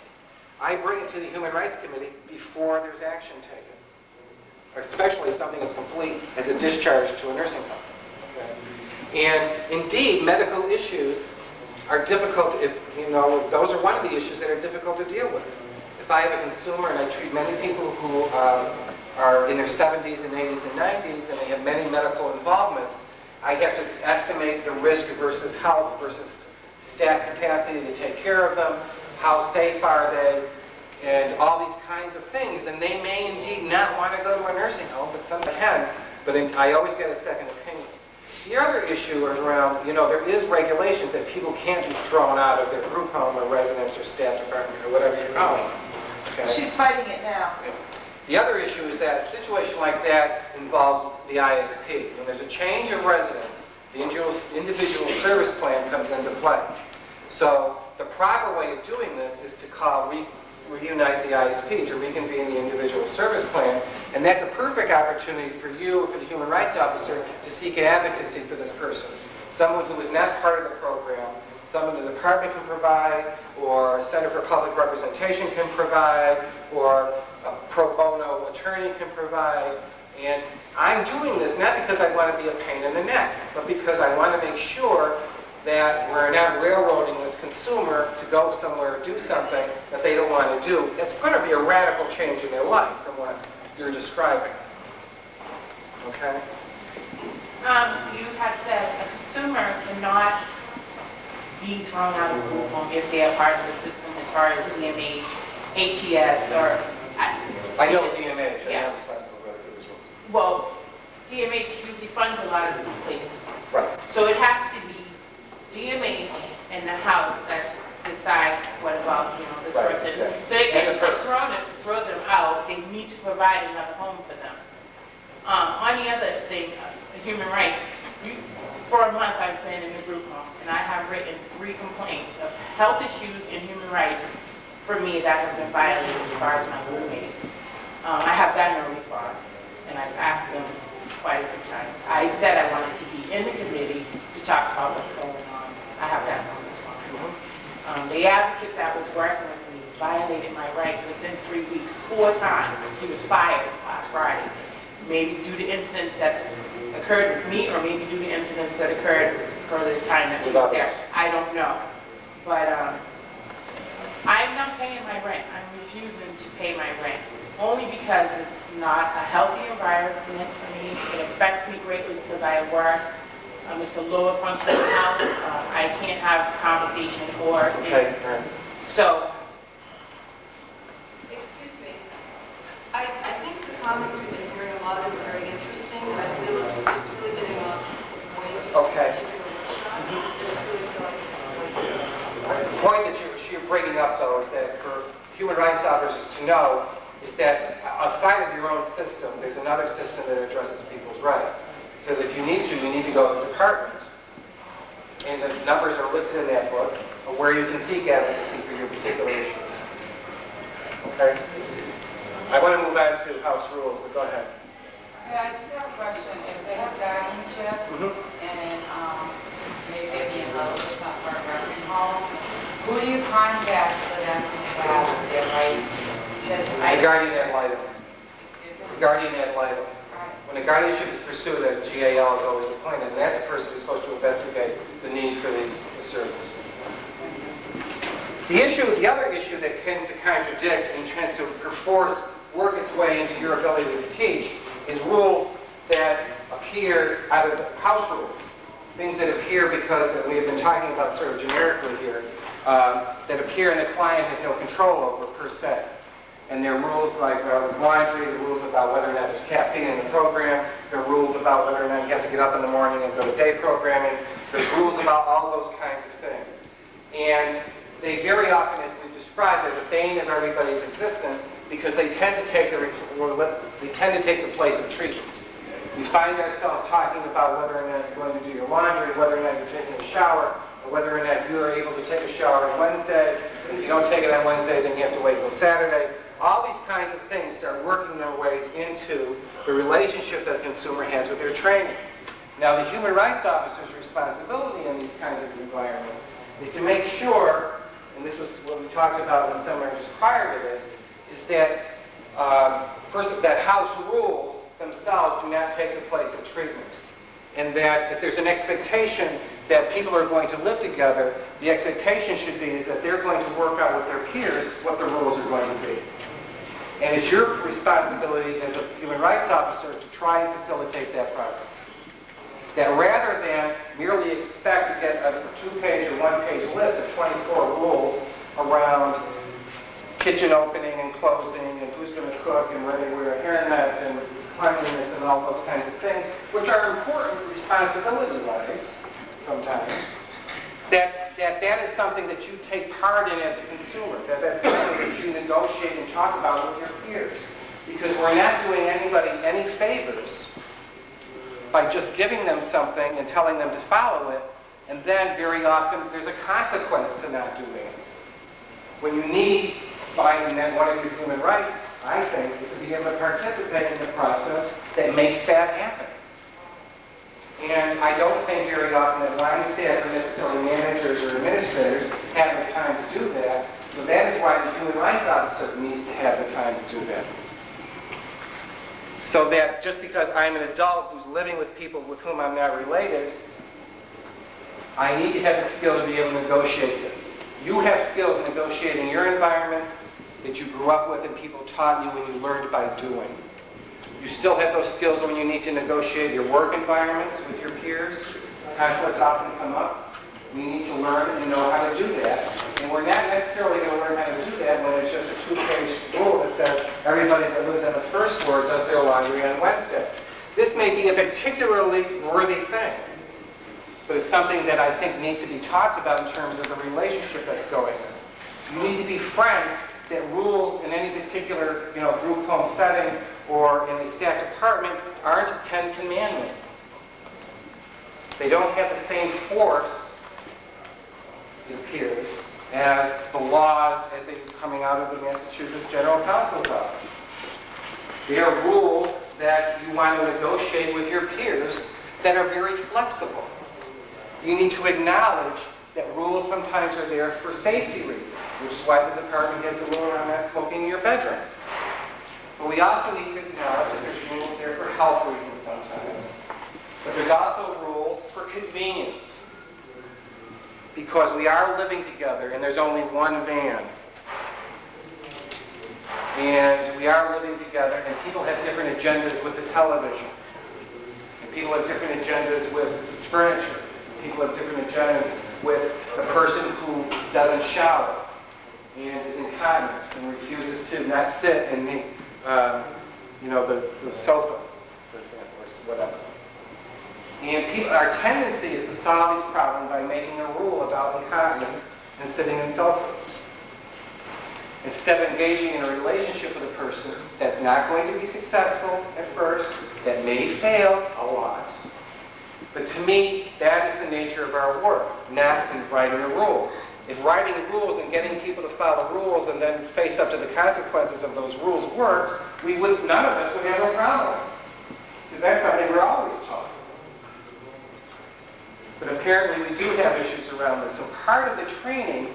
I bring it to the Human Rights Committee before there's action taken, or especially something as complete as a discharge to a nursing home. Okay? And indeed, medical issues are difficult, those are one of the issues that are difficult to deal with. If I have a consumer, and I treat many people who are in their 70s and 80s and 90s, and they have many medical involvements, I have to estimate the risk versus health versus staff's capacity to take care of them, how safe are they, and all these kinds of things. And they may indeed not want to go to a nursing home, but some can, but I always get a second opinion. The other issue is around, there is regulations that people can't be thrown out of their group home or residence or staff department or whatever you're calling it. Okay? She's fighting it now. The other issue is that a situation like that involves the ISP. When there's a change of residence, the individual service plan comes into play. So the proper way of doing this is to reunite the ISP, to reconvene the individual service plan, and that's a perfect opportunity for you or for the human rights officer to seek advocacy for this person. Someone who is not part of the program, someone the department can provide, or Center for Public Representation can provide, or a pro bono attorney can provide. And I'm doing this not because I want to be a pain in the neck, but because I want to make sure that we're not railroading this consumer to go somewhere or do something that they don't want to do. It's going to be a radical change in their life from what you're describing. Okay? You had said a consumer cannot be thrown out of the group home if they are part of the system as far as DMH, HES, or... I know DMH. Yeah. I'm responsible for this one. Well, DMH usually funds a lot of these places. Right. So it has to be DMH and the house that decide what about, this Right, person. exactly. So they And can't the person. throw them out, they need to provide another home for them. On the other thing, human rights, for a month I've been in a group home, and I have written 3 complaints of health issues and human rights for me that have been violated as far as my roommate. I have gotten no response, and I've asked them quite a few times. I said I wanted to be in the committee to talk about what's going on. I have gotten no response. The advocate that was working with me violated my rights within 3 weeks 4 times. He was fired last Friday. Maybe due to incidents that occurred with me, or maybe due to incidents that occurred for the time that he was there. I don't know. But I'm not paying my rent. I'm refusing to pay my rent. Only because it's not a healthy environment for me. It affects me greatly because I work. It's a lower functioning house. I can't have conversation or... Okay. So... Excuse me. I think the comments we've been hearing, a lot of them are very interesting. I feel it's really getting a point. Okay. The point that you're bringing up, though, is that for human rights officers to know is that outside of your own system, there's another system that addresses people's rights. So that if you need to go to the department. And the numbers are listed in that book of where you can seek advocacy for your particular issues. Okay? I want to move on to house rules, but go ahead. Yeah, I just have a question. If they have guardianship and maybe they're being held just not for a nursing home, who do you contact for them to have their rights? The guardian ad litem. The guardian ad litem. When a guardianship is pursued, a GAL is always appointed, and that's a person who's supposed to investigate the need for the service. The other issue that tends to contradict and tends to perforce work its way into your ability to teach is rules that appear out of the house rules. Things that appear because we have been talking about sort of generically here, that appear and the client has no control over per se. And there are rules like laundry, the rules about whether or not there's caffeine in the program, there are rules about whether or not you have to get up in the morning and go to day programming, there's rules about all those kinds of things. And they very often, as we've described, are the bane of everybody's existence because they tend to take the place of treatment. We find ourselves talking about whether or not you're going to do your laundry, whether or not you're taking a shower, or whether or not you are able to take a shower on Wednesday. And if you don't take it on Wednesday, then you have to wait till Saturday. All these kinds of things start working their ways into the relationship that a consumer has with their training. Now, the human rights officer's responsibility in these kinds of environments is to make sure, and this was what we talked about in the seminar just prior to this, is that first, that house rules themselves do not take the place of treatment. And that if there's an expectation that people are going to live together, the expectation should be is that they're going to work out with their peers what the rules are going to be. And it's your responsibility as a human rights officer to try and facilitate that process. That rather than merely expect to get a 2-page or 1-page list of 24 rules around kitchen opening and closing and who's going to cook and where they wear a hairnet and cleanliness and all those kinds of things, which are important responsibility-wise sometimes, that is something that you take part in as a consumer, that's something that you negotiate and talk about with your peers. Because we're not doing anybody any favors by just giving them something and telling them to follow it, and then very often there's a consequence to not doing it. When you need, finding that one of your human rights, I think, is to be able to participate in the process that makes that happen. And I don't think very often that line staff or necessarily managers or administrators have the time to do that. So that is why the human rights officer needs to have the time to do that. So that just because I'm an adult who's living with people with whom I'm not related, I need to have the skill to be able to negotiate this. You have skills in negotiating your environments that you grew up with and people taught you when you learned by doing. You still have those skills when you need to negotiate your work environments with your peers. Conflicts often come up. We need to learn and know how to do that. And we're not necessarily going to learn how to do that when it's just a 2-page rule that says everybody that lives on the first floor does their laundry on Wednesday. This may be a particularly worthy thing, but it's something that I think needs to be talked about in terms of the relationship that's going on. You need to be frank that rules in any particular, group home setting or in a staff department aren't 10 commandments. They don't have the same force, it appears, as the laws as they were coming out of the Massachusetts General Counsel's office. They are rules that you want to negotiate with your peers that are very flexible. You need to acknowledge that rules sometimes are there for safety reasons, which is why the department has the rule around not smoking in your bedroom. But we also need to acknowledge that there's rules there for health reasons sometimes. But there's also rules for convenience. Because we are living together and there's only one van. And we are living together and people have different agendas with the television. And people have different agendas with furniture. People have different agendas with a person who doesn't shower and is incontinent and refuses to not sit in the sofa, for example, or whatever. And our tendency is to solve these problems by making a rule about incontinence and sitting in sofas. Instead of engaging in a relationship with a person that's not going to be successful at first, that may fail a lot. But to me, that is the nature of our work, not in writing the rules. If writing rules and getting people to follow rules and then face up to the consequences of those rules worked, none of us would have a problem. Because that's something we're always taught. But apparently we do have issues around this. So part of the training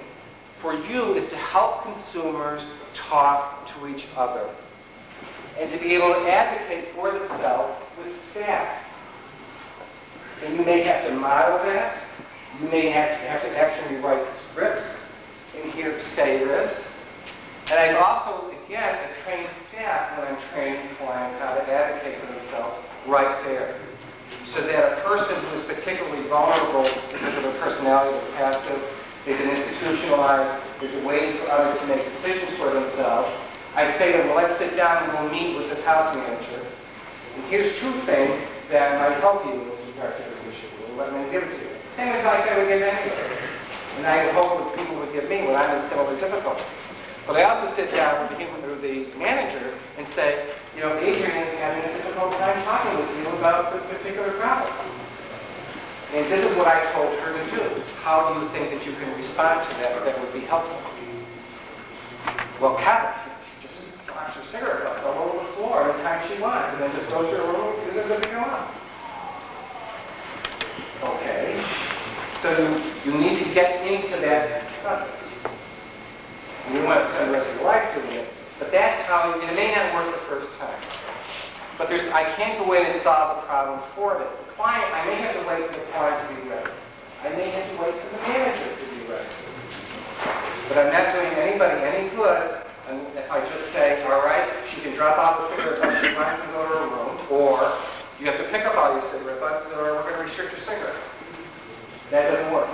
for you is to help consumers talk to each other and to be able to advocate for themselves with staff. And you may have to model that. You may have to actually write scripts and here say this. And I also, again, I train staff when I'm training clients how to advocate for themselves right there. So that a person who is particularly vulnerable because of their personality, they're passive, they've been institutionalized, they've been waiting for others to make decisions for themselves, I say to them, well, let's sit down and we'll meet with this house manager. And here's two things that might help you with regard to this issue. We'll let me give it to you. Same advice I would give anybody. And I would hope that people would give me when I'm in similar difficulties. But I also sit down with the manager and say, Adrian is having a difficult time talking with you about this particular problem. And this is what I told her to do. How do you think that you can respond to that would be helpful? Well, Kat, she just drops her cigarette butts all over the floor anytime she wants, and then just goes to her room and refuses to go on. Okay. So you need to get into that subject. And you want to spend the rest of your life doing it, but that's how, and it may not work the first time. But I can't go in and solve the problem for it. The client, I may have to wait for the client to be ready. I may have to wait for the manager to be ready. But I'm not doing anybody any good if I just say, all right, she can drop off the cigarette butts she wants and go to her room, or you have to pick up all your cigarette butts or we're going to restrict your cigarettes. That doesn't work.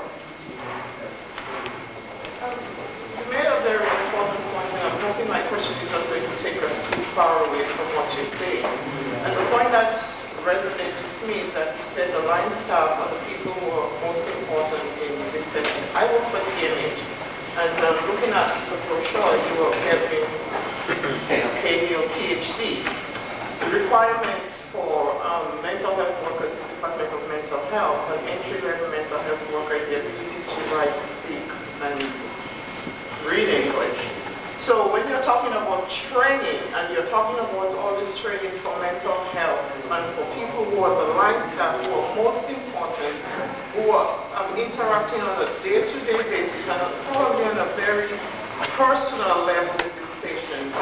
You made a very important point, and I'm hoping my question is not going to take us too far away from what you're saying. And the point that resonates with me is that you said the line staff are the people who are most important in this setting. I work for DMR, and looking at the brochure you were having educating your PhD, the requirements for mental health workers in the Department of Mental Health and entry-level mental health workers, the ability to write, speak, and read English. So when you're talking about training, and you're talking about all this training for mental health, and for people who are the line staff, who are most important, who are interacting on a day-to-day basis, and probably on a very personal level with this patient,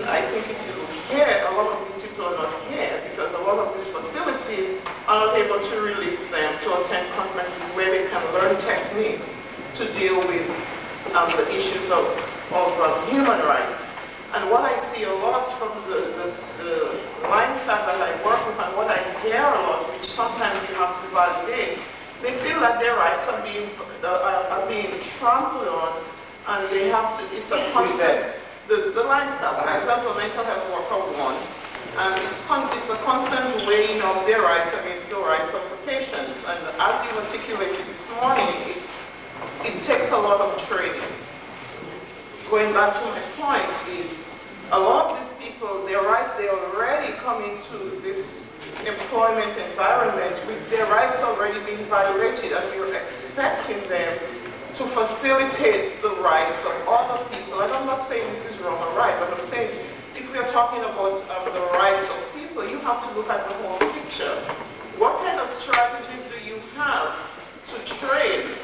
I think if you hear, a lot of these people are not here, because a lot of these facilities are not able to release them to attend conferences where they can learn techniques to deal with the issues of human rights. And what I see a lot from the line staff that I work with, and what I hear a lot, which sometimes you have to validate, they feel that their rights are being trampled on, and they have to, it's a constant. The line staff, for example, mental health worker one, And it's a constant weighing of their rights against the rights of the patients. And as you articulated this morning, it takes a lot of training. Going back to my point is, a lot of these people, they're right, they already come into this employment environment with their rights already being violated, and you're expecting them to facilitate the rights of other people. And I'm not saying this is wrong or right, but I'm saying if we are talking about the rights of people, you have to look at the whole picture. What kind of strategies do you have to train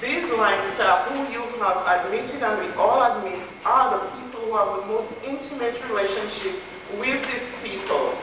these line staff who you have admitted, and we all admit, are the people who have the most intimate relationship with these people,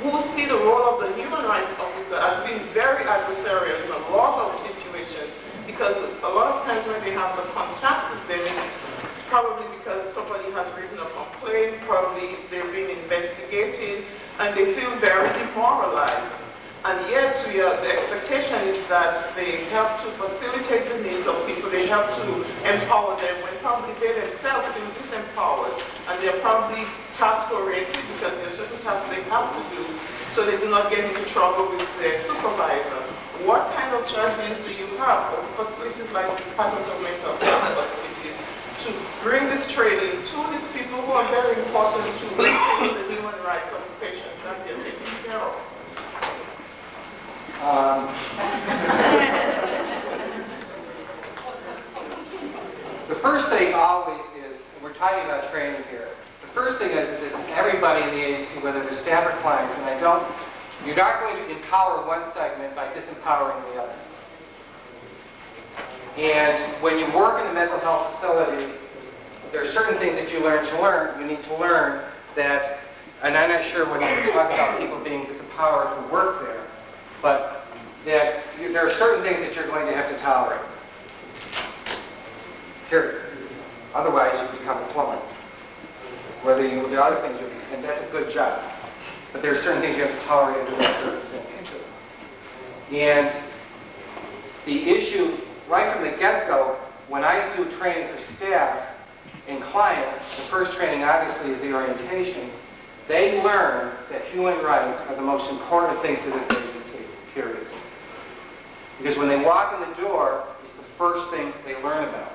who see the role of the human rights officer as being very adversarial in a lot of situations, because a lot of times when they have the contact with them, it's probably because somebody has written a complaint, probably they're being investigated, and they feel very demoralized. And yet, the expectation is that they help to facilitate the needs of people, they help to empower them, when probably they themselves feel disempowered, and they're probably task-oriented because there are certain tasks they have to do, so they do not get into trouble with their supervisor. What kind of strategies do you have for facilities like the Department of Mental Health facilities to bring this training to these people who are very important to maintain the human rights of the patients that they're taking care of? The first thing always is, and we're talking about training here, the first thing is that this everybody in the agency, whether they're staff or clients, and you're not going to empower one segment by disempowering the other. And when you work in a mental health facility, there are certain things that you need to learn that, and I'm not sure when you talk about people being disempowered who work there, but that there are certain things that you're going to have to tolerate. Period. Otherwise, you become a plumber. There are other things, and that's a good job. But there are certain things you have to tolerate under those circumstances too. And the issue, right from the get-go, when I do training for staff and clients, the first training obviously is the orientation. They learn that human rights are the most important things to this agency, period. Because when they walk in the door, it's the first thing they learn about.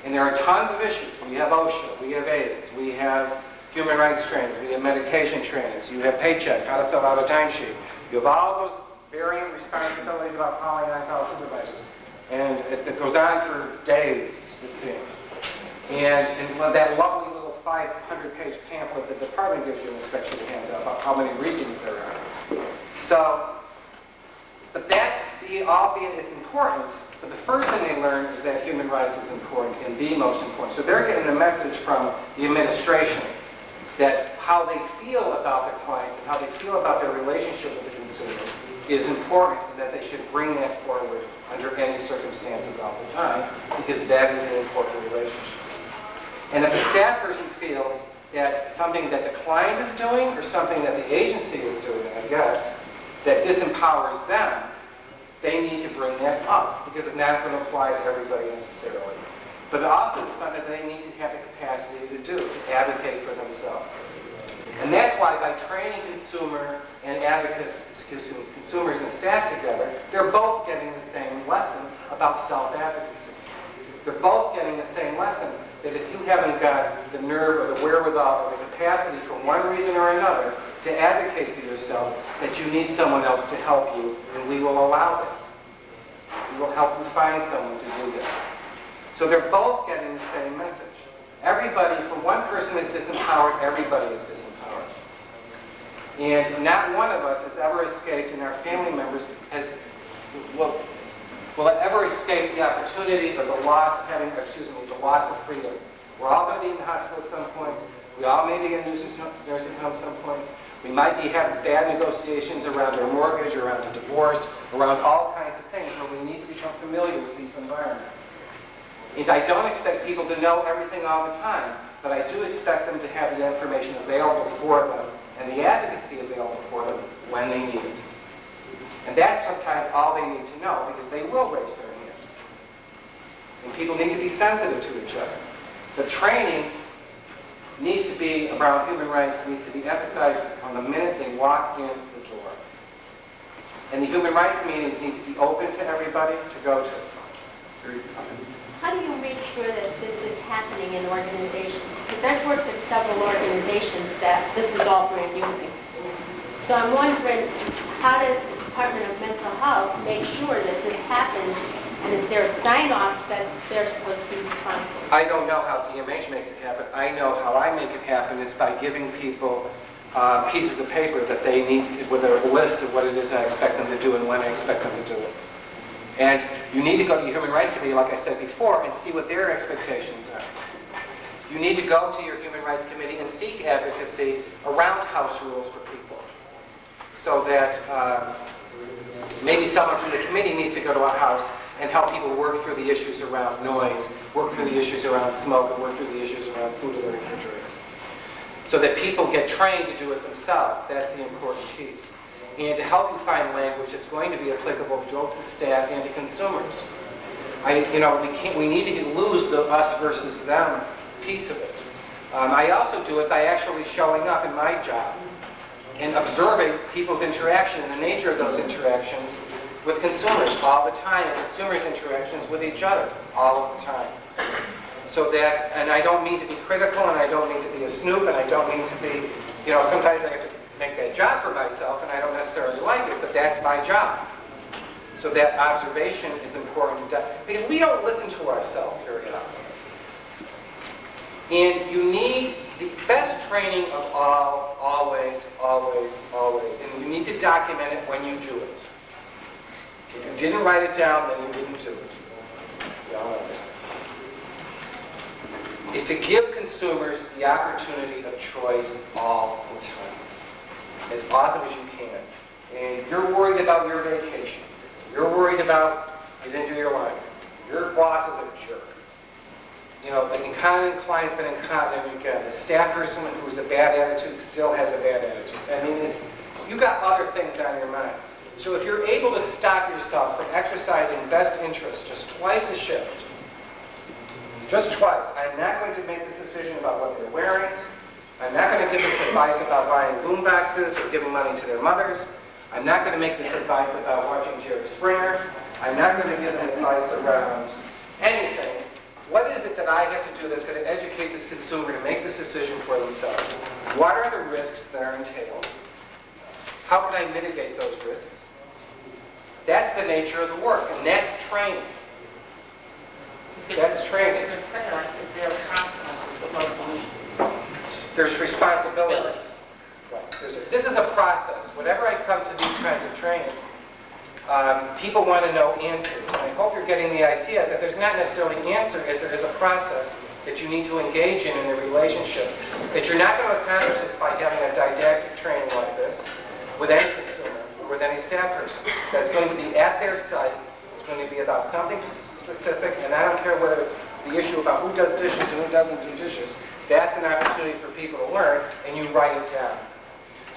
And there are tons of issues. We have OSHA, we have AIDS, we have human rights trainings, we have medication trainings, you have paycheck, how to fill out a timesheet. You have all those varying responsibilities about calling on-call supervisors. And it goes on for days, it seems. And that lovely little 500-page pamphlet the department gives you an inspection to hand out about how many regions there are. So, but that, albeit it's important, but the first thing they learn is that human rights is important and the most important. So they're getting a message from the administration that how they feel about their clients and how they feel about their relationship with the consumers is important, and that they should bring that forward under any circumstances all the time, because that is an important relationship. And if a staff person feels that something that the client is doing or something that the agency is doing, I guess, that disempowers them, they need to bring that up, because it's not going to apply to everybody necessarily. But also it's something that they need to have the capacity to do, to advocate for themselves. And that's why by training consumer and advocates, consumers and staff together, they're both getting the same lesson about self-advocacy. They're both getting the same lesson that if you haven't got the nerve or the wherewithal or the capacity for one reason or another to advocate for yourself, that you need someone else to help you, and we will allow that. We will help you find someone to do that. So they're both getting the same message. Everybody, for one person is disempowered, everybody is disempowered. And not one of us has ever escaped, and our family members will ever escape the opportunity or the loss of the loss of freedom. We're all going to be in the hospital at some point. We all may be in a nursing home at some point. We might be having bad negotiations around our mortgage, around a divorce, around all kinds of things, but we need to become familiar with these environments. And I don't expect people to know everything all the time, but I do expect them to have the information available for them and the advocacy available for them when they need it. And that's sometimes all they need to know, because they will raise their hand. And people need to be sensitive to each other. The training needs to be, around human rights, needs to be emphasized on the minute they walk in the door. And the human rights meetings need to be open to everybody to go to. How do you make sure that this is happening in organizations? Because I've worked at several organizations that this is all brand new to me. So I'm wondering, how does the Department of Mental Health make sure that this happens? And is there a sign-off that they're supposed to be responsible? I don't know how DMH makes it happen. I know how I make it happen is by giving people pieces of paper that they need with a list of what it is I expect them to do and when I expect them to do it. And you need to go to your Human Rights Committee, like I said before, and see what their expectations are. You need to go to your Human Rights Committee and seek advocacy around house rules for people. So that maybe someone from the committee needs to go to a house and help people work through the issues around noise, work through the issues around smoke, and work through the issues around food in the refrigerator. So that people get trained to do it themselves. That's the important piece. And to help you find language that's going to be applicable both to staff and to consumers. We need to lose the us versus them piece of it. I also do it by actually showing up in my job and observing people's interaction and the nature of those interactions with consumers all the time, and consumers' interactions with each other all of the time. So that, and I don't mean to be critical, and I don't mean to be a snoop, and I don't mean to be, sometimes I have to make that job for myself, and I don't necessarily like it, but that's my job. So that observation is important, because we don't listen to ourselves very often. And you need the best training of all, always, always, always, and you need to document it when you do it. If you didn't write it down, then you didn't do it. Is to give consumers the opportunity of choice all the time, as often as you can. And you're worried about your vacation. You're worried about you didn't do your line. Your boss is a jerk. The incontinent client's been incontinent again. The staff person who's a bad attitude still has a bad attitude. I mean, you got other things on your mind. So if you're able to stop yourself from exercising best interest just twice a shift, just twice, I'm not going to make this decision about what they're wearing. I'm not going to give this advice about buying boom boxes or giving money to their mothers. I'm not going to make this advice about watching Jerry Springer. I'm not going to give them advice around anything. What is it that I have to do that's going to educate this consumer to make this decision for themselves? What are the risks that are entailed? How can I mitigate those risks? That's the nature of the work, and that's training. That's training. There's consequences with most solutions. There's responsibilities. Right. This is a process. Whenever I come to these kinds of trainings, people want to know answers. And I hope you're getting the idea that there's not necessarily an answer, as there is a process that you need to engage in a relationship. That you're not going to accomplish this by having a didactic training like this with any consumer or with any staff person. That's going to be at their site. It's going to be about something specific, and I don't care whether it's the issue about who does dishes and who doesn't do dishes. That's an opportunity for people to learn, and you write it down.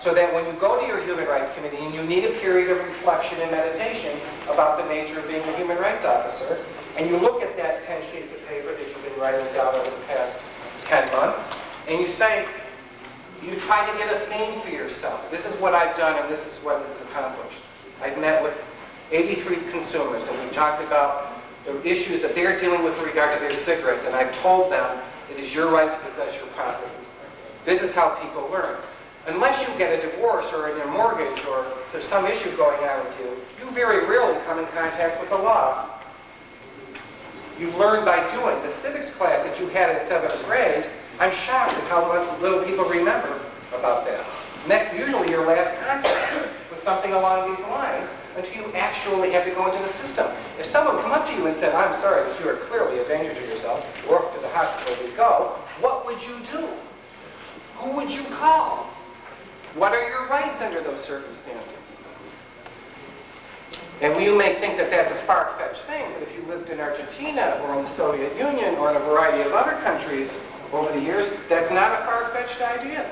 So that when you go to your Human Rights Committee and you need a period of reflection and meditation about the nature of being a human rights officer, and you look at that 10 sheets of paper that you've been writing down over the past 10 months, and you say, you try to get a theme for yourself. This is what I've done, and this is what is accomplished. I've met with 83 consumers, and we talked about the issues that they're dealing with in regard to their cigarettes, and I've told them it is your right to possess your property. This is how people learn. Unless you get a divorce or a mortgage or there's some issue going on with you, you very rarely come in contact with the law. You learn by doing. The civics class that you had in 7th grade, I'm shocked at how little people remember about that. And that's usually your last contact with something along these lines until you actually have to go into the system. If someone come up to you and said, I'm sorry, but you are clearly a danger to yourself, or to the hospital we go, what would you do? Who would you call? What are your rights under those circumstances? And you may think that that's a far-fetched thing, but if you lived in Argentina or in the Soviet Union or in a variety of other countries over the years, that's not a far-fetched idea.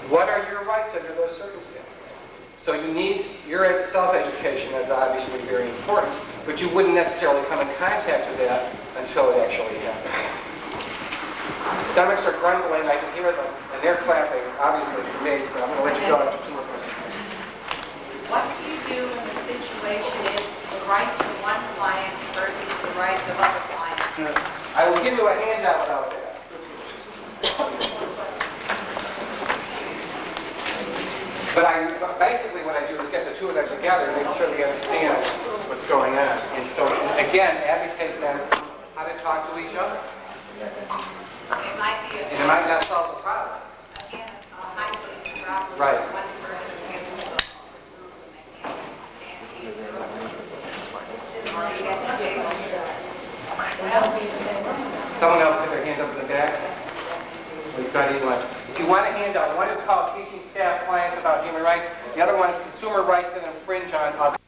What are your rights under those circumstances? So you need, your self-education is obviously very important, but you wouldn't necessarily come in contact with that until it actually happened. Stomachs are grumbling, I can hear them, and they're clapping, obviously, for me, so I'm going to let you go after 2 more questions. What do you do when the situation is the rights of one client versus the rights of other clients? I will give you a handout about that. But basically what I do is get the two of them together and make sure they understand what's going on. And so, again, advocate them how to talk to each other. It might be And it might not solve the problem. again, a high-putting problem. Right. One person gives the Someone else had their hand up in the back. We've got one. If you want a handout, one is called Teaching Staff Clients About Human Rights. The other one is Consumer Rights That Infringe on Others.